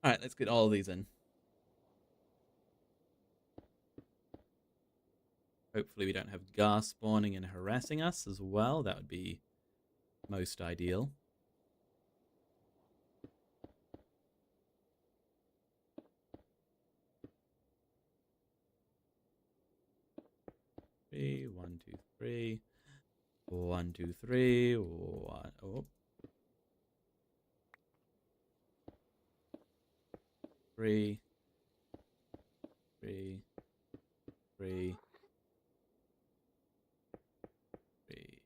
All right, let's get all of these in. Hopefully we don't have ghast spawning and harassing us as well. That would be most ideal. Three, 1, 2, 3. 1, 2, 3. 1. Oh. 3. 3. 3. 3.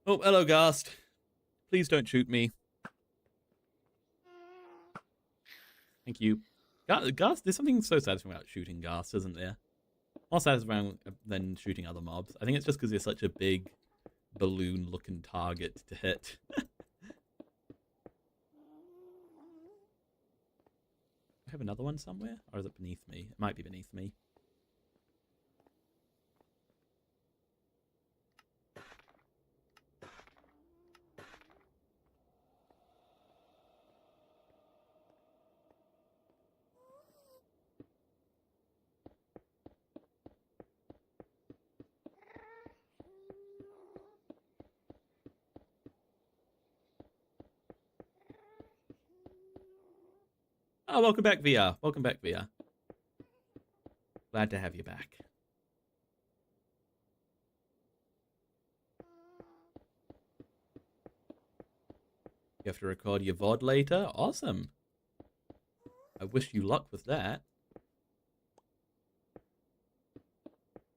Oh, hello, ghast. Please don't shoot me. Thank you. Ghast, there's something so satisfying about shooting ghast, isn't there? More satisfying than shooting other mobs. I think it's just because they're such a big balloon-looking target to hit. I have another one somewhere? Or is it beneath me? It might be beneath me. Oh, welcome back, VR. Welcome back, VR. Glad to have you back. You have to record your VOD later? Awesome. I wish you luck with that.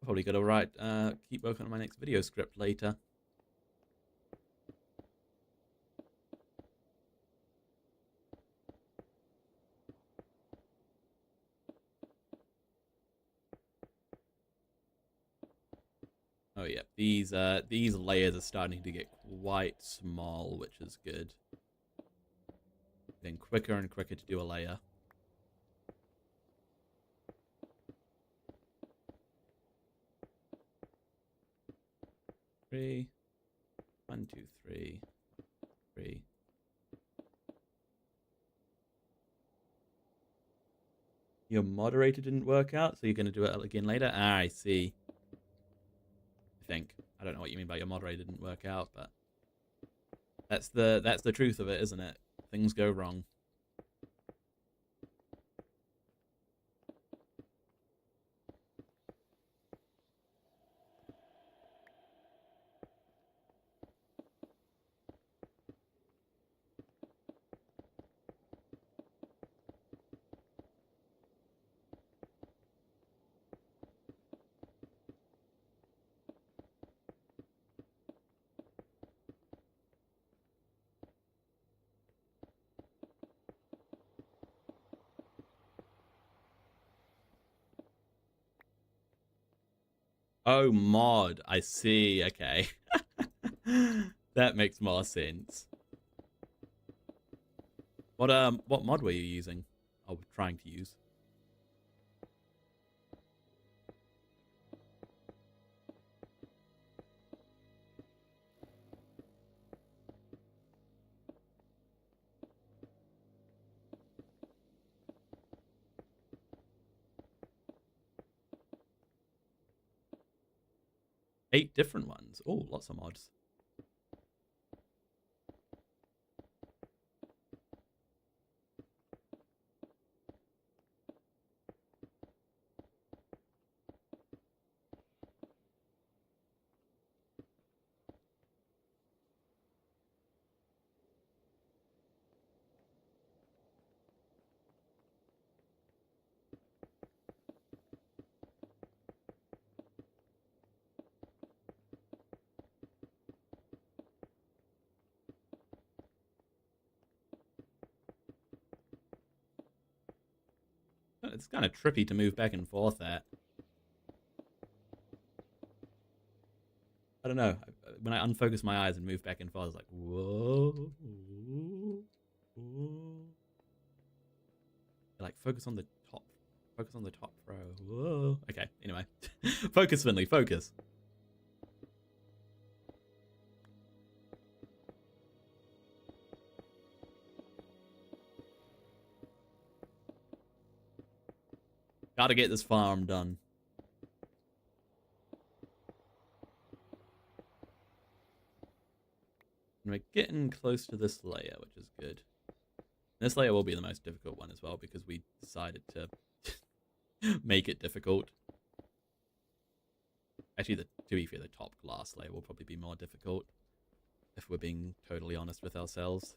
Probably got to keep working on my next video script later. Oh yeah, these layers are starting to get quite small, which is good. Getting quicker and quicker to do a layer. Three. 1, 2, 3. 3. Your moderator didn't work out, so you're going to do it again later? Ah, I see. I think. I don't know what you mean by your moderator didn't work out, but that's the truth of it, isn't it? Things go wrong. Oh, mod. I see. Okay. That makes more sense. What mod were you using? Or trying to use? 8 different ones. Oh, lots of mods. It's kind of trippy to move back and forth at. I don't know. When I unfocus my eyes and move back and forth, it's like, whoa. Whoa. Like, focus on the top. Focus on the top row. Whoa. Okay, anyway. Focus, Finley, focus. Gotta get this farm done. And we're getting close to this layer, which is good. This layer will be the most difficult one as well because we decided to make it difficult. Actually, to be fair, the top glass layer will probably be more difficult if we're being totally honest with ourselves.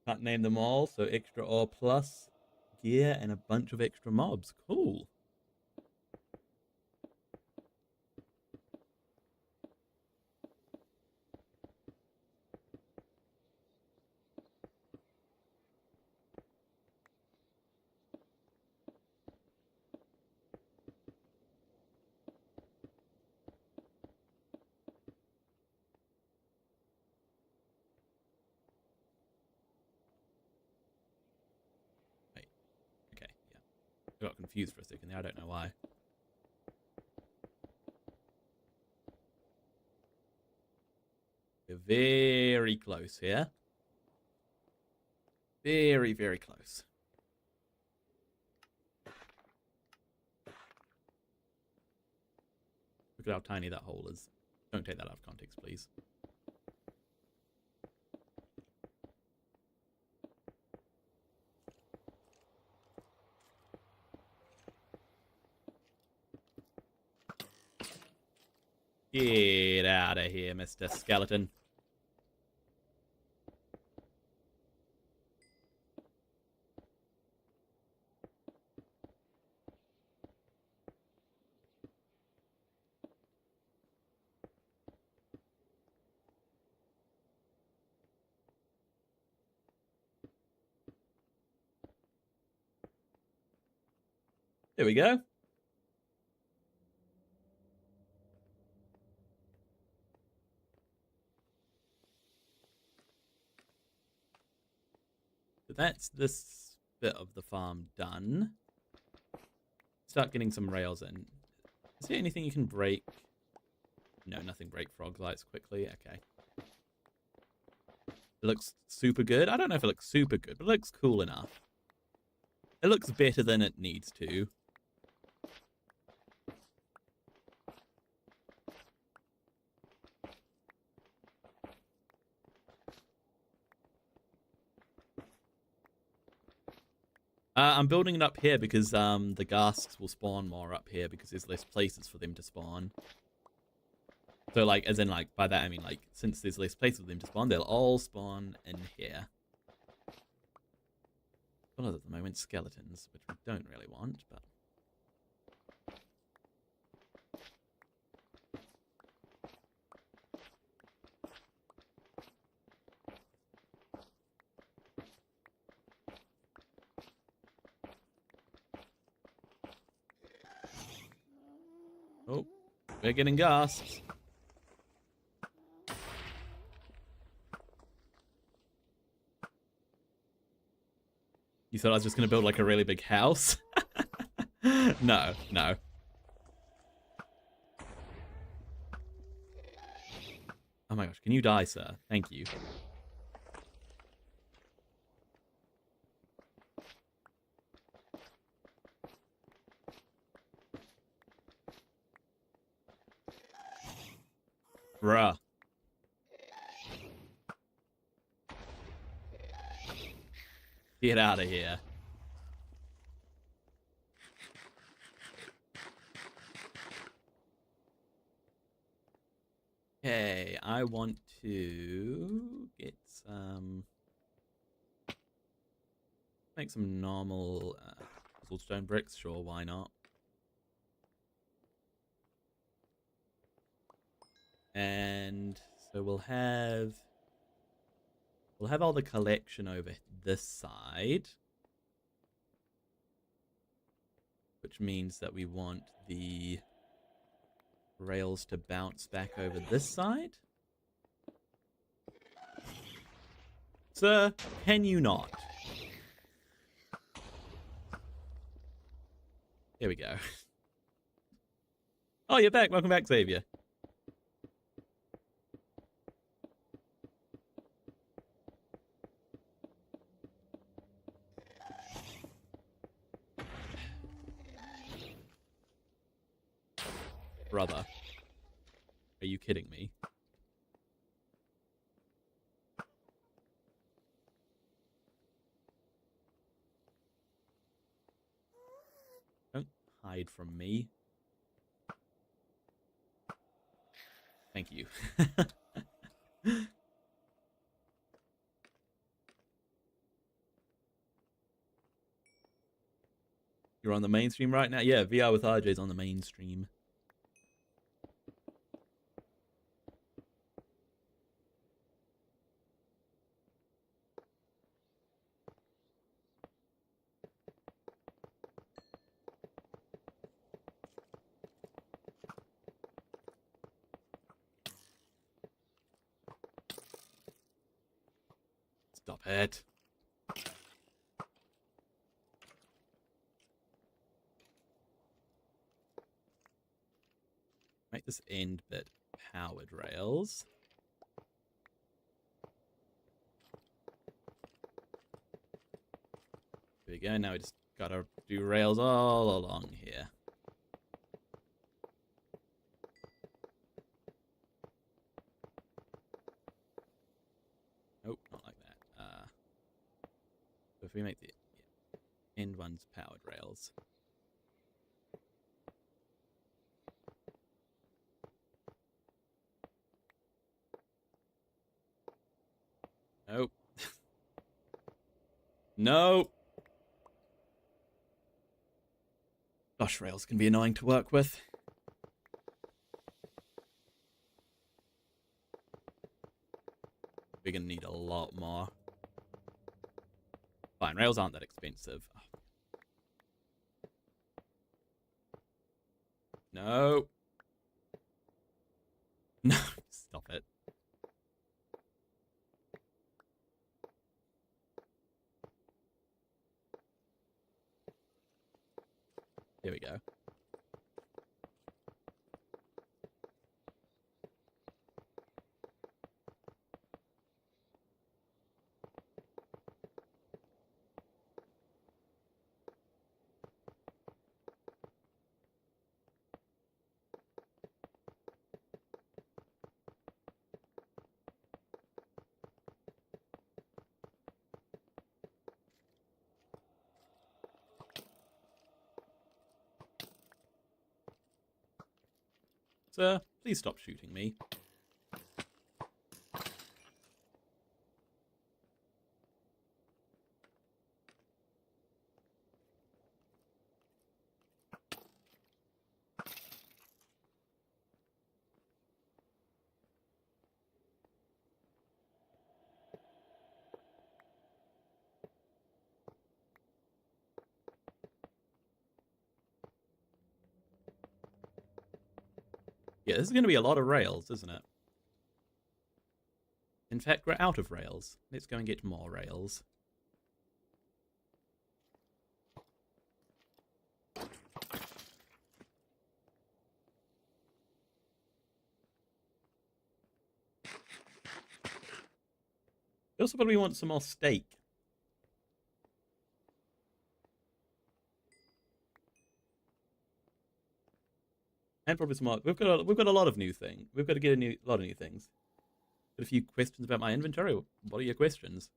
Can't name them all, so extra ore plus gear and a bunch of extra mobs. Cool. Wait. Okay, yeah. I got confused for a second there. I don't know why. We're very close here. Very, very close. Look at how tiny that hole is. Don't take that out of context, please. Get out of here, Mr. Skeleton. There we go. So that's this bit of the farm done. Start getting some rails in. Is there anything you can break? No, nothing break frog lights quickly. Okay. It looks super good. I don't know if it looks super good, but it looks cool enough. It looks better than it needs to. I'm building it up here because the ghasks will spawn more up here because there's less places for them to spawn. So, like, as in, like, by that I mean, like, since there's less places for them to spawn, they'll all spawn in here. Well, at the moment, skeletons, which we don't really want, but... Oh, we're getting ghasks. You thought I was just going to build like a really big house? No, no. Oh my gosh, can you die, sir? Thank you. Bruh. Get out of here. Okay, I want to get some... Make some normal cobblestone bricks, sure, why not? And so we'll have all the collection over this side, which means that we want the rails to bounce back over this side. Sir, can you not? Here we go. Oh, you're back. Welcome back, Xavier. Brother. Are you kidding me? Don't hide from me. Thank you. You're on the mainstream right now? Yeah, VR with RJ's on the mainstream. Stop it. Make this end bit powered rails. Here we go. Now we just gotta do rails all along here. Nope, not like that. So if we make the end ones powered rails. Nope. No. Gosh, rails can be annoying to work with. We're gonna need a lot more. Fine, rails aren't that expensive. No. No, stop it. Here we go. Sir, please stop shooting me. Yeah, this is going to be a lot of rails, isn't it? In fact, we're out of rails. Let's go and get more rails. We also probably want some more steak. And probably some more. We've got a lot of new things. We've got to get a lot of new things. Got a few questions about my inventory. What are your questions?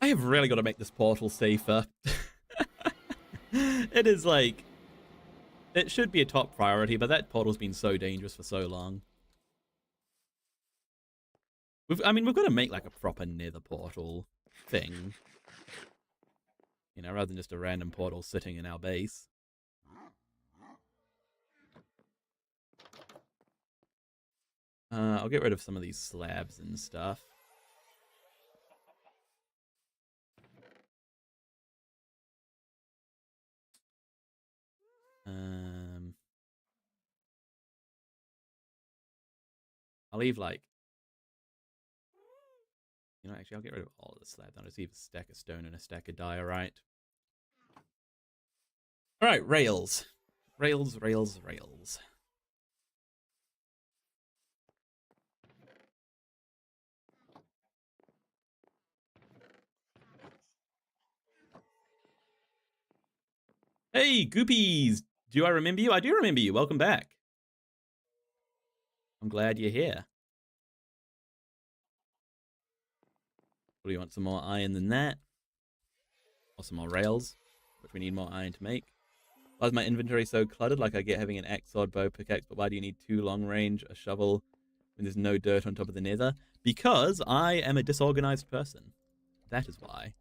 I have really got to make this portal safer. It is like, it should be a top priority, but that portal's been so dangerous for so long. We've got to make like a proper nether portal thing. You know, rather than just a random portal sitting in our base. I'll get rid of some of these slabs and stuff. I'll leave like, you know, actually I'll get rid of all of the slabs. I'll just leave a stack of stone and a stack of diorite. All right, rails. Rails, rails, rails. Hey, Goopies! Do I remember you? I do remember you. Welcome back. I'm glad you're here. What do you want? Some more iron than that? Or some more rails, which we need more iron to make. Why is my inventory so cluttered? Like I get having an axe, sword, bow, pickaxe, but why do you need 2 long range, a shovel, when there's no dirt on top of the nether? Because I am a disorganized person. That is why.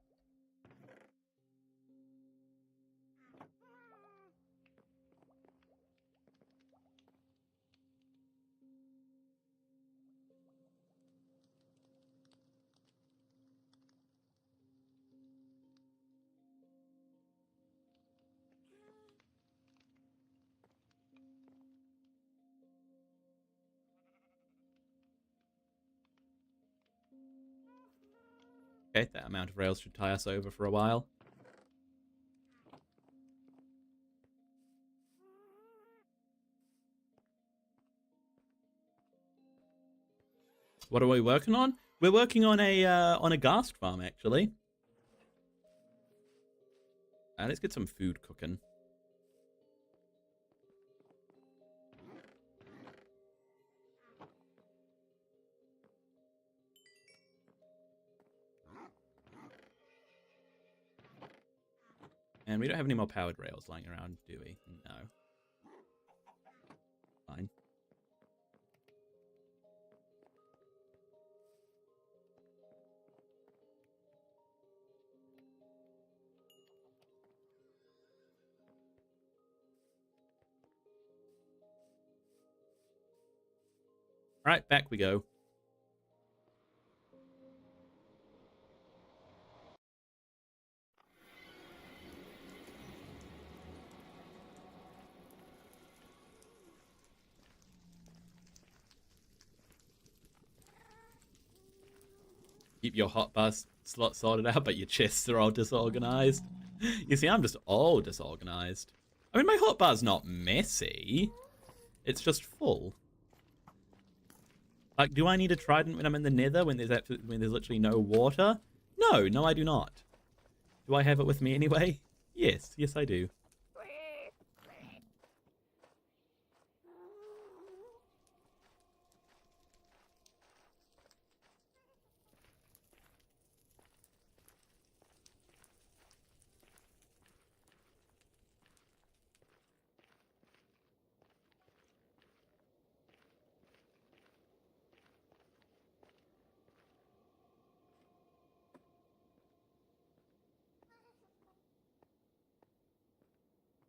Okay, that amount of rails should tie us over for a while. What are we working on? We're working on a ghast farm, actually. Let's get some food cooking. And we don't have any more powered rails lying around, do we? No. Fine. All right, back we go. Keep your hotbar slot sorted out, but your chests are all disorganized. You see, I'm just all disorganized. I mean, my hotbar's not messy. It's just full. Like, do I need a trident when I'm in the nether when there's literally no water? No, I do not. Do I have it with me anyway? Yes, I do.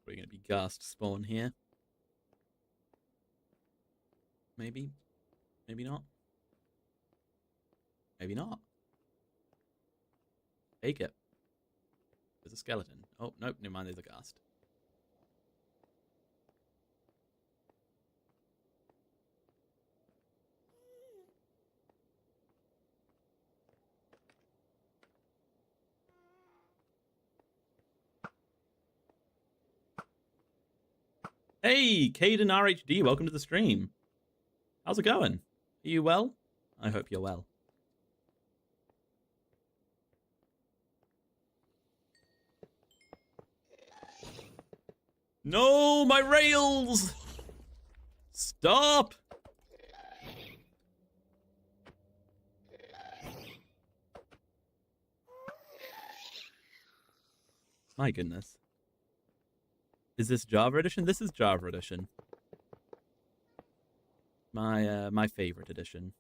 Probably going to be Ghast spawn here. Maybe. Maybe not. Maybe not. Take it. There's a skeleton. Oh, nope, never mind, there's a Ghast. Hey, Caden RHD, welcome to the stream. How's it going? Are you well? I hope you're well. No, my rails! Stop! My goodness. Is this Java edition? This is Java edition. My favorite edition.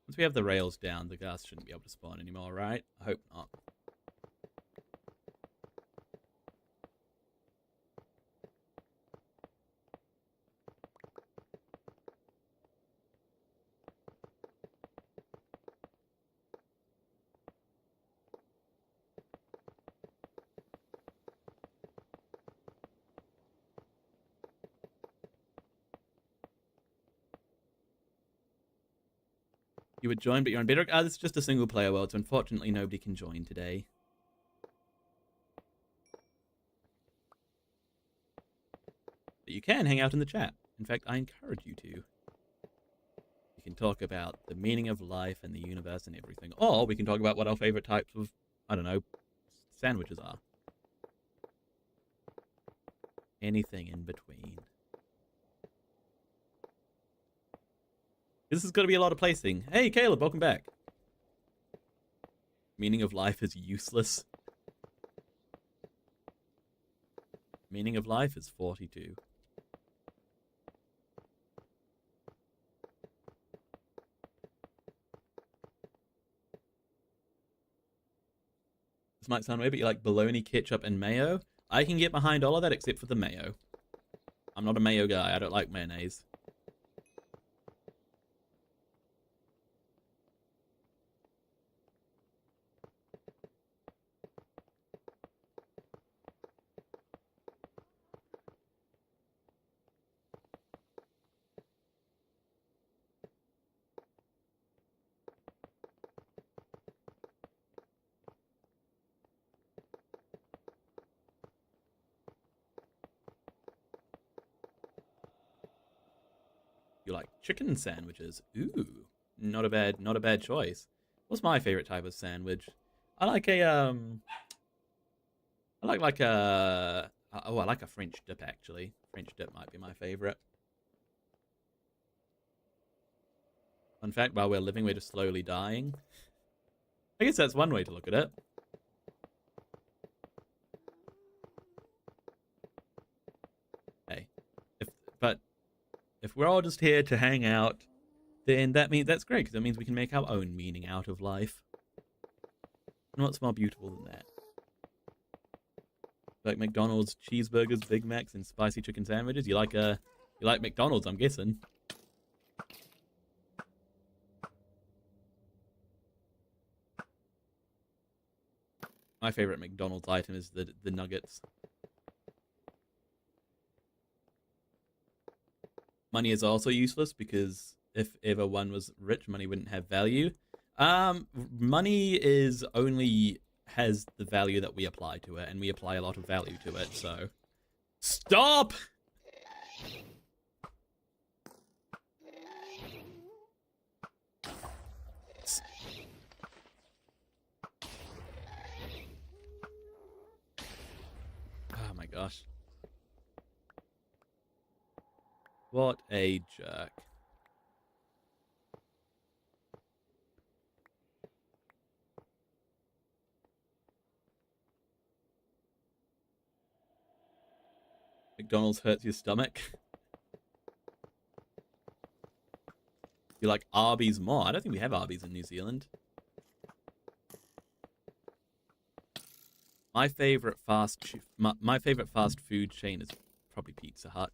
Once we have the rails down, the Ghast shouldn't be able to spawn anymore, right? I hope not. You would join, but you're on Bedrock. Ah, this is just a single player world, so unfortunately nobody can join today. But you can hang out in the chat. In fact, I encourage you to. We can talk about the meaning of life and the universe and everything. Or we can talk about what our favorite types of, I don't know, sandwiches are. Anything in between. This is going to be a lot of placing. Hey, Caleb, welcome back. Meaning of life is useless. Meaning of life is 42. This might sound weird, but you like bologna, ketchup, and mayo? I can get behind all of that except for the mayo. I'm not a mayo guy. I don't like mayonnaise. You like chicken sandwiches? Ooh, not a bad choice. What's my favorite type of sandwich? I like a I like a oh, I like a French dip actually. French dip might be my favorite. Fun fact: while we're living, we're just slowly dying. I guess that's one way to look at it. Hey, if we're all just here to hang out, then that's great, because that means we can make our own meaning out of life. And what's more beautiful than that? Like McDonald's cheeseburgers, Big Macs, and spicy chicken sandwiches. You like McDonald's, I'm guessing. My favorite McDonald's item is the nuggets. Money is also useless because if ever one was rich, money wouldn't have value. Money is only has the value that we apply to it, and we apply a lot of value to it, so... Stop! Oh my gosh. What a jerk. McDonald's hurts your stomach. You like Arby's more? I don't think we have Arby's in New Zealand. My favorite my favorite fast food chain is probably Pizza Hut.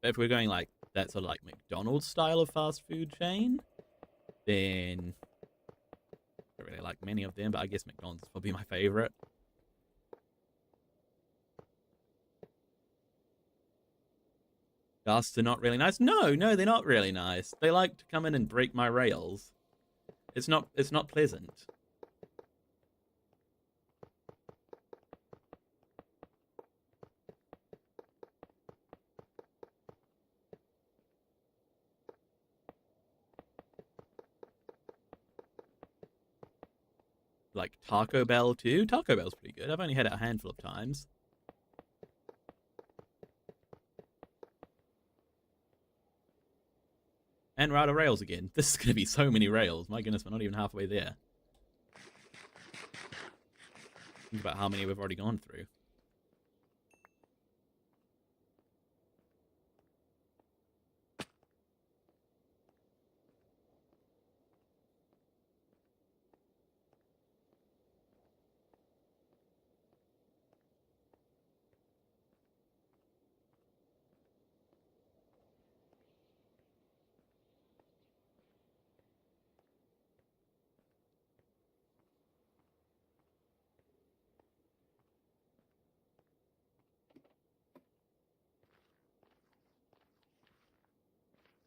But if we're going like that sort of like McDonald's style of fast food chain, then I don't really like many of them, but I guess McDonald's is probably my favorite. Ghasts are not really nice. No, they're not really nice. They like to come in and break my rails. It's not pleasant. Like Taco Bell too. Taco Bell's pretty good. I've only had it a handful of times. And we're out of rails again. This is going to be so many rails. My goodness, we're not even halfway there. Think about how many we've already gone through.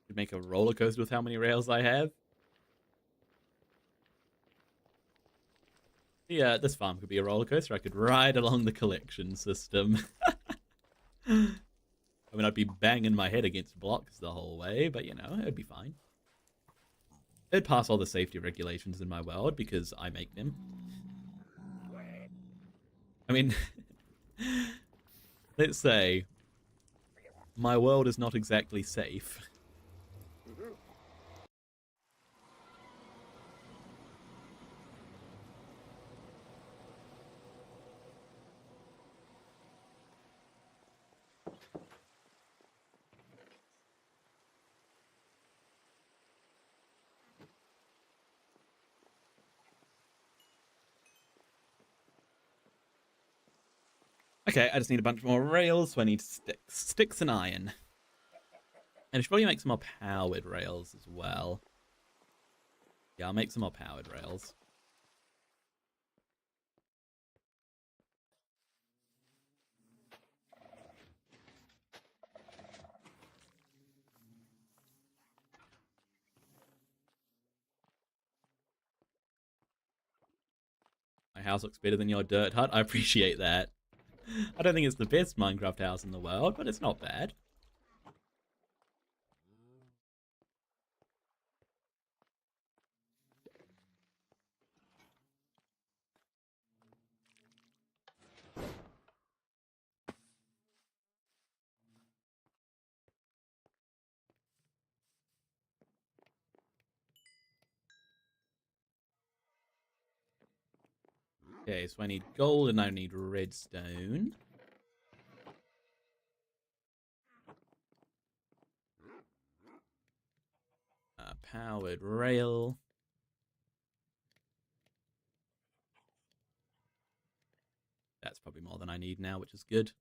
Could make a roller coaster with how many rails I have. Yeah, this farm could be a roller coaster. I could ride along the collection system. I mean, I'd be banging my head against blocks the whole way, but you know, it'd be fine. It'd pass all the safety regulations in my world because I make them. I mean, let's say my world is not exactly safe. Okay, I just need a bunch more rails, so I need sticks and iron. And I should probably make some more powered rails as well. Yeah, I'll make some more powered rails. My house looks better than your dirt hut. I appreciate that. I don't think it's the best Minecraft house in the world, but it's not bad. Okay, so I need gold and I need redstone. Powered rail. That's probably more than I need now, which is good.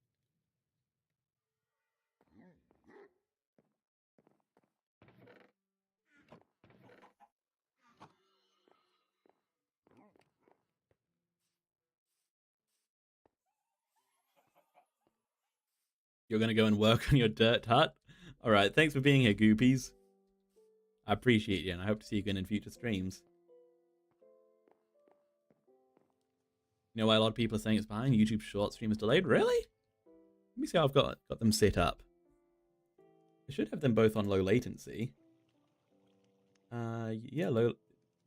You're going to go and work on your dirt hut? Alright, thanks for being here, Goopies. I appreciate you, and I hope to see you again in future streams. You know why a lot of people are saying it's behind? YouTube short stream is delayed? Really? Let me see how I've got them set up. I should have them both on low latency. Yeah,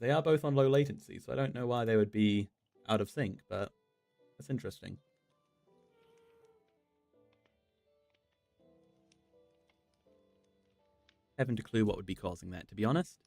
they are both on low latency, so I don't know why they would be out of sync, but that's interesting. Haven't a clue what would be causing that, to be honest.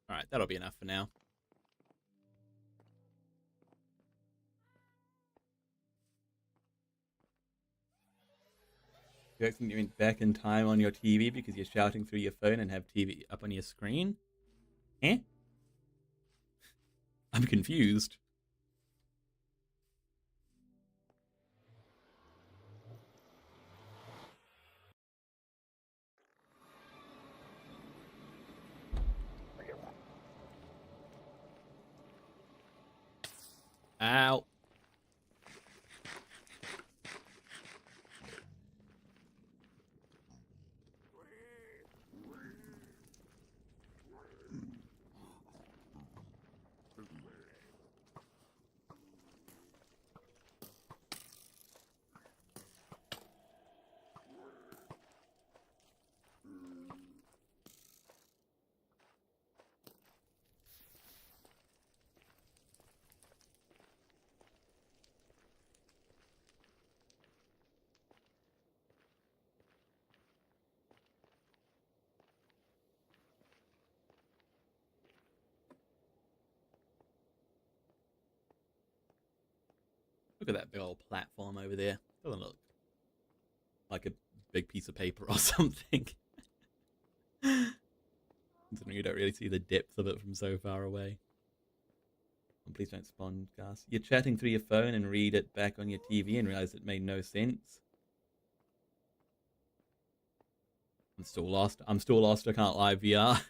Alright, that'll be enough for now. You accidentally went back in time on your TV because you're shouting through your phone and have TV up on your screen? Eh? I'm confused. Ow. Look at that big old platform over there. Doesn't look like a big piece of paper or something. Considering you don't really see the depth of it from so far away. Oh, please don't spawn gas. You're chatting through your phone and read it back on your TV and realize it made no sense. I'm still lost. I'm still lost. I can't live VR.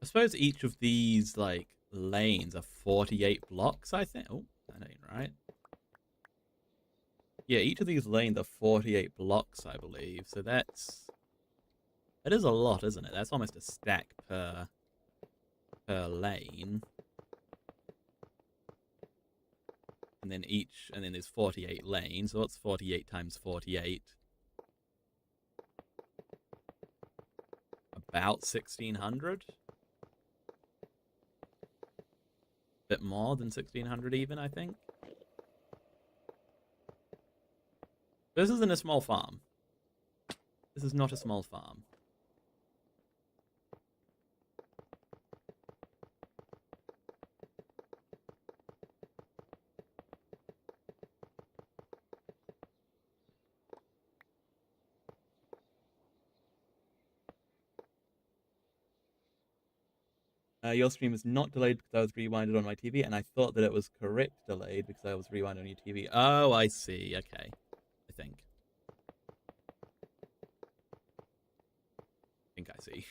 I suppose each of these, like, lanes are 48 blocks, I think. Oh, that ain't right. Yeah, each of these lanes are 48 blocks, I believe. So that's... That is a lot, isn't it? That's almost a stack per lane. And then there's 48 lanes. So what's 48 times 48? About 1,600? Bit more than 1,600 even, I think. This isn't a small farm. This is not a small farm. Your stream is not delayed because I was rewinded on my TV, and I thought that it was correct delayed because I was rewinded on your TV. Oh, I see. Okay. I think I see.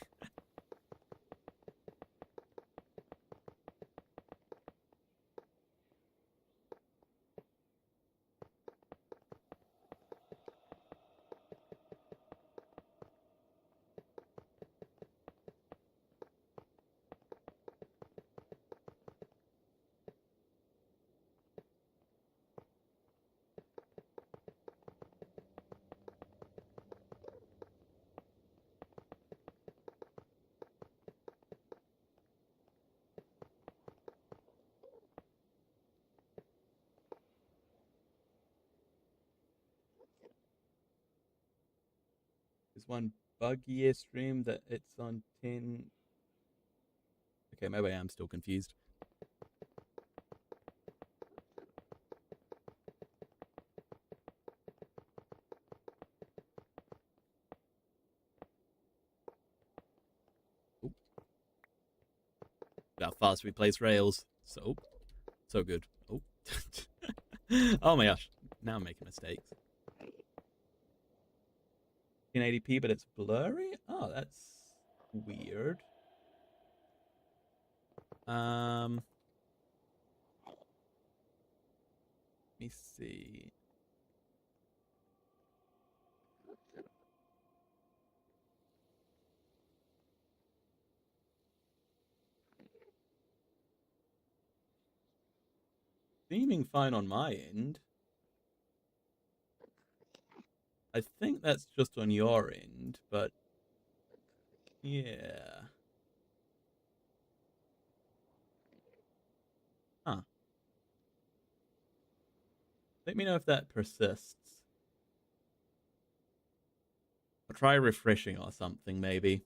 There's one buggier stream that it's on 10. Okay, maybe I am still confused. Oop. How fast we place rails. So good. Oh. Oh my gosh. Now I'm making mistakes. 1080p, but it's blurry? Oh, that's weird. Let me see. Seeming fine on my end. I think that's just on your end, but yeah. Huh. Let me know if that persists. I'll try refreshing or something, maybe.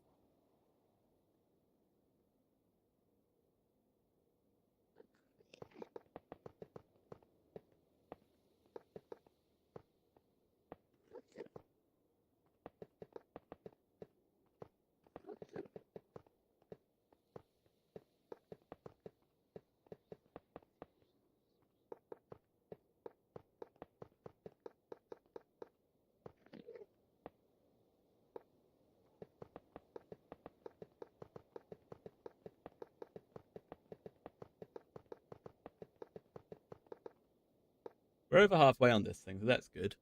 We're over halfway on this thing, so that's good.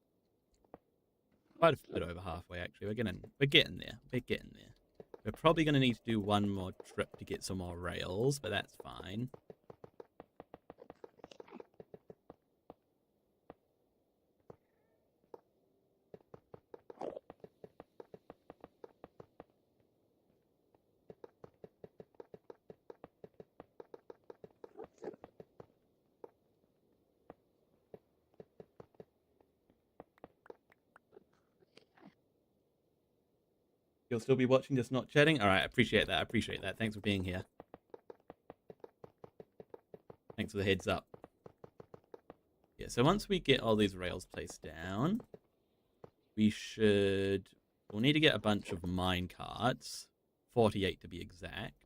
Quite a bit over halfway, actually. We're getting there. We're getting there. We're probably going to need to do one more trip to get some more rails, but that's fine. You'll still be watching, just not chatting? All right, I appreciate that. I appreciate that. Thanks for being here. Thanks for the heads up. Yeah, so once we get all these rails placed down, we'll need to get a bunch of mine carts, 48 to be exact.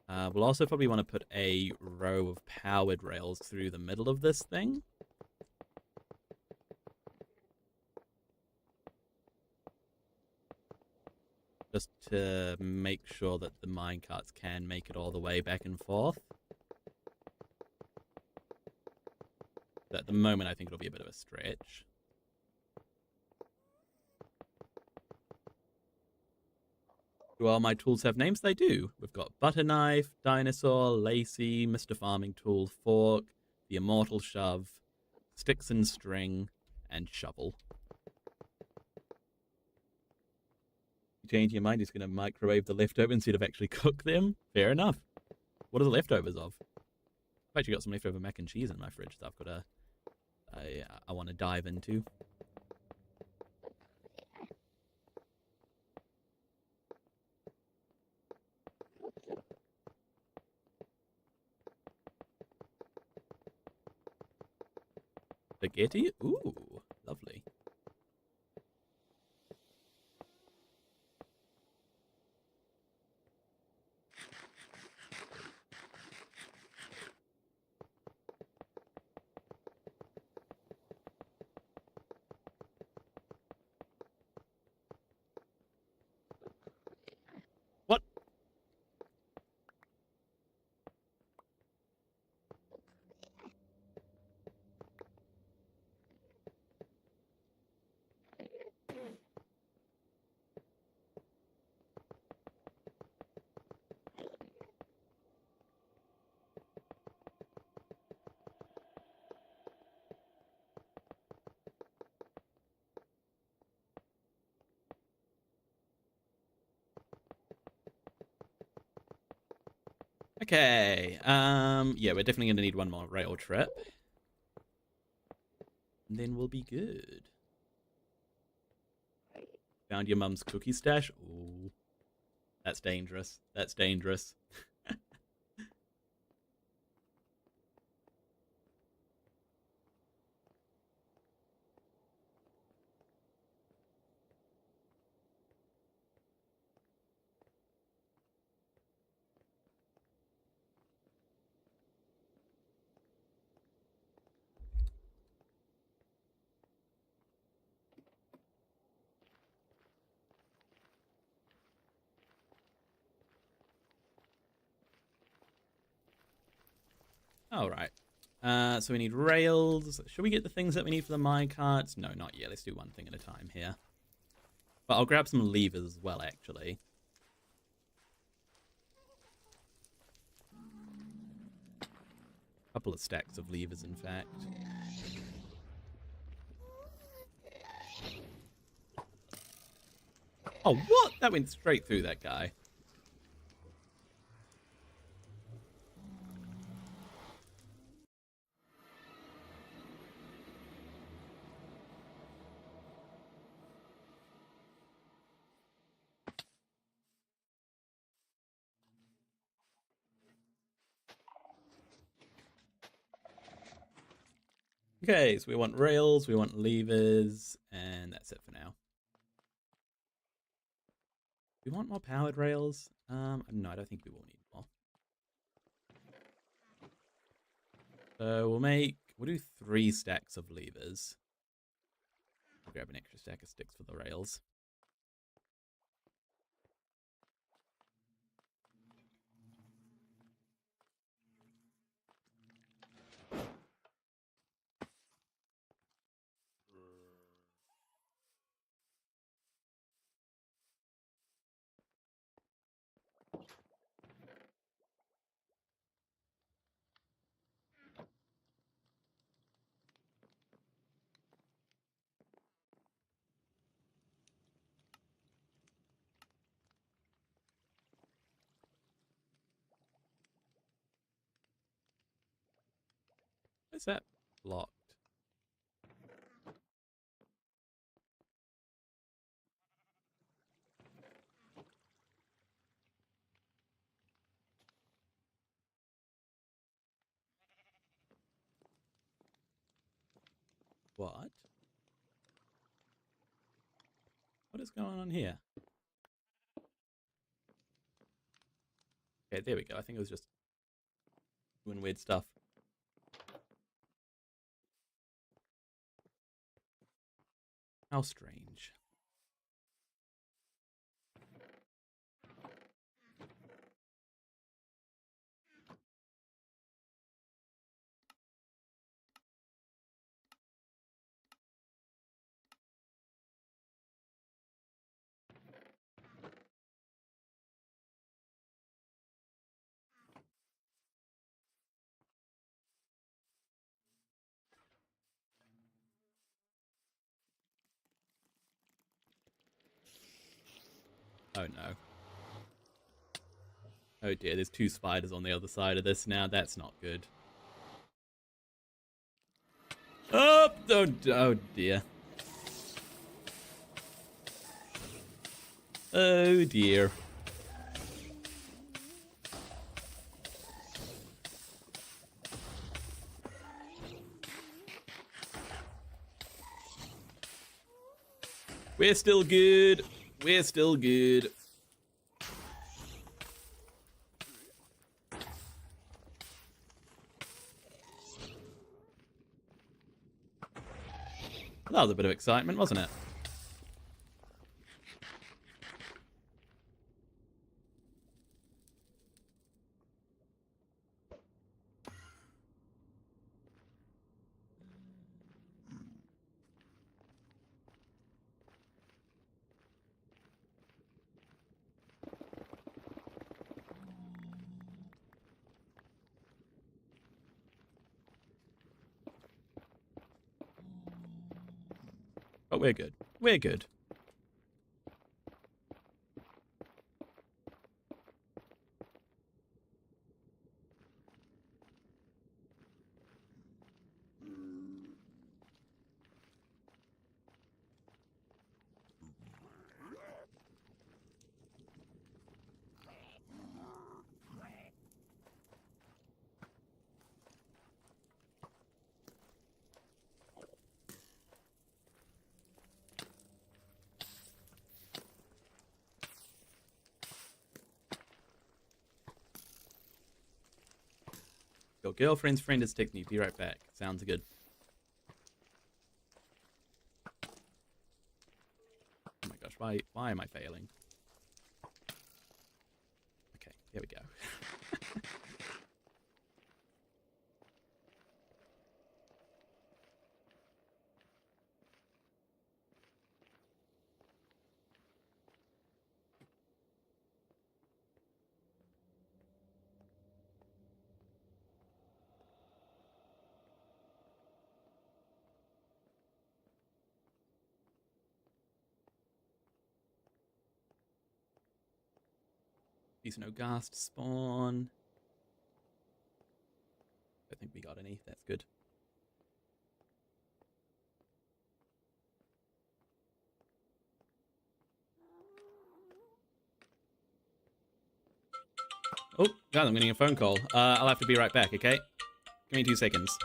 We'll also probably want to put a row of powered rails through the middle of this thing. Just to make sure that the minecarts can make it all the way back and forth. But at the moment, I think it'll be a bit of a stretch. Do all my tools have names? They do. We've got Butter Knife, Dinosaur, Lacey, Mr. Farming Tool, Fork, the Immortal Shove, Sticks and String, and Shovel. You change your mind, just going to microwave the leftovers instead of actually cook them? Fair enough. What are the leftovers of? I've actually got some leftover mac and cheese in my fridge that I've got I want to dive into. Spaghetti? Ooh, lovely. What? Okay. Yeah, we're definitely going to need one more rail trip. And then we'll be good. Found your mum's cookie stash? Ooh. That's dangerous. That's dangerous. All right. So we need rails. Should we get the things that we need for the minecarts? No, not yet. Let's do one thing at a time here. But I'll grab some levers as well, actually. A couple of stacks of levers, in fact. Oh, what? That went straight through that guy. Okay, so we want rails, we want levers, and that's it for now. We want more powered rails? No, I don't think we will need more. So we'll do 3 stacks of levers. I'll grab an extra stack of sticks for the rails. Where's that blocked? What? What is going on here? Okay, there we go. I think it was just doing weird stuff. How strange. Oh no. Oh dear, there's 2 spiders on the other side of this now. That's not good. Oh, oh dear. Oh dear. We're still good. We're still good. That was a bit of excitement, wasn't it? But we're good. We're good. Your girlfriend's friend is texting you. Be right back. Sounds good. Oh my gosh, why am I failing? Okay, here we go. Use no ghast spawn. I think we got any. That's good. Oh, God, I'm getting a phone call. I'll have to be right back, okay? Give me 2 seconds.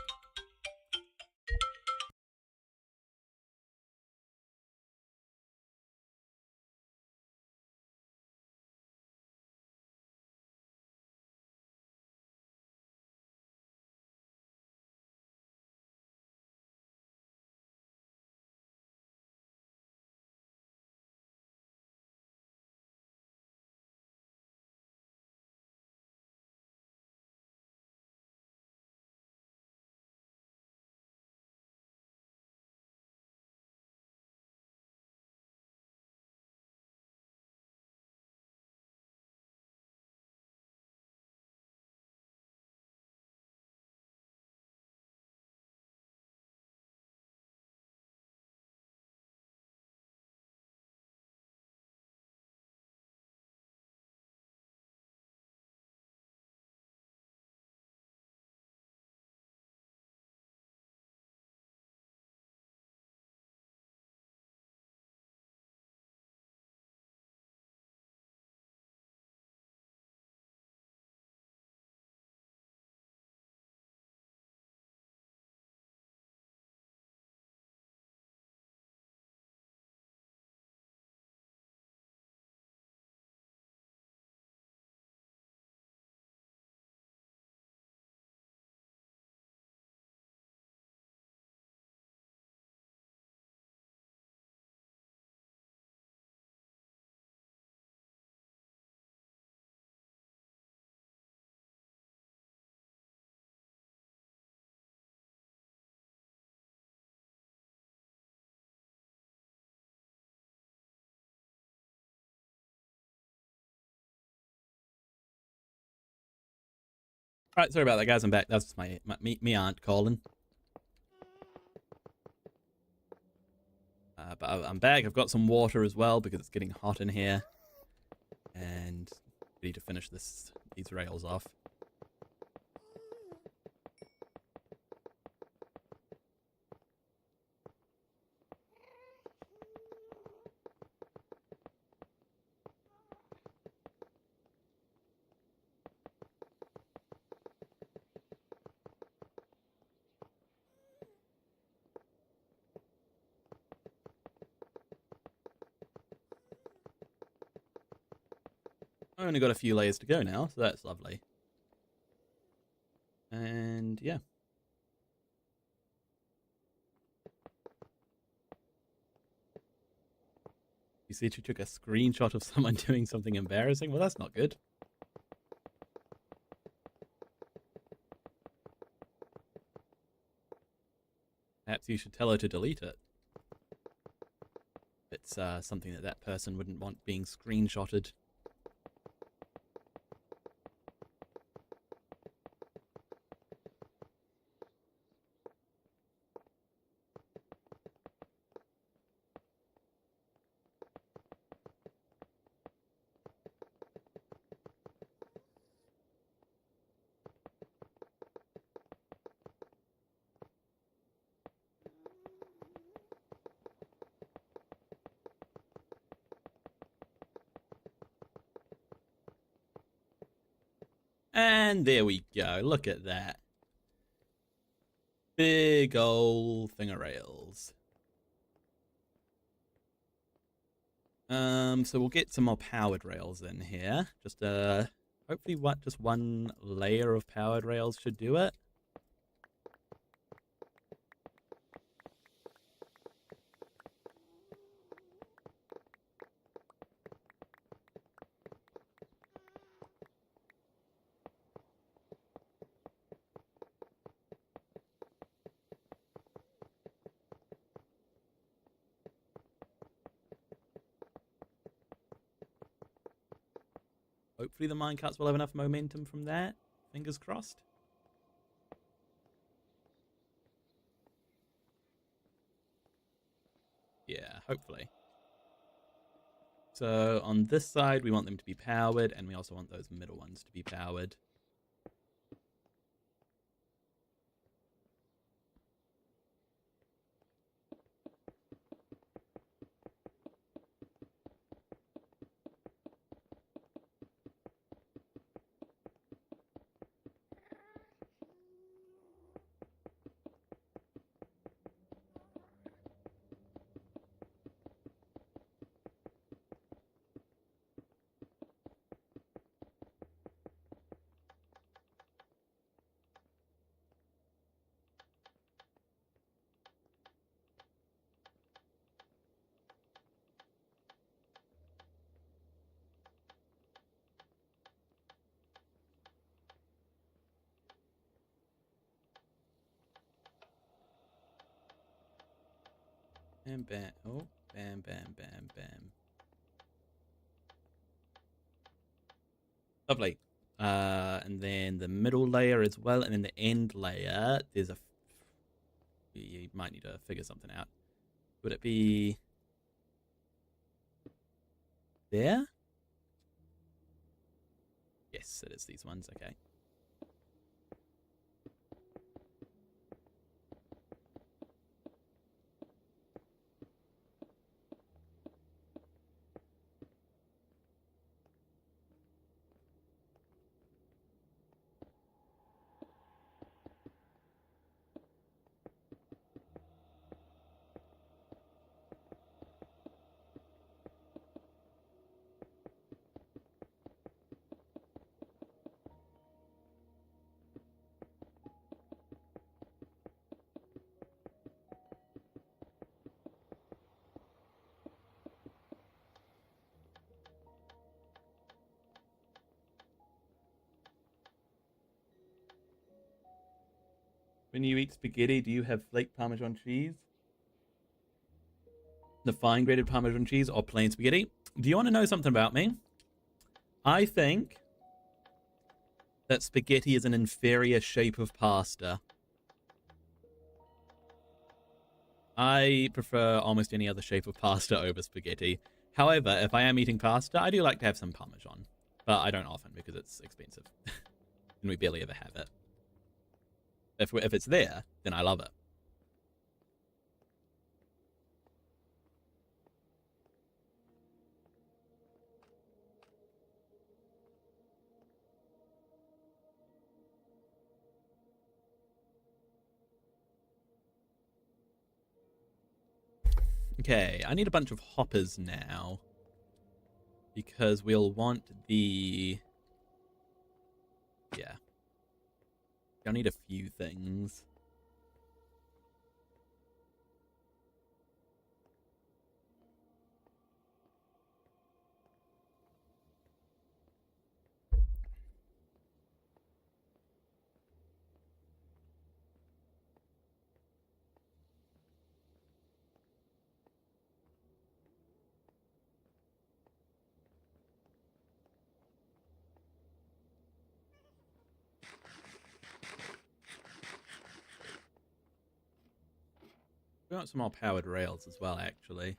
Right, sorry about that, guys. I'm back. That's me aunt calling. But I'm back. I've got some water as well because it's getting hot in here, and ready to finish these rails off. I only got a few layers to go now, so that's lovely. And yeah. You see, she took a screenshot of someone doing something embarrassing. Well, that's not good. Perhaps you should tell her to delete it. It's something that person wouldn't want being screenshotted. And there we go. Look at that. Big old thing of rails. So we'll get some more powered rails in here. Just hopefully just one layer of powered rails should do it. Hopefully the minecarts will have enough momentum from that. Fingers crossed. Yeah, hopefully. So on this side, we want them to be powered, and we also want those middle ones to be powered. Bam, bam. Oh, bam, bam, bam, bam. Lovely. And then the middle layer as well, and then the end layer. There's a. You might need to figure something out. Would it be there? Yes, it is these ones. Okay. When you eat spaghetti, do you have flake Parmesan cheese? The fine grated Parmesan cheese or plain spaghetti? Do you want to know something about me? I think that spaghetti is an inferior shape of pasta. I prefer almost any other shape of pasta over spaghetti. However, if I am eating pasta, I do like to have some Parmesan. But I don't often because it's expensive. And we barely ever have it. If it's there, then I love it. Okay, I need a bunch of hoppers now. Because we'll want the... Yeah. I'll need a few things. We want some more powered rails as well, actually.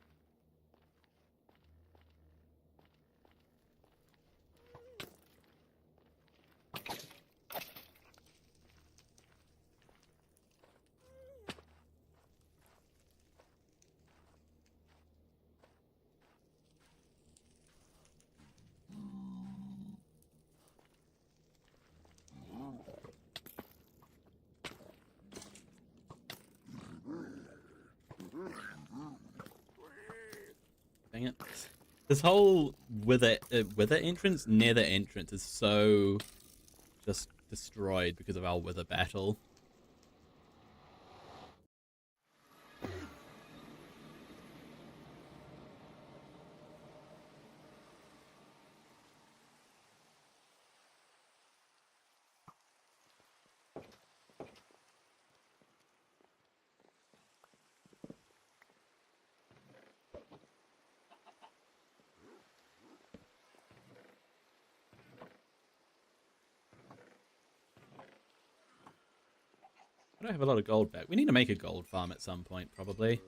Dang it. This whole wither entrance, nether entrance is so just destroyed because of our wither battle. I don't have a lot of gold back. We need to make a gold farm at some point, probably.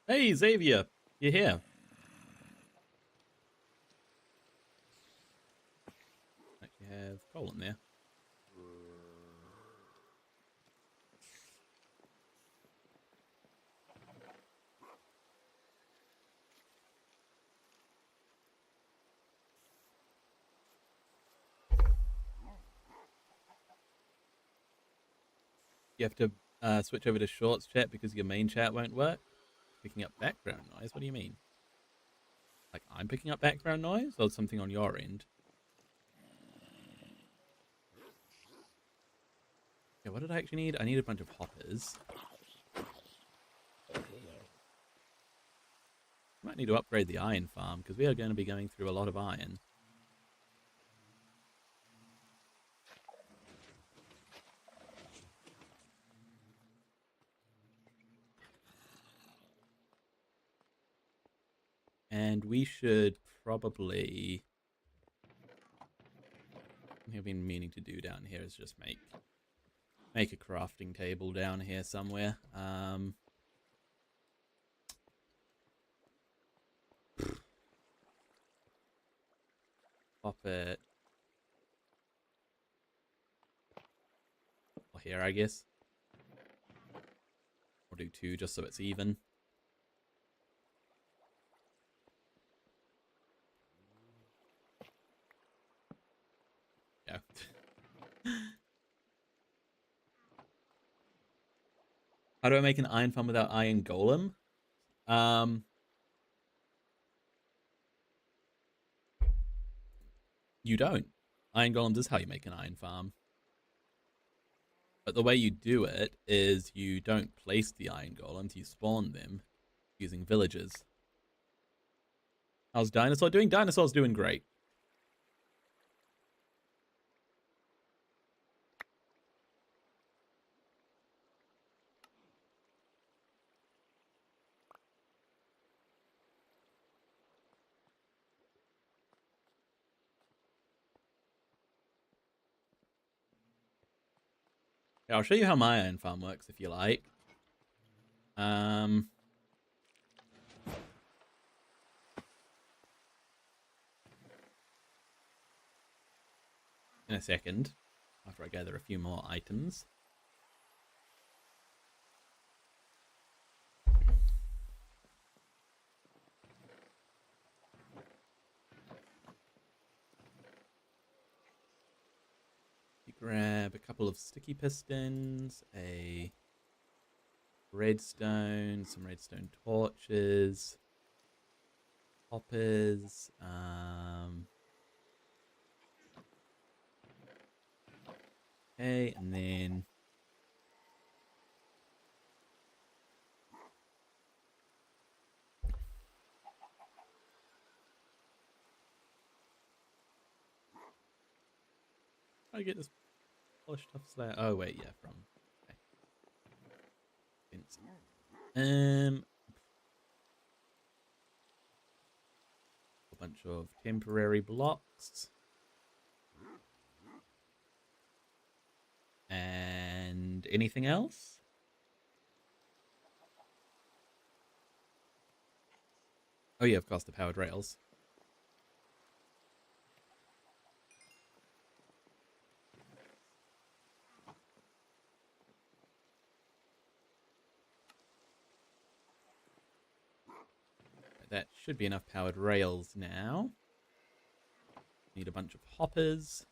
Hey, Xavier, you're here. You have coal in there. You have to switch over to shorts chat because your main chat won't work. Picking up background noise? What do you mean? Like I'm picking up background noise or something on your end? Yeah, what did I actually need? I need a bunch of hoppers. Might need to upgrade the iron farm because we are going to be going through a lot of iron. And we should probably... What I've been meaning to do down here is just make a crafting table down here somewhere. Pop it. Well, here, I guess. We'll do 2 just so it's even. Yeah. How do I make an iron farm without iron golem? You don't. Iron golems is how you make an iron farm. But the way you do it is you don't place the iron golems, you spawn them using villagers. How's Dinosaur doing? Dinosaur's doing great. Yeah, I'll show you how my iron farm works if you like. In a second, after I gather a few more items. You grab a couple of sticky pistons, a redstone, some redstone torches, hoppers, okay, and then I get this polished tough slab. Oh wait, yeah, from okay. A bunch of temporary blocks. And anything else? Oh yeah, of course, the powered rails. That should be enough powered rails now. Need a bunch of hoppers.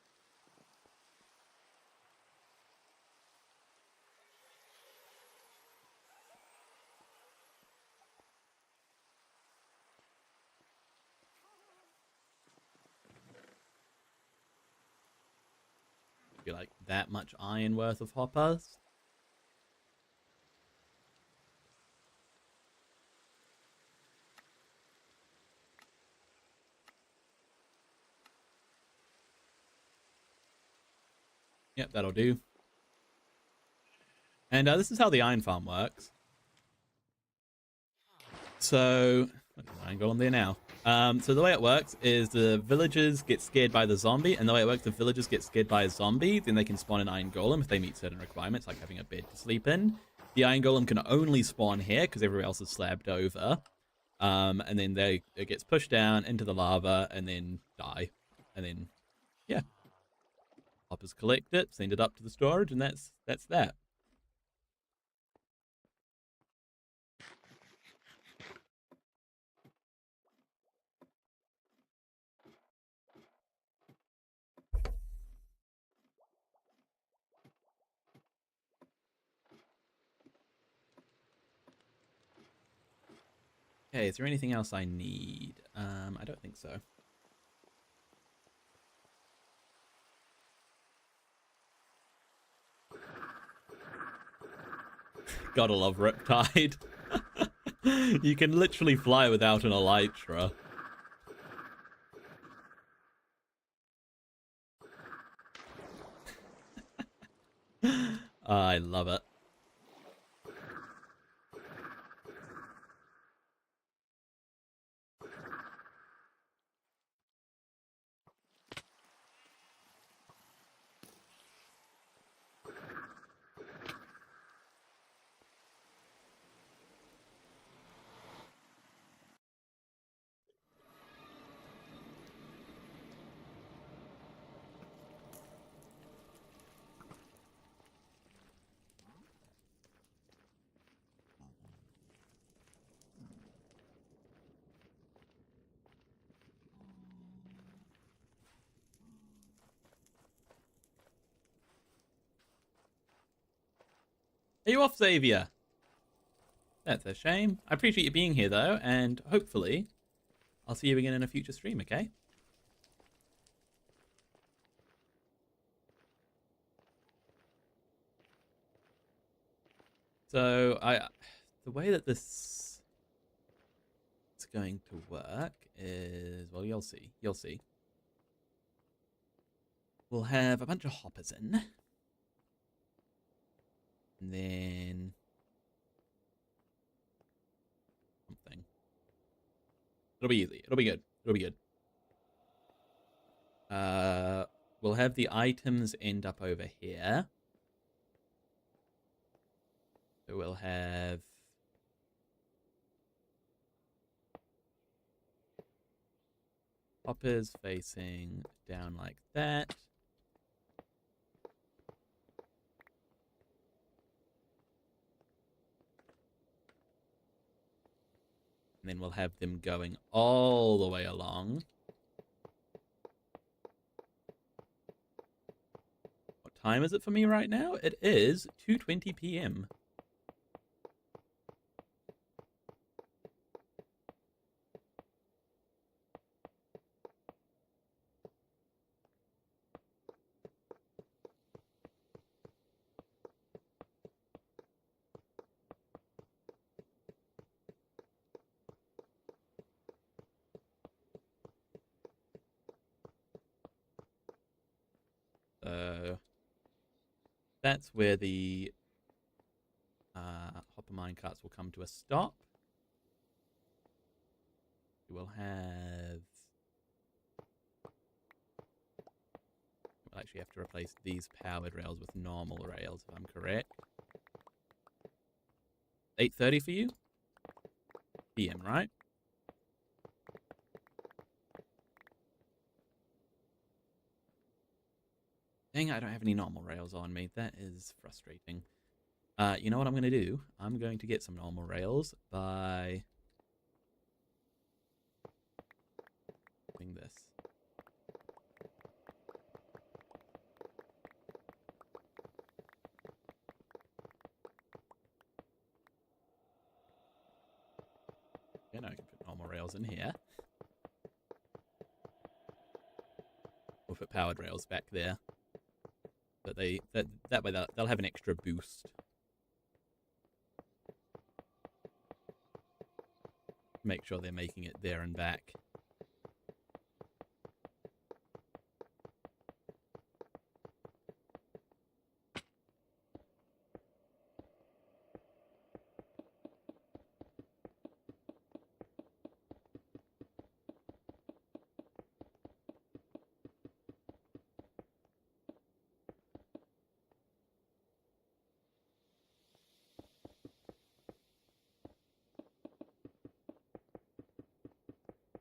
Be like that much iron worth of hoppers. Yep, that'll do. And this is how the iron farm works. So, iron golem there now. So the way it works is the villagers get scared by the zombie, and the way it works, the villagers get scared by a zombie, then they can spawn an iron golem if they meet certain requirements, like having a bed to sleep in. The Iron Golem can only spawn here because everywhere else is slabbed over. And then it gets pushed down into the lava and then die. And then, yeah. Hoppers collect it, send it up to the storage, and that's that. Okay, is there anything else I need? I don't think so. Gotta love Riptide. You can literally fly without an elytra. I love it. Are you off, Xavier? That's a shame. I appreciate you being here, though, and hopefully I'll see you again in a future stream, okay? So, the way that this is going to work is, well, you'll see. You'll see. We'll have a bunch of hoppers in. And then something. It'll be easy. It'll be good. It'll be good. We'll have the items end up over here. So we'll have hoppers facing down like that. And then we'll have them going all the way along. What time is it for me right now? It is 2:20 p.m. So that's where the hopper minecarts will come to a stop. We'll have... We'll actually have to replace these powered rails with normal rails, if I'm correct. 8:30 for you? PM, right? Dang, I don't have any normal rails on me. That is frustrating. You know what I'm going to do? I'm going to get some normal rails by doing this. You know, I can put normal rails in here. We'll put powered rails back there. But that way they'll have an extra boost. Make sure they're making it there and back.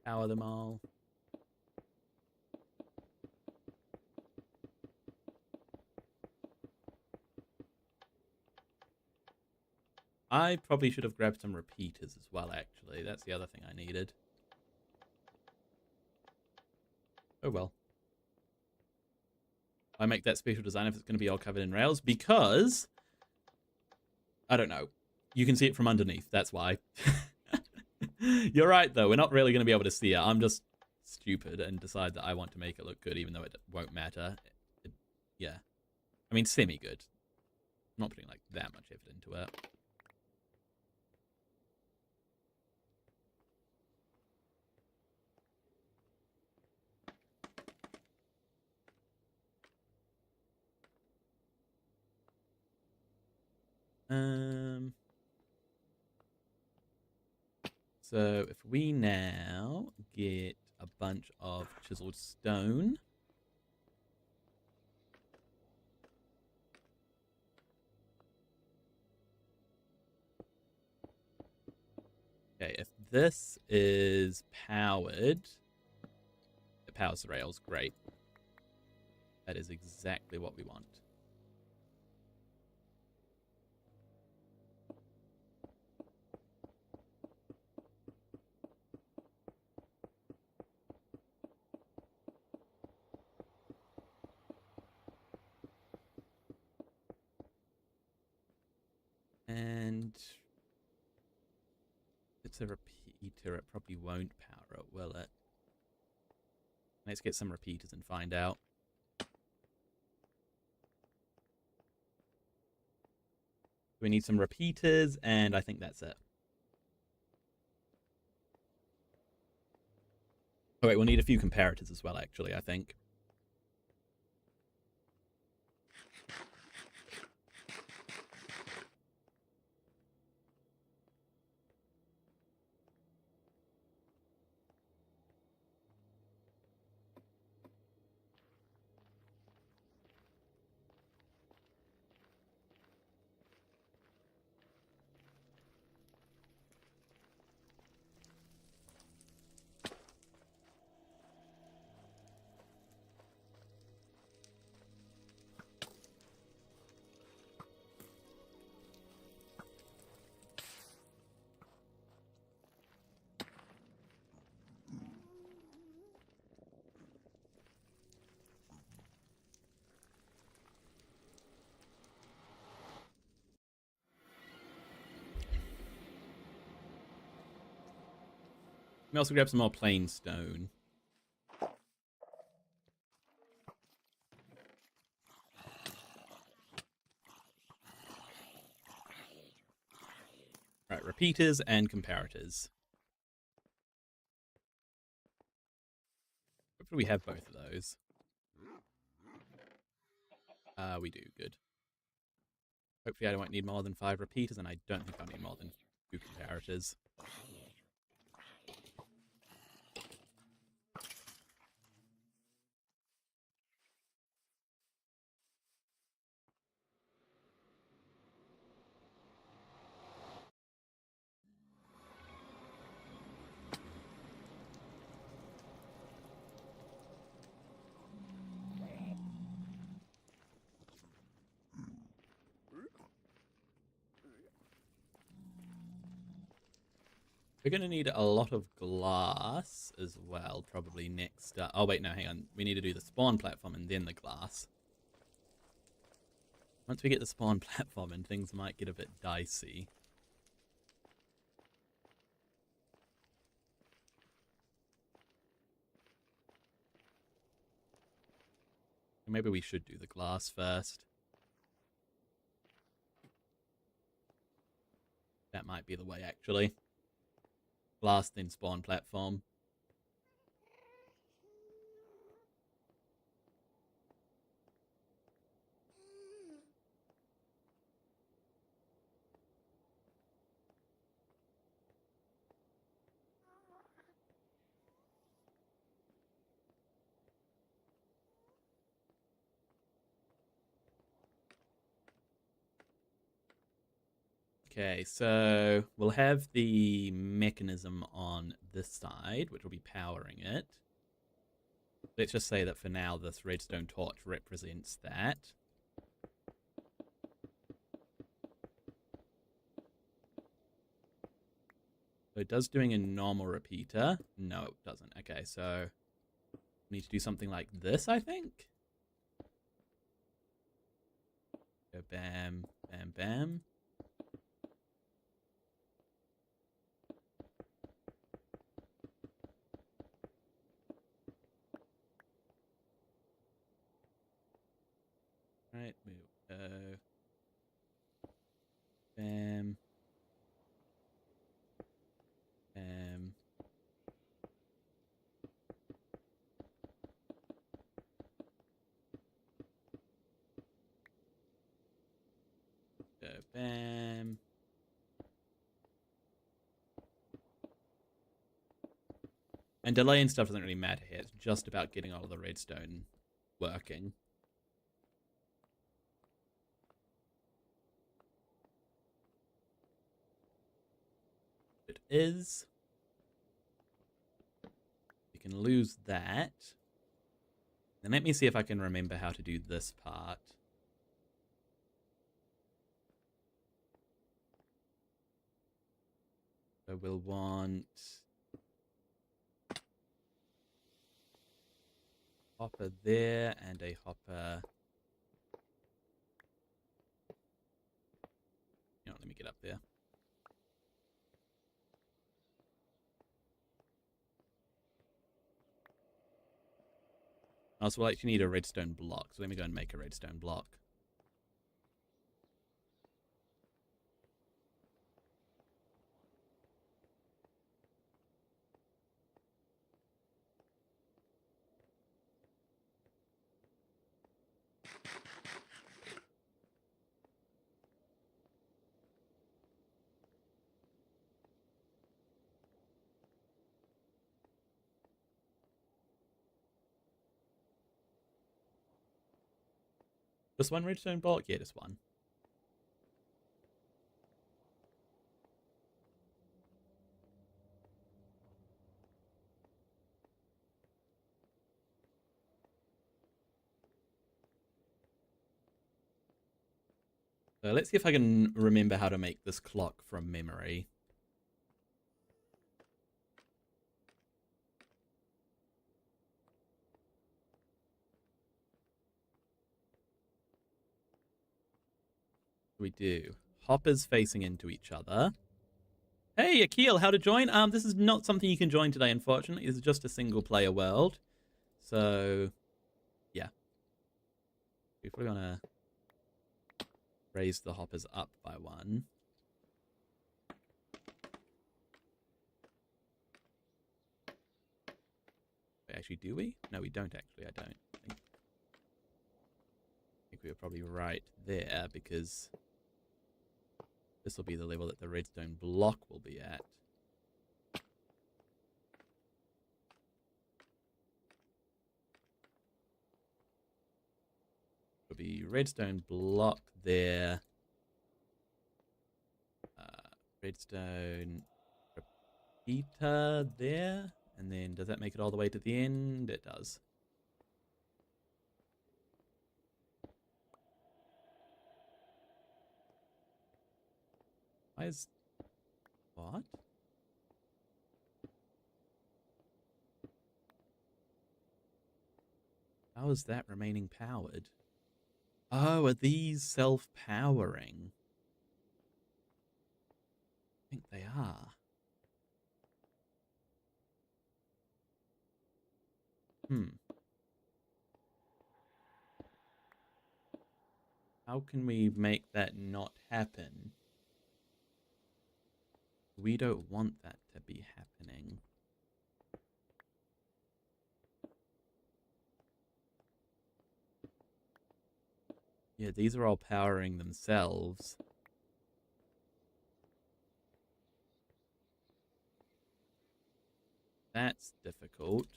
Power them all. I probably should have grabbed some repeaters as well, actually. That's the other thing I needed. Oh well. I make that special design if it's going to be all covered in rails? Because, I don't know. You can see it from underneath, that's why. You're right, though. We're not really going to be able to see it. I'm just stupid and decide that I want to make it look good, even though it won't matter. Yeah. I mean, semi-good. I'm not putting, like, that much effort into it. So if we now get a bunch of chiseled stone. Okay, if this is powered, it powers the rails. Great. That is exactly what we want. And it's a repeater. It probably won't power it, will it? Let's get some repeaters and find out. We need some repeaters, and I think that's it. Oh wait, we'll need a few comparators as well, actually, I think. We also grab some more plain stone. Right, repeaters and comparators. Hopefully we have both of those. We do, good. Hopefully I won't need more than 5 repeaters, and I don't think I'll need more than 2 comparators. We're going to need a lot of glass as well, probably next. Oh, wait, no, hang on. We need to do the spawn platform and then the glass. Once we get the spawn platform in, things might get a bit dicey. Maybe we should do the glass first. That might be the way, actually. Glass, then spawn platform. Okay, so we'll have the mechanism on this side, which will be powering it. Let's just say that for now, this redstone torch represents that. So it does doing a normal repeater. No, it doesn't. Okay, so we need to do something like this, I think. Go bam, bam, bam. Right, we go. Bam. Bam. Go bam. And delay and stuff doesn't really matter here. It's just about getting all of the redstone working. It is. We can lose that. Then let me see if I can remember how to do this part. So we'll want hopper there and a hopper. You know, let me get up there. Also, we'll actually need a redstone block. So let me go and make a redstone block. Just one redstone block? Yeah, just one. So let's see if I can remember how to make this clock from memory. We do. Hoppers facing into each other. Hey, Akil, how to join? This is not something you can join today, unfortunately. This is just a single-player world. So, yeah. We're probably gonna raise the hoppers up by one. Wait, actually, do we? No, we don't actually. I don't think. I think we were probably right there because this will be the level that the redstone block will be at. It'll be redstone block there. Redstone repeater there. And then does that make it all the way to the end? It does. Why is... What? How is that remaining powered? Oh, are these self-powering? I think they are. How can we make that not happen? We don't want that to be happening. Yeah, these are all powering themselves. That's difficult.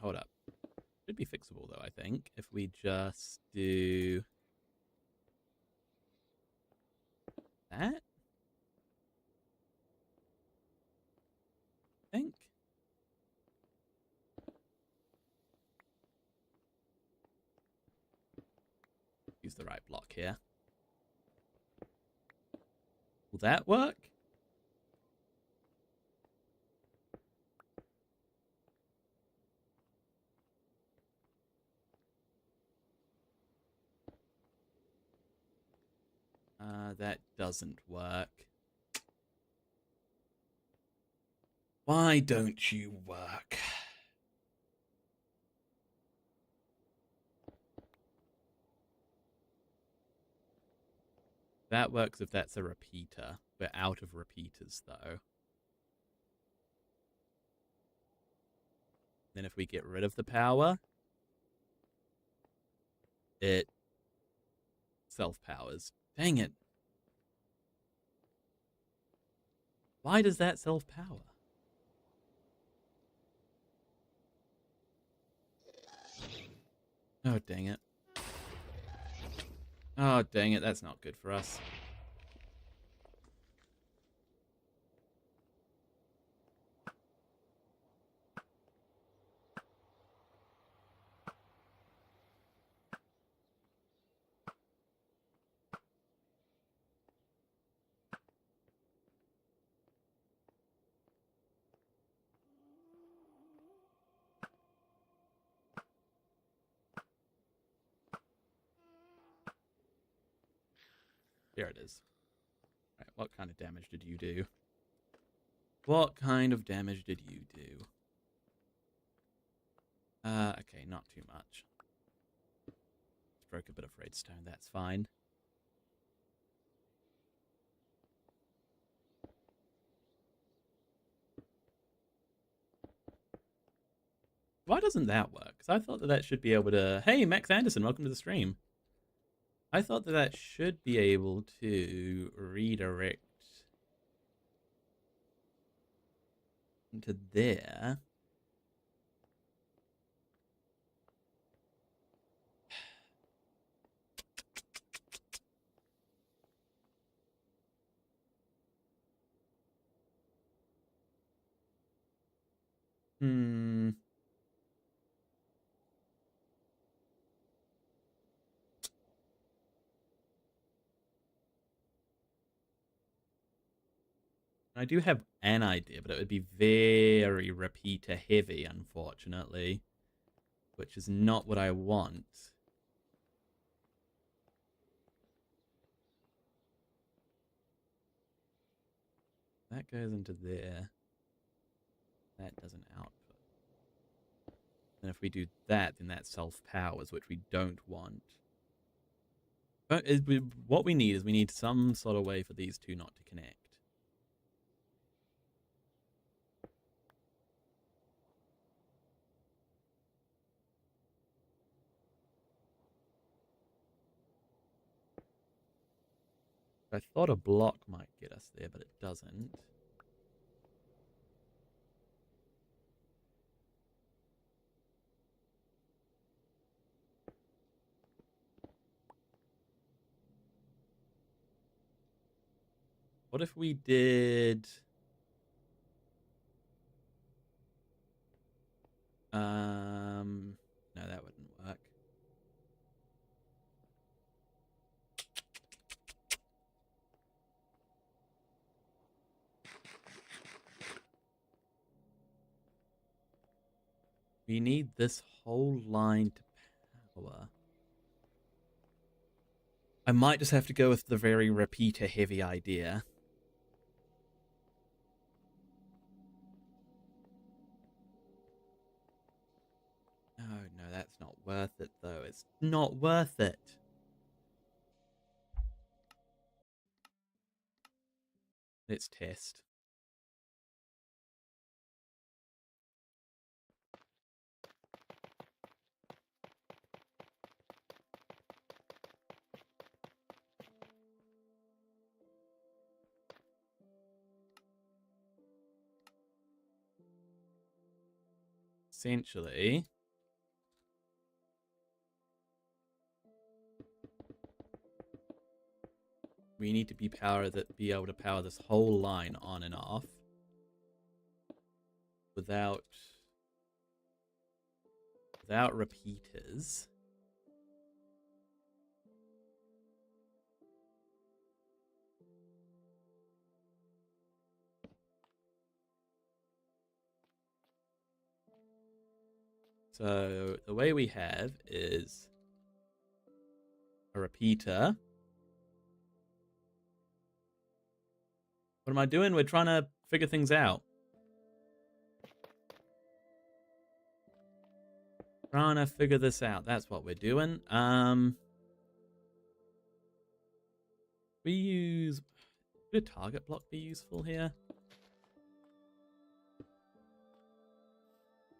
hold up. Should be fixable though, I think. If we just do that, I think. Use the right block here. Will that work? That doesn't work. Why don't you work? That works if that's a repeater. We're out of repeaters, though. Then if we get rid of the power, it self-powers. Dang it. Why does that self-power? Oh, dang it. Oh, dang it. That's not good for us. There it is. Right, what kind of damage did you do? What kind of damage did you do? Okay, not too much. Just broke a bit of redstone, that's fine. Why doesn't that work? Because I thought that that should be able to... Hey, Max Anderson, welcome to the stream. I thought that that should be able to redirect into there. Hmm. I do have an idea, but it would be very repeater heavy, unfortunately. Which is not what I want. That goes into there. That doesn't output. And if we do that, then that self-powers, which we don't want. But what we need is we need some sort of way for these two not to connect. I thought a block might get us there, but it doesn't. What if we did... No, that wouldn't work. We need this whole line to power. I might just have to go with the very repeater heavy idea. Oh, no, that's not worth it, though. It's not worth it. Let's test. Essentially, we need to be able to power this whole line on and off without repeaters. So the way we have is a repeater. What am I doing? We're trying to figure things out. Trying to figure this out. That's what we're doing. We use... Would a target block be useful here?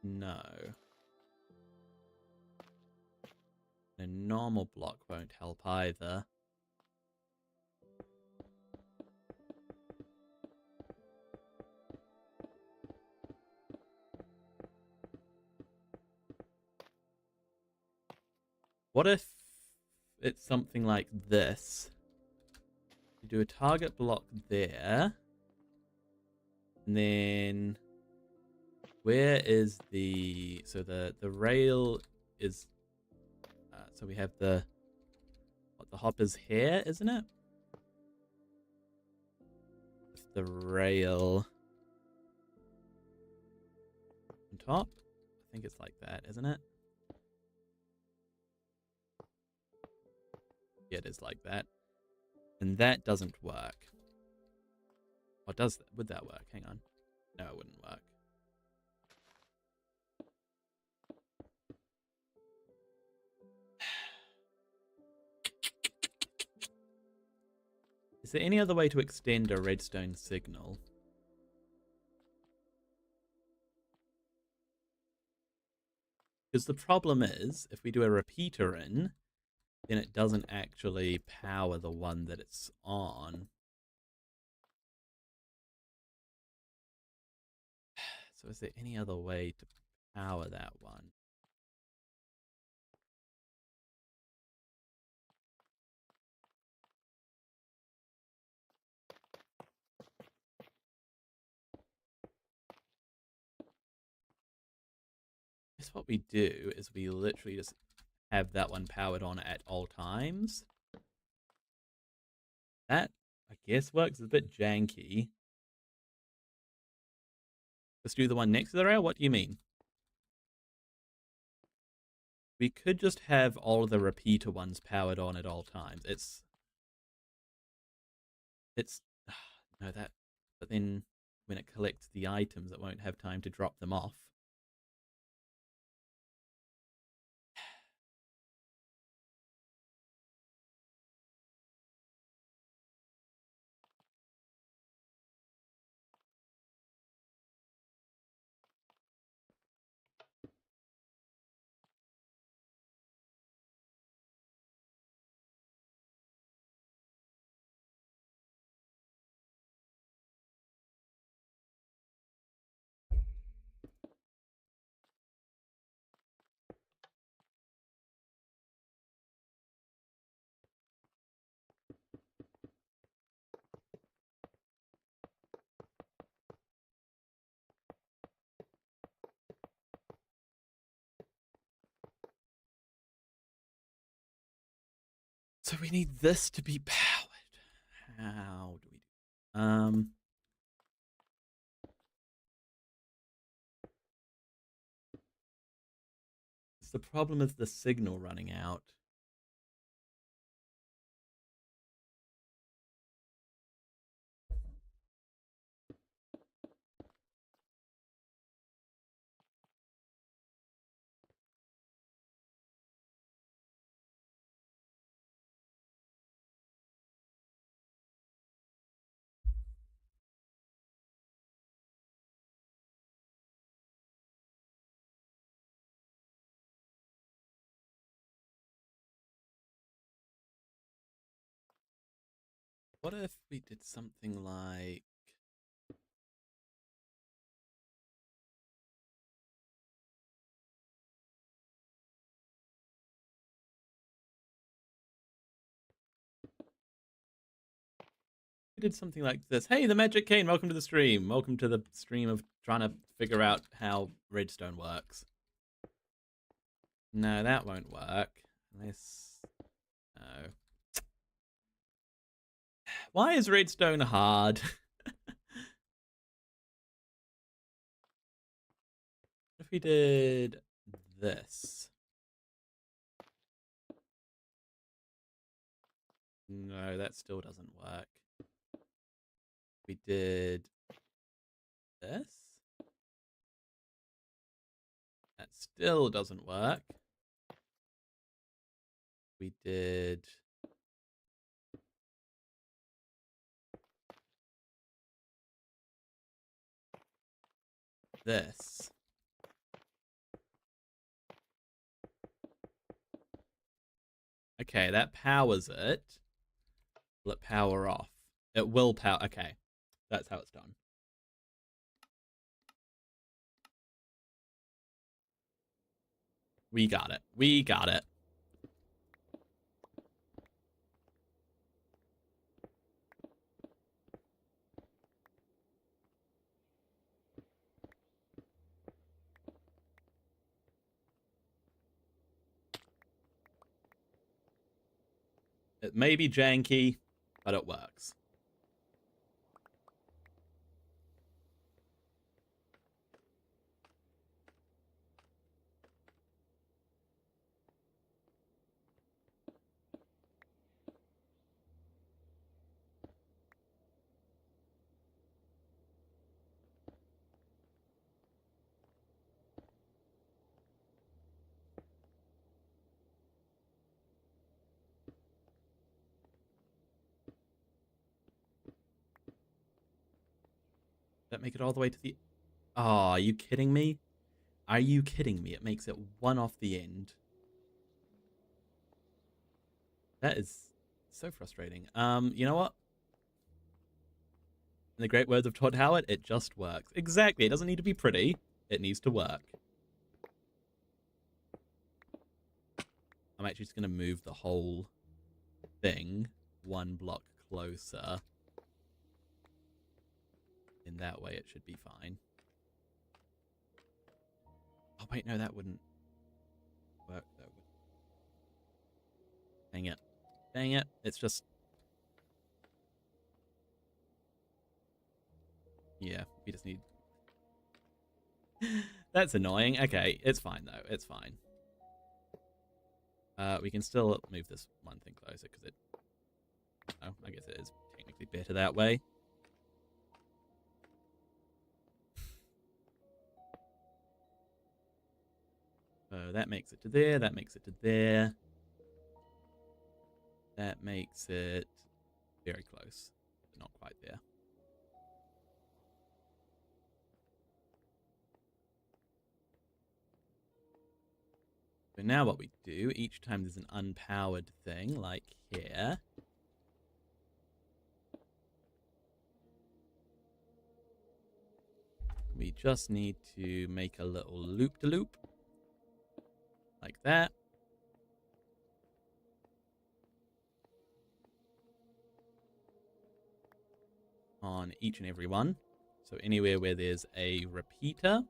No. A normal block won't help either. What if it's something like this? You do a target block there. And then where is the... So the rail is... so we have the hopper's here, isn't it? With the rail on top. I think it's like that, isn't it? Yeah, it is like that. And that doesn't work. Or does that? Would that work? Hang on. No, it wouldn't work. Is there any other way to extend a redstone signal? Because the problem is, if we do a repeater in, then it doesn't actually power the one that it's on. So is there any other way to power that one? Guess what we do is we literally just have that one powered on at all times. That, I guess, works a bit janky. Let's do the one next to the rail? What do you mean? We could just have all of the repeater ones powered on at all times. It's no, that, but then when it collects the items, it won't have time to drop them off. So we need this to be powered. How do we do? The problem is the signal running out. What if we did something like... We did something like this. Hey, the Magic Cane, welcome to the stream. Welcome to the stream of trying to figure out how redstone works. No, that won't work. Unless... No. Why is redstone hard? If we did this. No, that still doesn't work. We did this. That still doesn't work. We did this. Okay, that powers it. Will it power off? It will power. Okay, that's how it's done. We got it. We got it. It may be janky, but it works. That make it all the way to the... Oh, are you kidding me? Are you kidding me? It makes it one off the end. That is so frustrating. You know what? In the great words of Todd Howard, it just works. Exactly. It doesn't need to be pretty. It needs to work. I'm actually just going to move the whole thing one block closer. In that way, it should be fine. Oh, wait, no, that wouldn't work, though. Dang it. Dang it. It's just... Yeah, we just need... That's annoying. Okay, it's fine, though. It's fine. We can still move this one thing closer, because it... Oh, I guess it is technically better that way. So that makes it to there, that makes it to there. That makes it very close, but not quite there. So now what we do, each time there's an unpowered thing, like here, we just need to make a little loop-de-loop, like that. On each and every one. So anywhere where there's a repeater,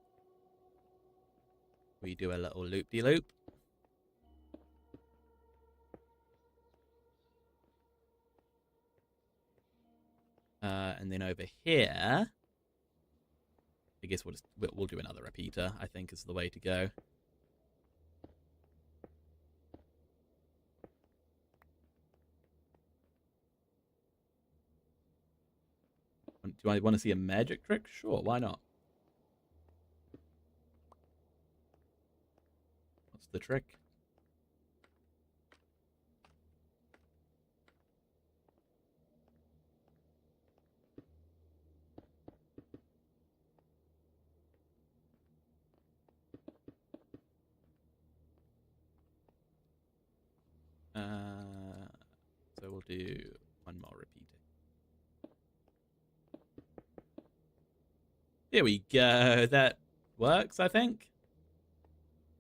we do a little loop-de-loop. And then over here, I guess we'll do another repeater, I think is the way to go. Do I want to see a magic trick? Sure, why not? What's the trick? So we'll do one more repeater. There we go. That works, I think.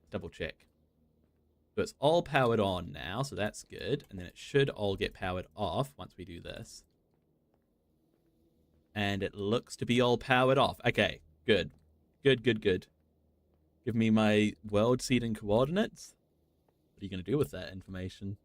Double check. So it's all powered on now, so that's good. And then it should all get powered off once we do this. And it looks to be all powered off. Okay, good. Good, good, good. Give me my world seed and coordinates. What are you going to do with that information?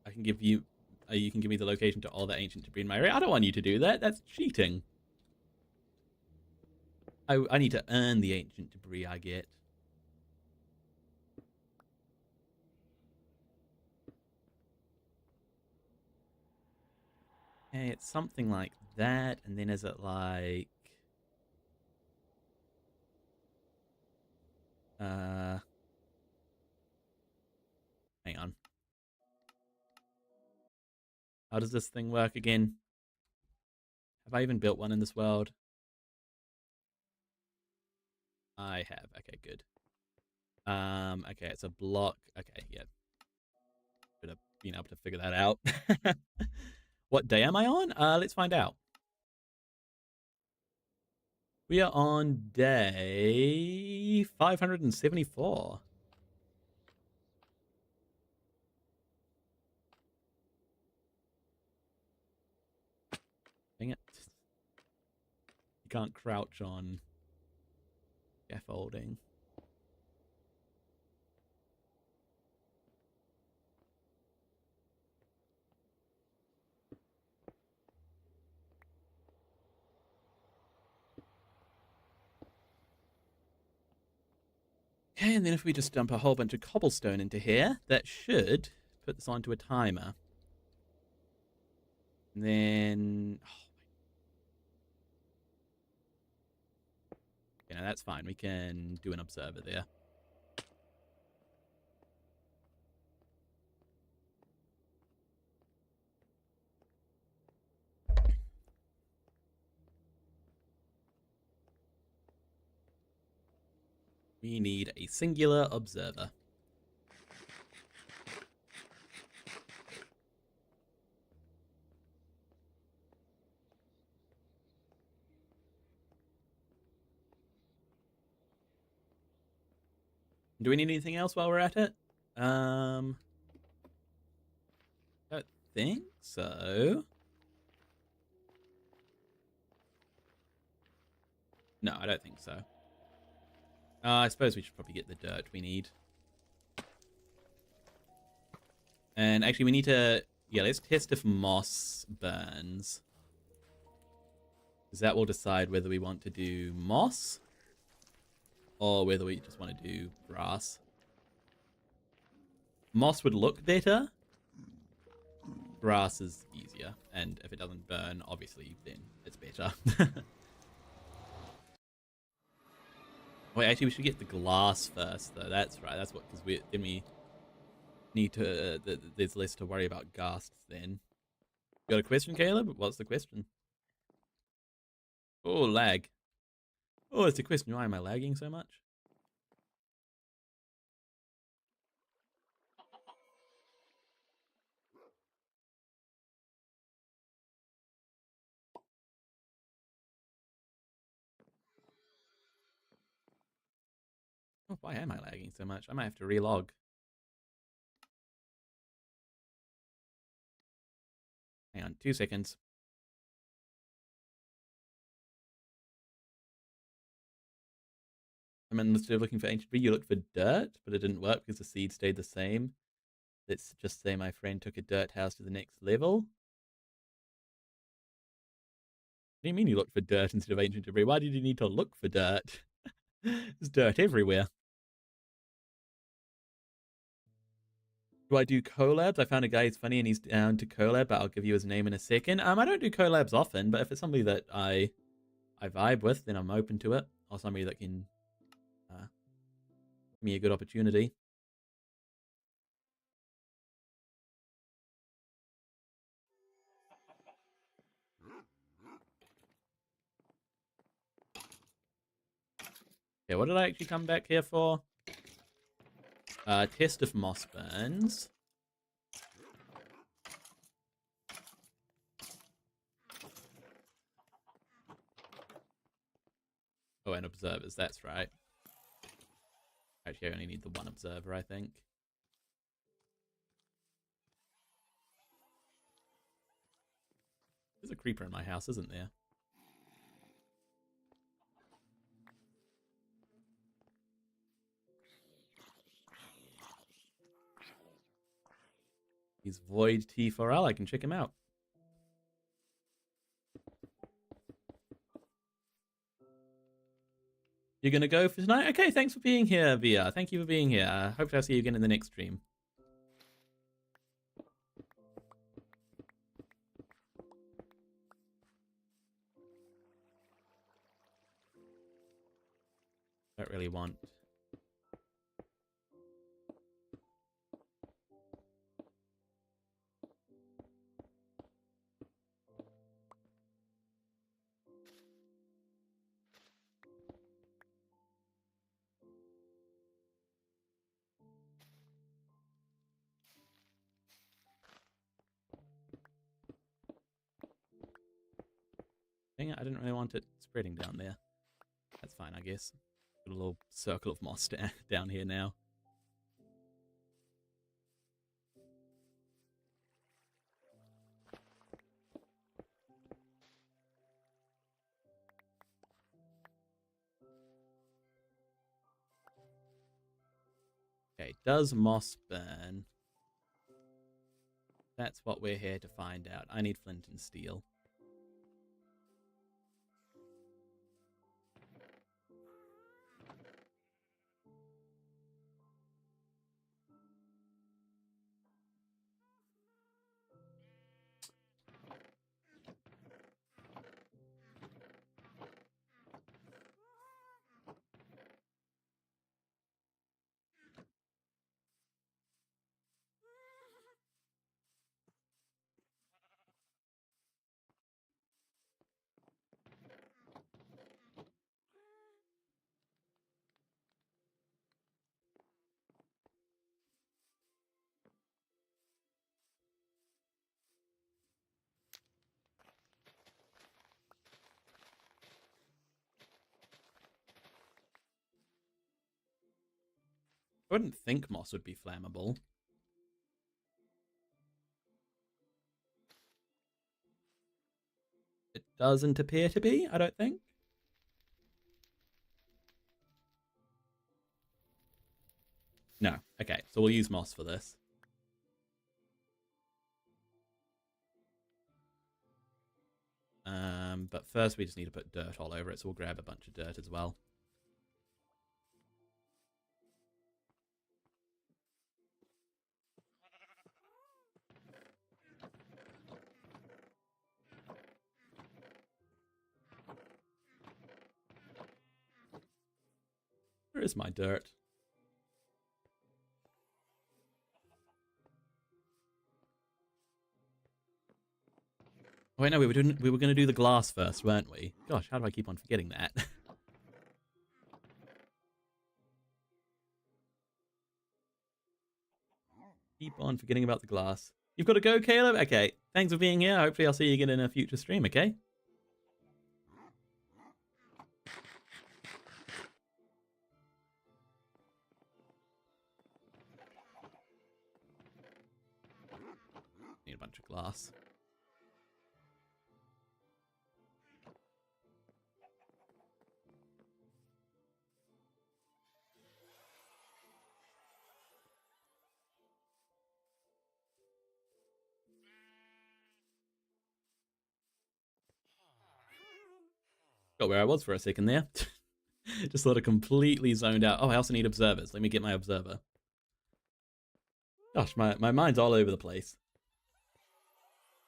I can give you... you can give me the location to all the ancient debris in my area. I don't want you to do that. That's cheating. I need to earn the ancient debris I get. Okay, it's something like that. And then is it like... hang on. How does this thing work again? Have I even built one in this world? I have. Okay, good. Okay, it's a block. Okay, yeah. Should have been able to figure that out. What day am I on? Let's find out. We are on day 574. Dang it. You can't crouch on scaffolding. Okay, and then if we just dump a whole bunch of cobblestone into here, that should put this onto a timer. And then... okay, now that's fine. We can do an observer there. We need a singular observer. Do we need anything else while we're at it? Don't think so. No, I don't think so. I suppose we should probably get the dirt we need. And actually we need to... yeah, let's test if moss burns. Because that will decide whether we want to do moss or whether we just want to do grass. Moss would look better. Grass is easier. And if it doesn't burn, obviously, then it's better. Wait, actually, we should get the glass first, though. That's right. That's what, because then we need to... there's less to worry about ghasts then. Got a question, Caleb? What's the question? Oh, lag. Oh, it's a question. Why am I lagging so much? Oh, why am I lagging so much? I might have to relog. Hang on, 2 seconds. I mean, instead of looking for ancient tree, you looked for dirt, but it didn't work because the seed stayed the same. Let's just say my friend took a dirt house to the next level. What do you mean you looked for dirt instead of ancient debris? Why did you need to look for dirt? There's dirt everywhere. Do I do collabs? I found a guy who's funny and he's down to collab, but I'll give you his name in a second. I don't do collabs often, but if it's somebody that I vibe with, then I'm open to it. Or somebody that can Give me a good opportunity. Okay, what did I actually come back here for? Test of moss burns. Oh, and observers, that's right. Actually, I only need the one observer, I think. There's a creeper in my house, isn't there? He's Void T4L. I can check him out. You're going to go for tonight? Okay, thanks for being here, Via. Thank you for being here. Hopefully I'll see you again in the next stream. Don't really want... Dang it, I didn't really want it spreading down there. That's fine, I guess. Got a little circle of moss down here now. Okay, does moss burn? That's what we're here to find out. I need flint and steel. I wouldn't think moss would be flammable. It doesn't appear to be, I don't think. No. Okay, so we'll use moss for this. But first we just need to put dirt all over it, so we'll grab a bunch of dirt as well. Where is my dirt? Oh, wait, no, we were going to do the glass first, weren't we? Gosh, how do I keep on forgetting that? Keep on forgetting about the glass. You've got to go, Caleb? Okay, thanks for being here. Hopefully I'll see you again in a future stream, okay? Need a bunch of glass. Got where I was for a second there. Just sort of completely zoned out. Oh, I also need observers. Let me get my observer. Gosh, my mind's all over the place.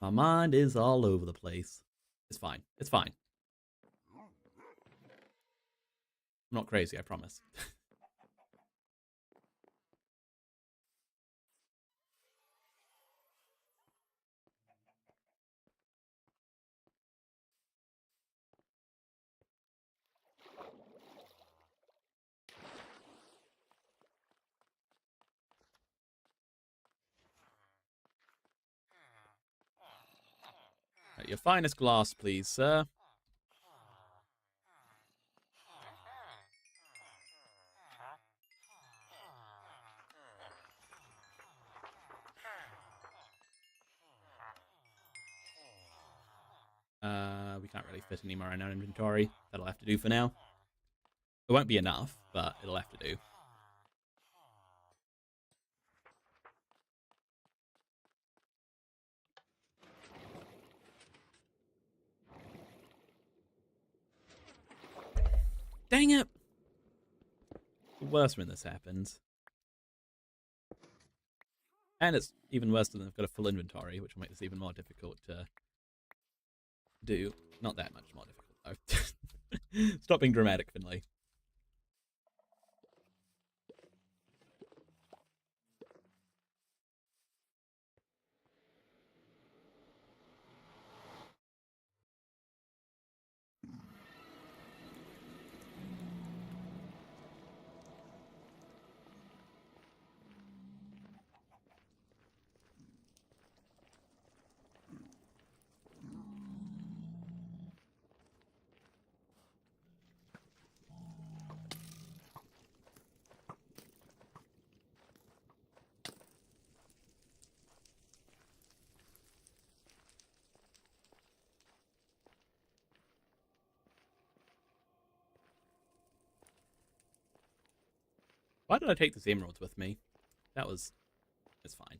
My mind is all over the place. It's fine. It's fine. I'm not crazy, I promise. Your finest glass, please, sir. We can't really fit any more in our inventory. That'll have to do for now. It won't be enough, but it'll have to do. Dang it! The worst when this happens. And it's even worse than I've got a full inventory, which will make this even more difficult to do. Not that much more difficult, though. Stop being dramatic, Finley. Why did I take these emeralds with me? It's fine.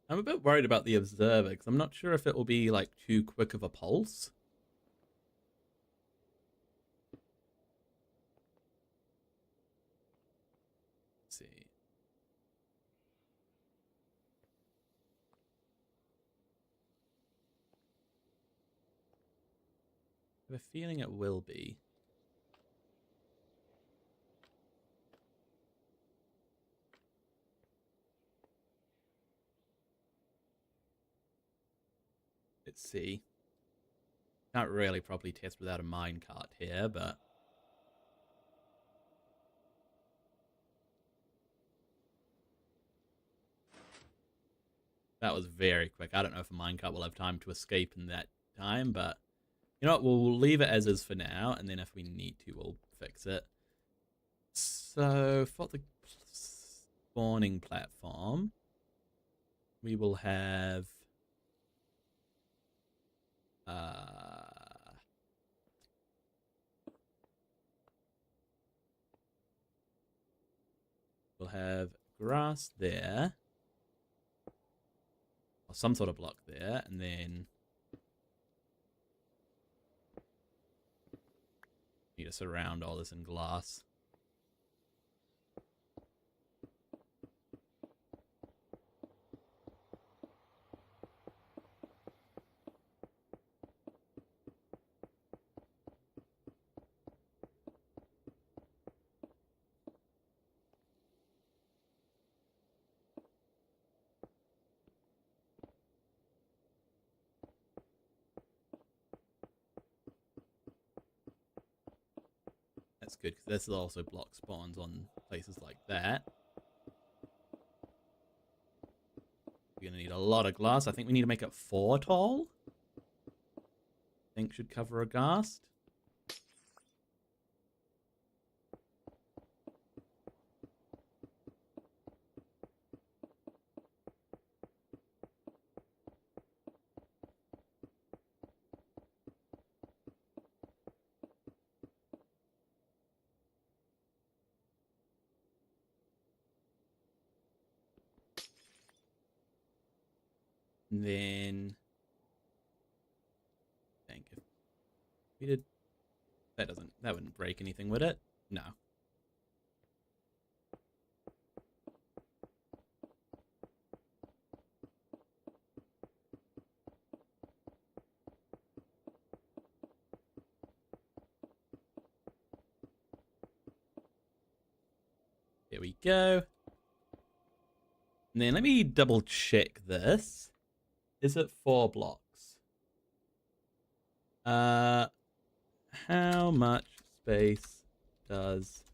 I'm a bit worried about the observer because I'm not sure if it will be like too quick of a pulse. Let's see. I have a feeling it will be. Let's see. Can't really probably test without a minecart here, but that was very quick. I don't know if a minecart will have time to escape in that time, but you know what? We'll leave it as is for now, and then if we need to, we'll fix it. So for the spawning platform, we will have we'll have grass there, or some sort of block there, and then need to surround all this in glass. That's good, because this will also block spawns on places like that. We're going to need a lot of glass. I think we need to make it 4 tall. I think should cover a ghast. And then I think if we did that wouldn't break anything, would it? No. There we go. And then let me double check this. Is it 4 blocks? How much space does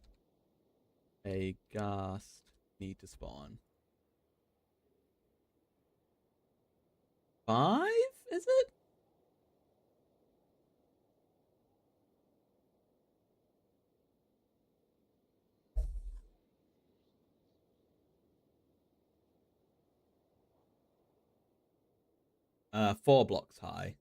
a ghast need to spawn? 5? Is it? Four blocks high.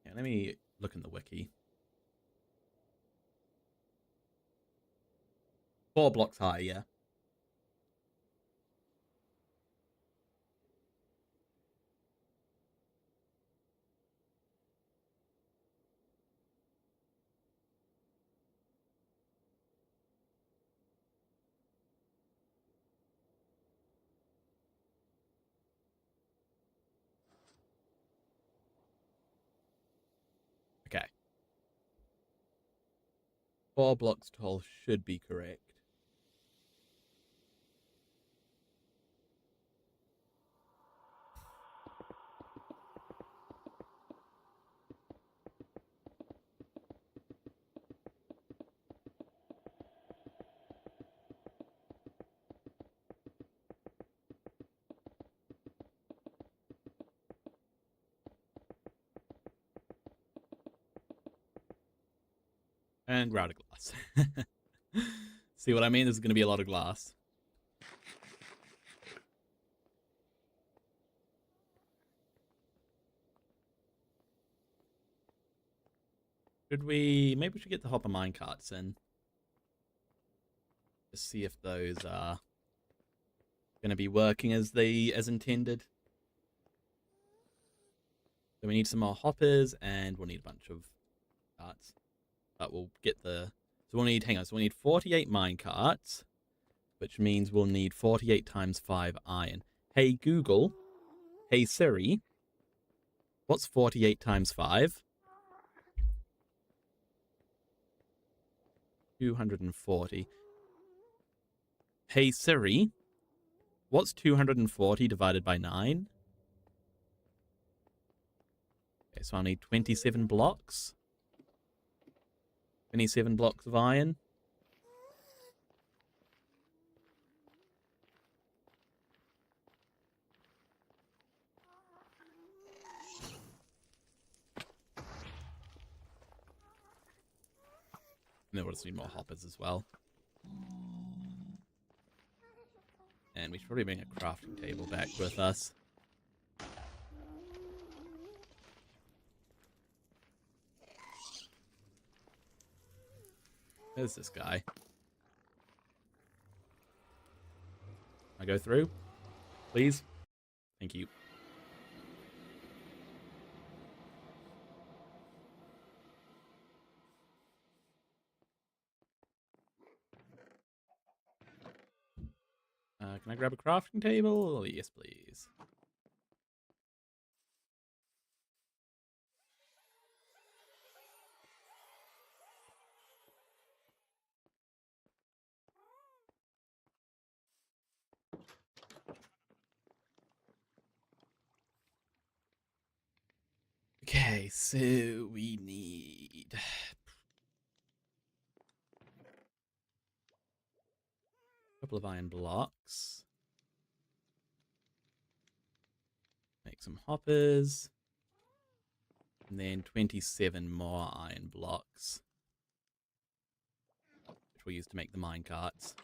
Yeah, let me look in the wiki. 4 blocks high, yeah. Okay. 4 blocks tall should be correct. And we're out of glass. See what I mean? There's going to be a lot of glass. Maybe we should get the hopper minecarts in. Just see if those are going to be working as intended. So we need some more hoppers, and we'll need a bunch of carts. But we'll get the... So we'll need... Hang on. So we'll need 48 minecarts, which means we'll need 48 times 5 iron. Hey, Google. Hey, Siri. What's 48 times 5? 240. Hey, Siri. What's 240 divided by 9? Okay, so I'll need 27 blocks. 27 blocks of iron. And then we'll just need more hoppers as well. And we should probably bring a crafting table back with us. There's this guy. I go through? Please? Thank you. Can I grab a crafting table? Yes, please. Okay, so we need... a couple of iron blocks. Make some hoppers. And then 27 more iron blocks, which we'll use to make the minecarts.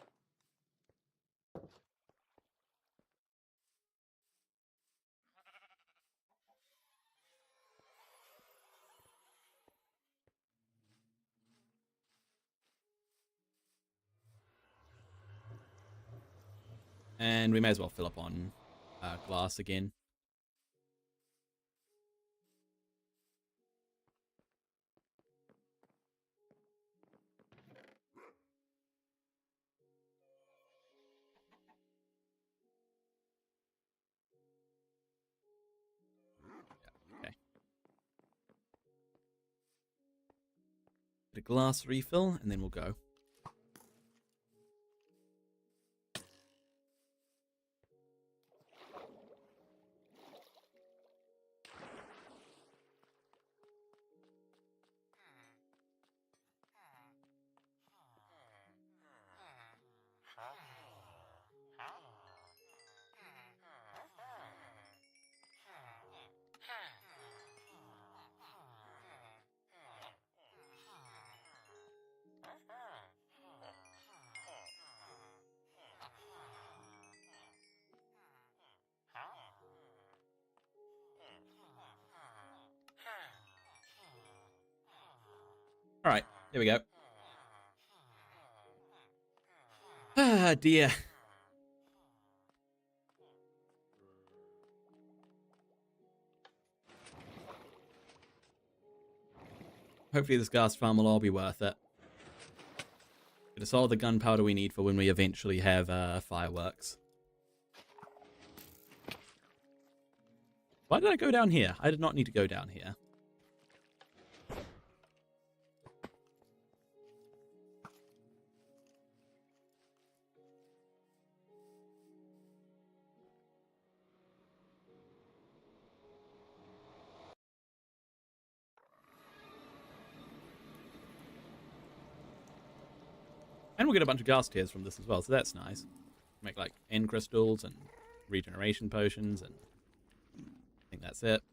And we may as well fill up on glass again. Okay. glass refill, and then we'll go. All right, here we go. Ah, dear. Hopefully this gas farm will all be worth it. Get us all the gunpowder we need for when we eventually have fireworks. Why did I go down here? I did not need to go down here. And we'll get a bunch of gas tears from this as well, so that's nice. Make like end crystals and regeneration potions, and I think that's it.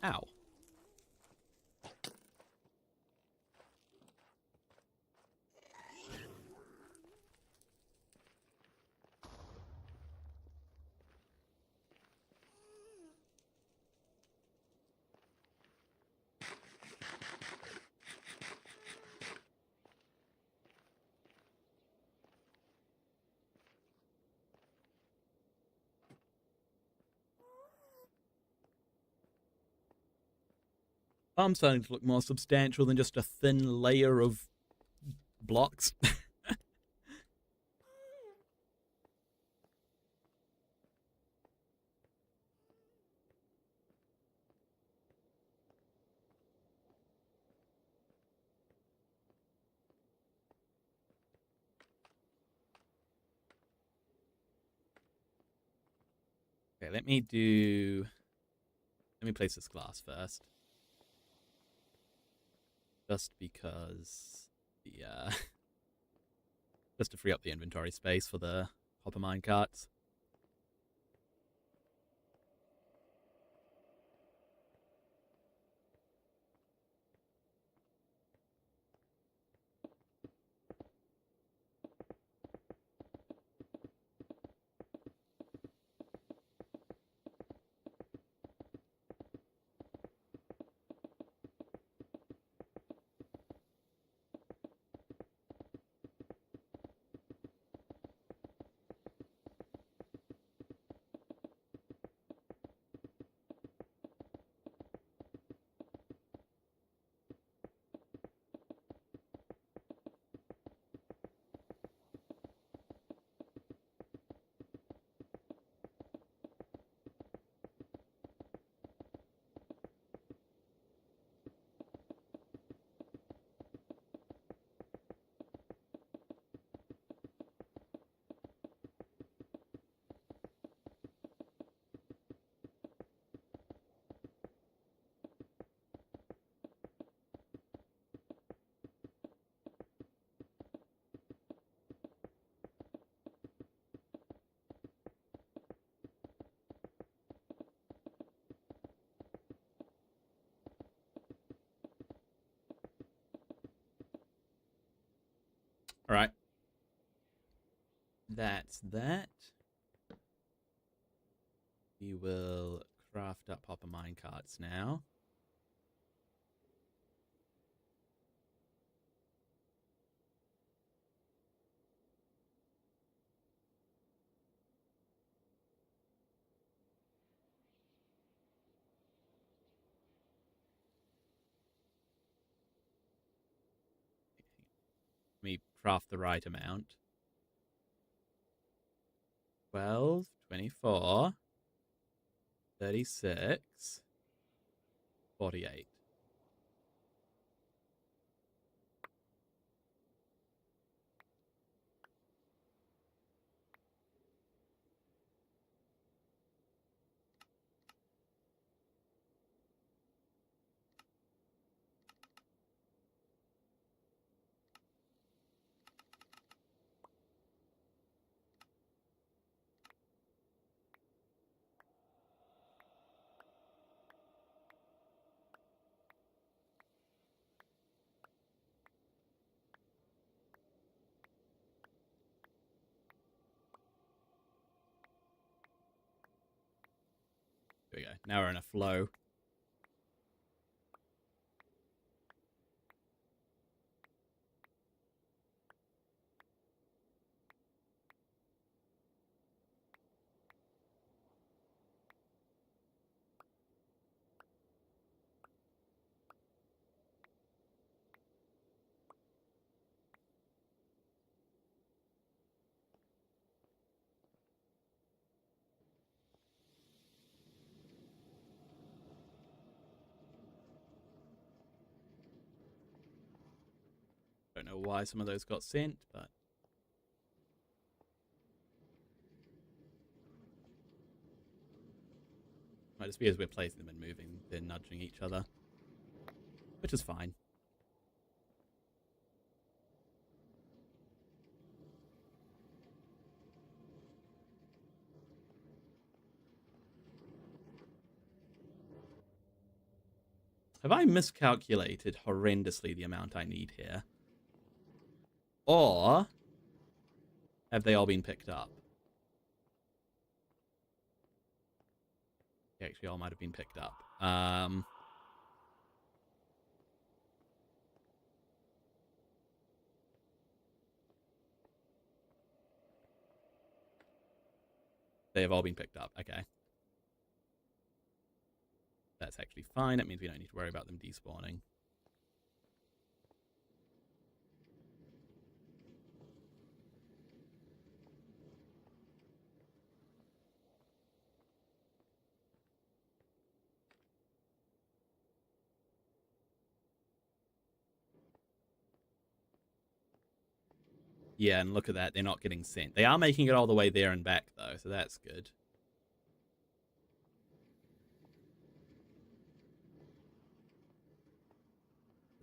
Ow. I'm starting to look more substantial than just a thin layer of blocks. Okay, let me place this glass first. Just because just to free up the inventory space for the hopper mine carts. All right. That's that. We will craft up hopper mine carts now. craft the right amount. 12, 24, 36, 48. There we go. Now we're in a flow. Don't know why some of those got sent, but might just be as we're placing them and moving, they're nudging each other, which is fine. Have I miscalculated horrendously the amount I need here? Or have they all been picked up? They actually all might have been picked up. They have all been picked up. Okay. That's actually fine. That means we don't need to worry about them despawning. Yeah, and look at that. They're not getting sent. They are making it all the way there and back, though, so that's good.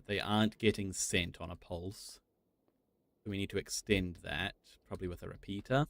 They aren't getting sent on a pulse. So we need to extend that, probably with a repeater.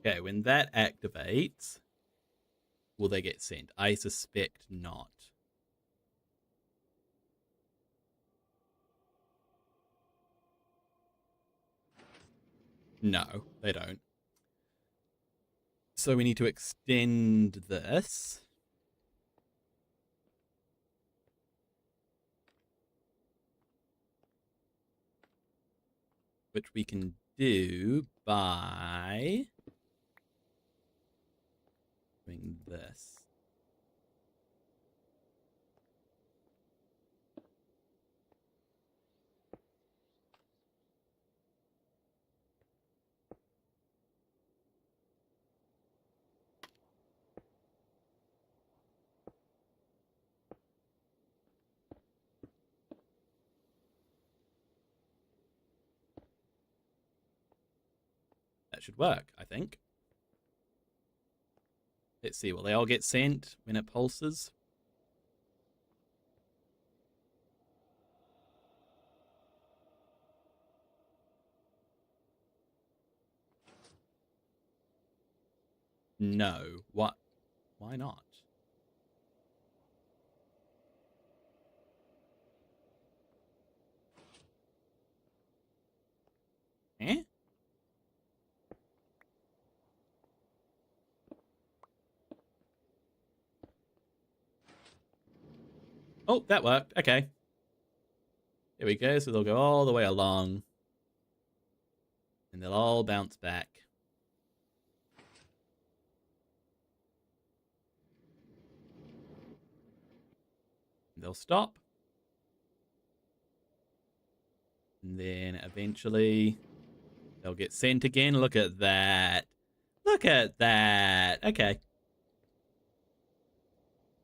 Okay, when that activates, will they get sent? I suspect not. No, they don't. So we need to extend this. Which we can do by doing this. That should work, I think. Let's see, will they all get sent when it pulses? No. What? Why not? Eh? Oh, that worked. Okay. Here we go. So they'll go all the way along. And they'll all bounce back. They'll stop. And then eventually they'll get sent again. Look at that. Look at that. Okay.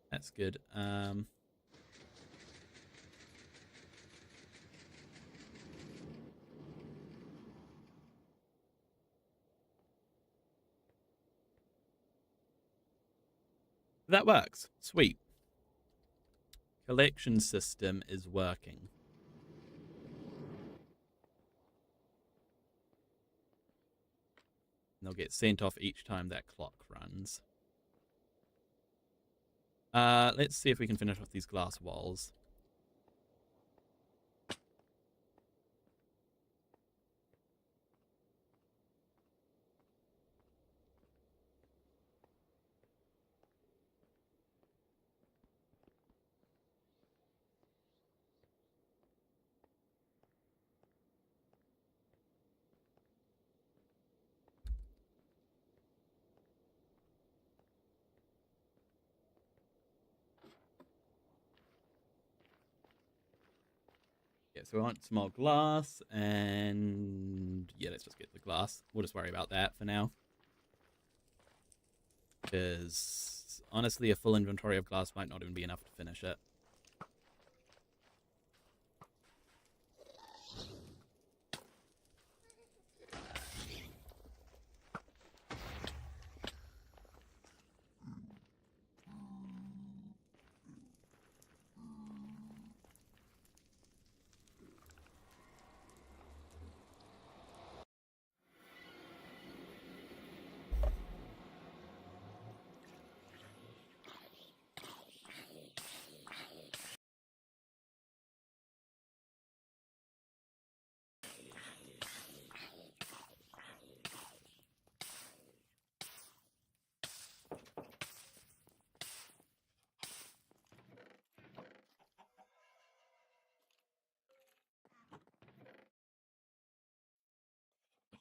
That's good. That works. Sweet. Collection system is working. They'll get sent off each time that clock runs. Let's see if we can finish off these glass walls. Yeah, so we want some more glass, and yeah, let's just get the glass. We'll just worry about that for now. Because honestly, a full inventory of glass might not even be enough to finish it.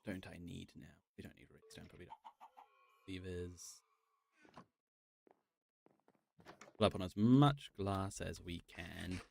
What don't I need now? We don't need redstone, probably don't. Levers. Pull up on as much glass as we can.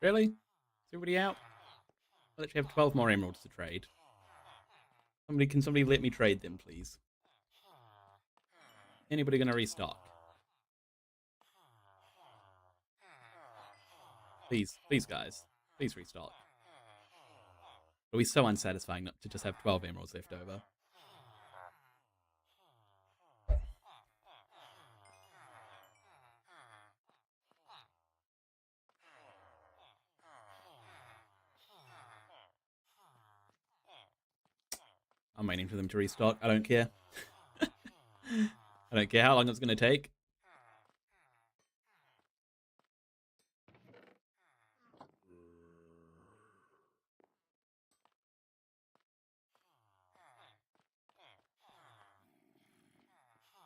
Really? Is everybody out? I literally have 12 more emeralds to trade. Can somebody let me trade them, please? Anybody gonna restock? Please, please, guys. Please restock. It'll be so unsatisfying not to just have 12 emeralds left over. I'm waiting for them to restock. I don't care. I I don't care how long it's going to take.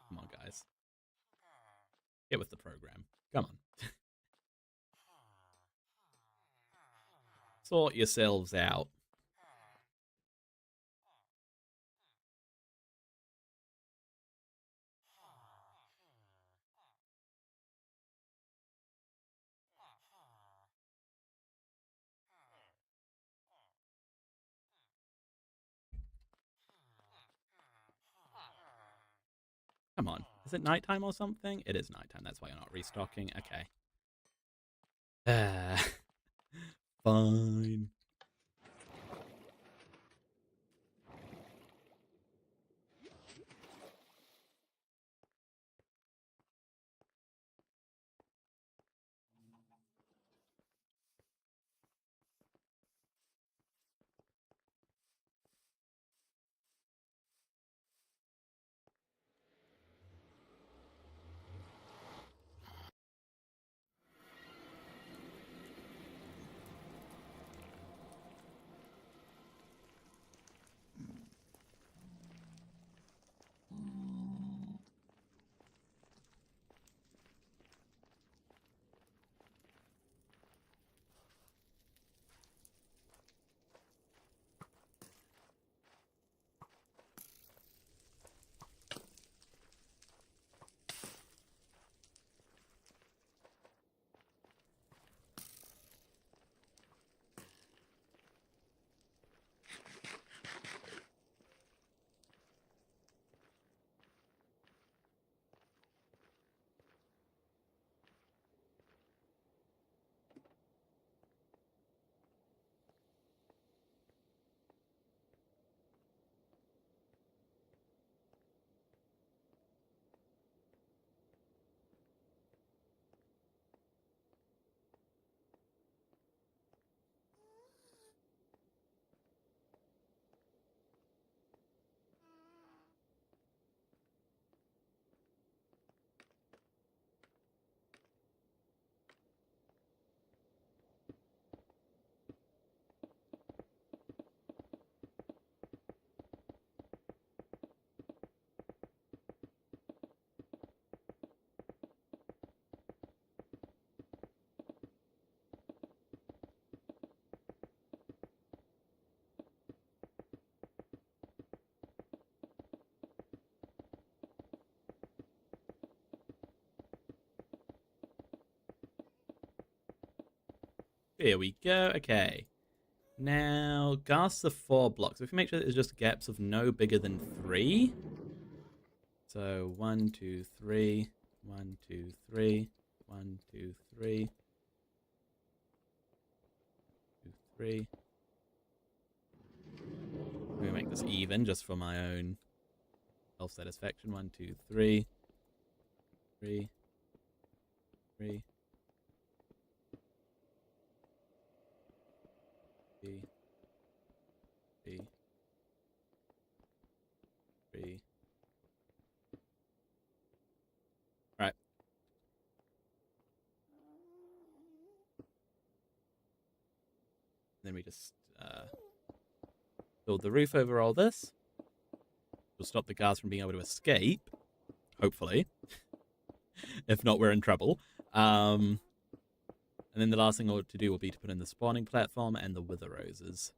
Come on, guys. Get with the program. Come on. Sort yourselves out. Come on. Is it nighttime or something? It is nighttime. That's why you're not restocking. Okay. Fine. Here we go. Okay. Now, gas the 4 blocks. If we make sure there's just gaps of no bigger than 3. So 1, 2, 3. 1, 2, 3. 1, 2, 3. 2, 3. Let me make this even just for my own self-satisfaction. 1, 2, 3. 3. 3. 3. 3. 3. Right. Then we just build the roof over all this. We'll stop the guards from being able to escape. Hopefully. If not, we're in trouble. And then the last thing to do will be to put in the spawning platform and the wither roses.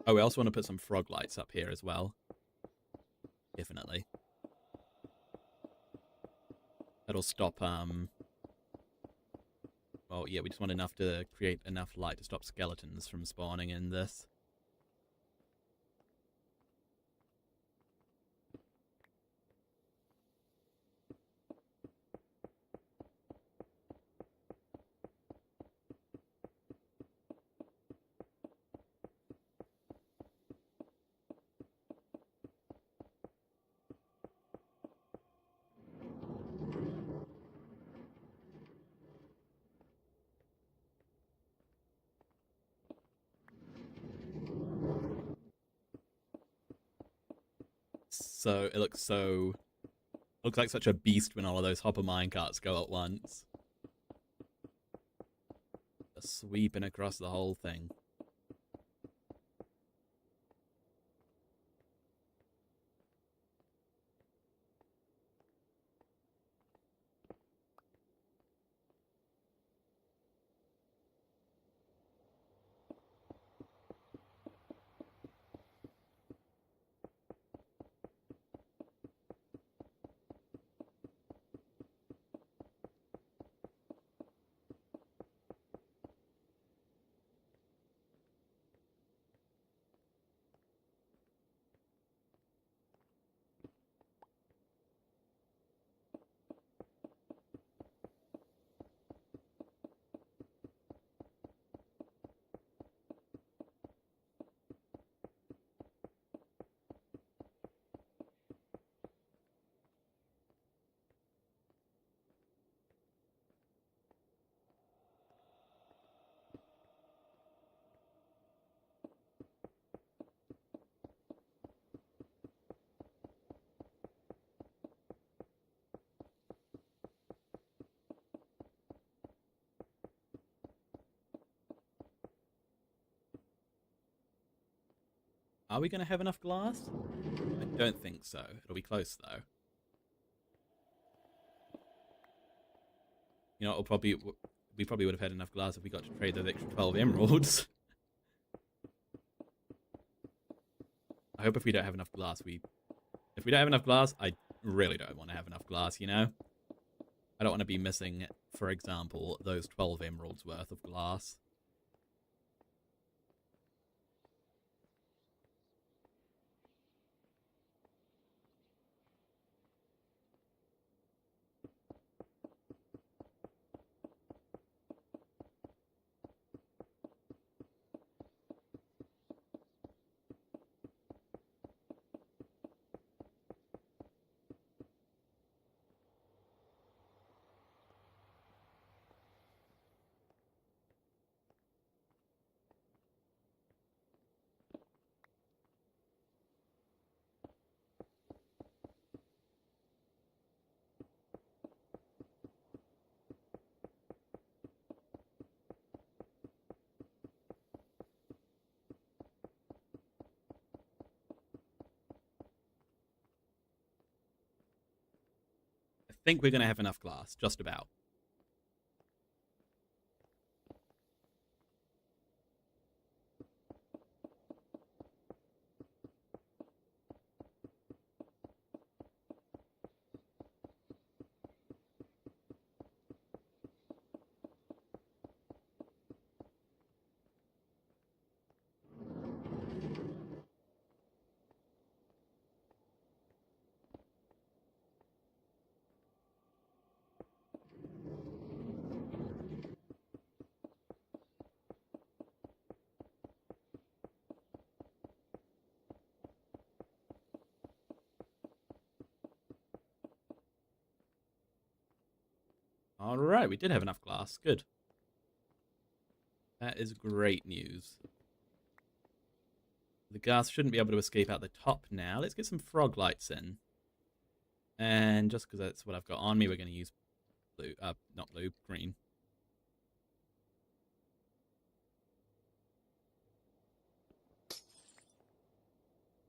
Oh, we also want to put some frog lights up here as well. Definitely. That'll stop, well, yeah, we just want enough to create enough light to stop skeletons from spawning in this. looks like such a beast when all of those hopper minecarts go at once. Just sweeping across the whole thing. Are we going to have enough glass? I don't think so. It'll be close, though. You know, we probably would have had enough glass if we got to trade those extra 12 emeralds. I hope if we don't have enough glass, if we don't have enough glass, I really don't want to have enough glass, you know? I don't want to be missing, for example, those 12 emeralds worth of glass. I think we're going to have enough glass, just about. Alright, we did have enough glass. Good. That is great news. The gas shouldn't be able to escape out the top now. Let's get some frog lights in. And just because that's what I've got on me, we're going to use blue. Not blue, green.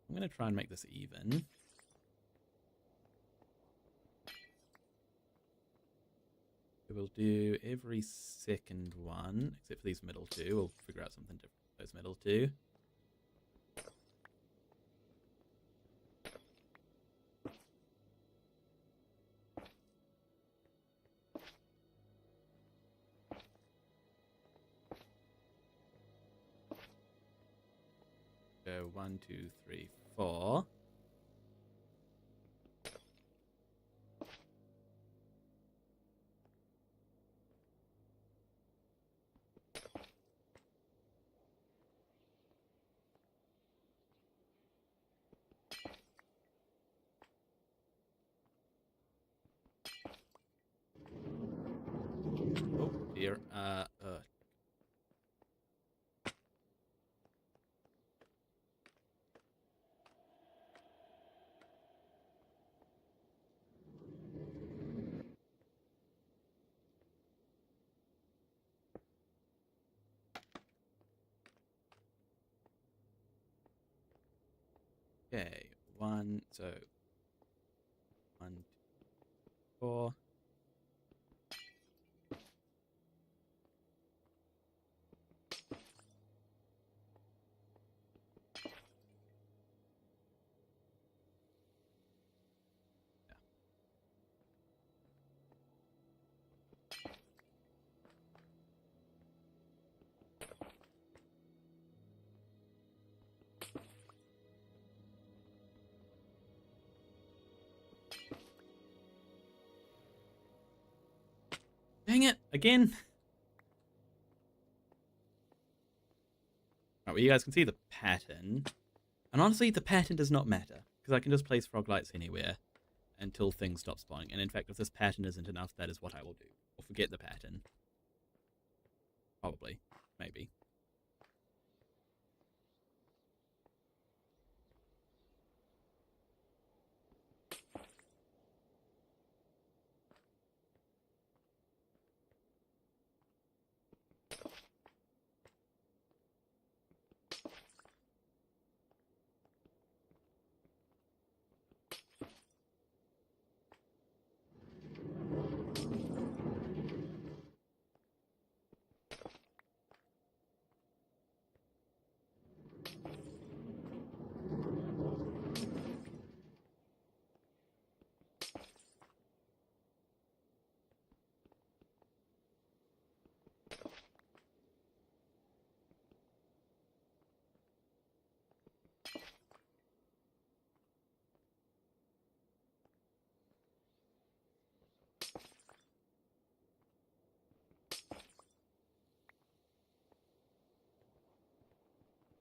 I'm going to try and make this even. We'll do every second one, except for these middle two. We'll figure out something different for those middle two. Go 1, 2, 3, 4. Oh dear. 1, so 1, 2, 4. Dang it, again. Right, well, you guys can see the pattern. And honestly, the pattern does not matter, because I can just place frog lights anywhere until things stop spawning. And in fact, if this pattern isn't enough, that is what I will do. Or forget the pattern. Probably. Maybe.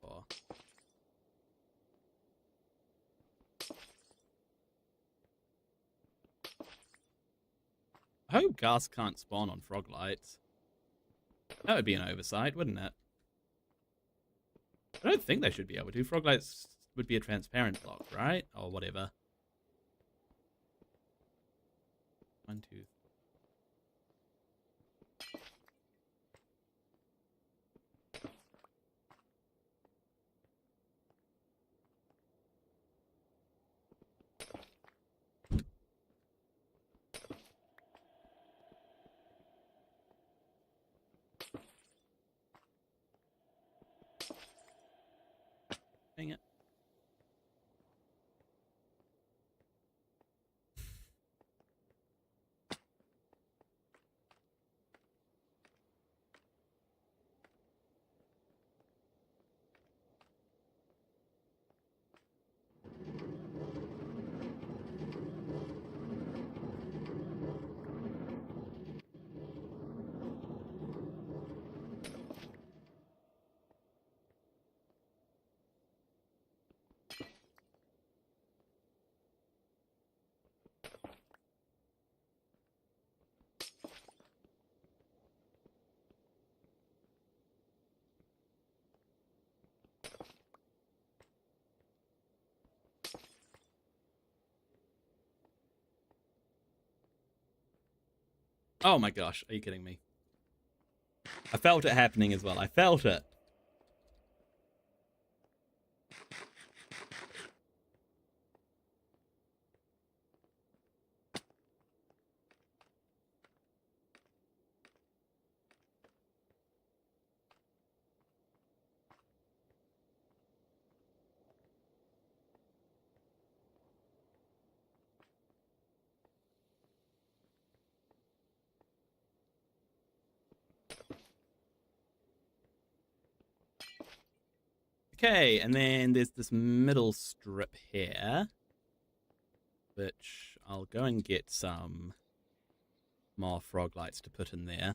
Or I hope gas can't spawn on frog lights. That would be an oversight, wouldn't it? I don't think they should be able to. Frog lights would be a transparent block, right? Or whatever. 1, 2. Dang it. Oh my gosh, are you kidding me? I felt it happening as well. I felt it. Okay, and then there's this middle strip here, which I'll go and get some more frog lights to put in there.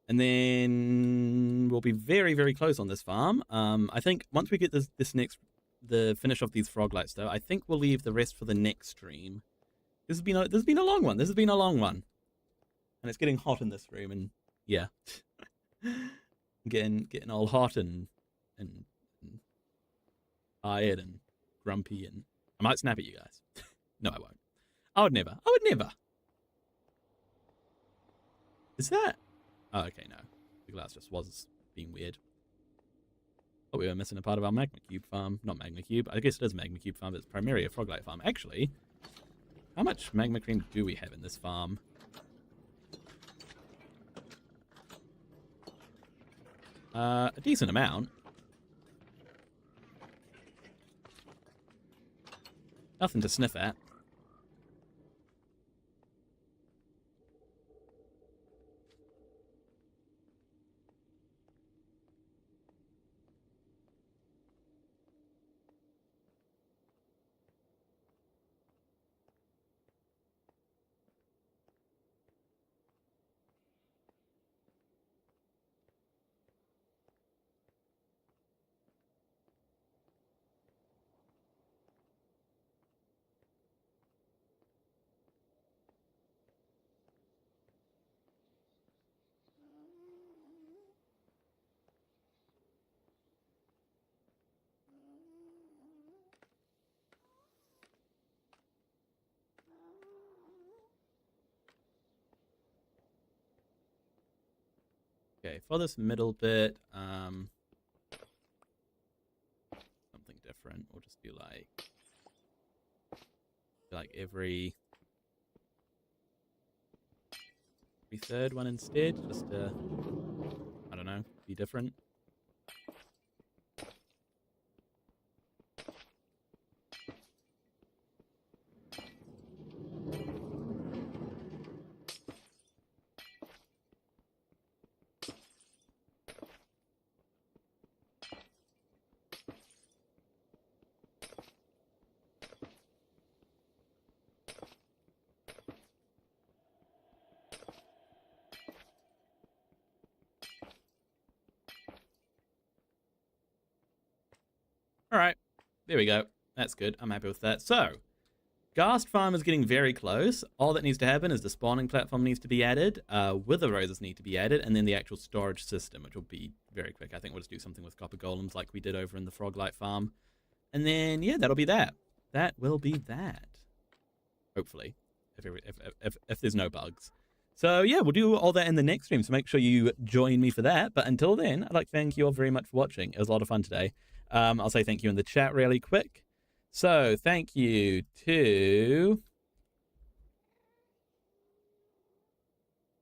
And then we'll be very, very close on this farm. I think once we get the finish off these frog lights, though, I think we'll leave the rest for the next stream. This has been a long one. This has been a long one, and it's getting hot in this room, and yeah. getting all hot and tired and grumpy, and I might snap at you guys. No, I won't. I would never. Is that? Oh, okay, no. The glass just was being weird. Oh, we were missing a part of our Magma Cube farm. Not Magma Cube. I guess it is Magma Cube farm, but it's primarily a Froglight farm. Actually, how much Magma Cream do we have in this farm? A decent amount. Nothing to sniff at. Okay, for this middle bit, something different. We'll just do like every third one instead, just to, I don't know, be different. All right, there we go. That's good. I'm happy with that. So, Ghast Farm is getting very close. All that needs to happen is the spawning platform needs to be added, wither roses need to be added, and then the actual storage system, which will be very quick. I think we'll just do something with copper golems like we did over in the Froglight farm. And then, yeah, that'll be that. That will be that. Hopefully, if there's no bugs. So, yeah, we'll do all that in the next stream, so make sure you join me for that. But until then, I'd like to thank you all very much for watching. It was a lot of fun today. I'll say thank you in the chat really quick. So, thank you to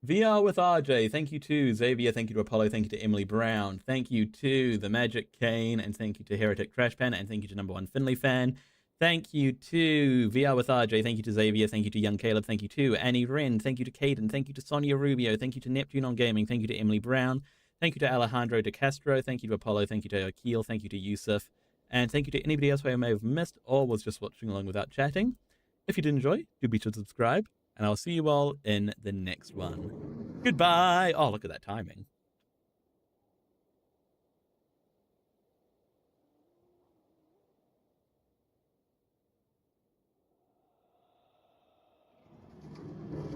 VR with RJ. Thank you to Xavier. Thank you to Apollo. Thank you to Emily Brown. Thank you to The Magic Kane. And thank you to Heretic Trashpan. And thank you to Number One Finley Fan. Thank you to VR with RJ. Thank you to Xavier. Thank you to Young Caleb. Thank you to Annie Wren. Thank you to Caden. Thank you to Sonia Rubio. Thank you to Neptune on Gaming. Thank you to Emily Brown. Thank you to Alejandro de Castro. Thank you to Apollo. Thank you to Akil. Thank you to Yusuf. And thank you to anybody else who I may have missed or was just watching along without chatting. If you did enjoy, do be sure to subscribe. And I'll see you all in the next one. Goodbye. Oh, look at that timing.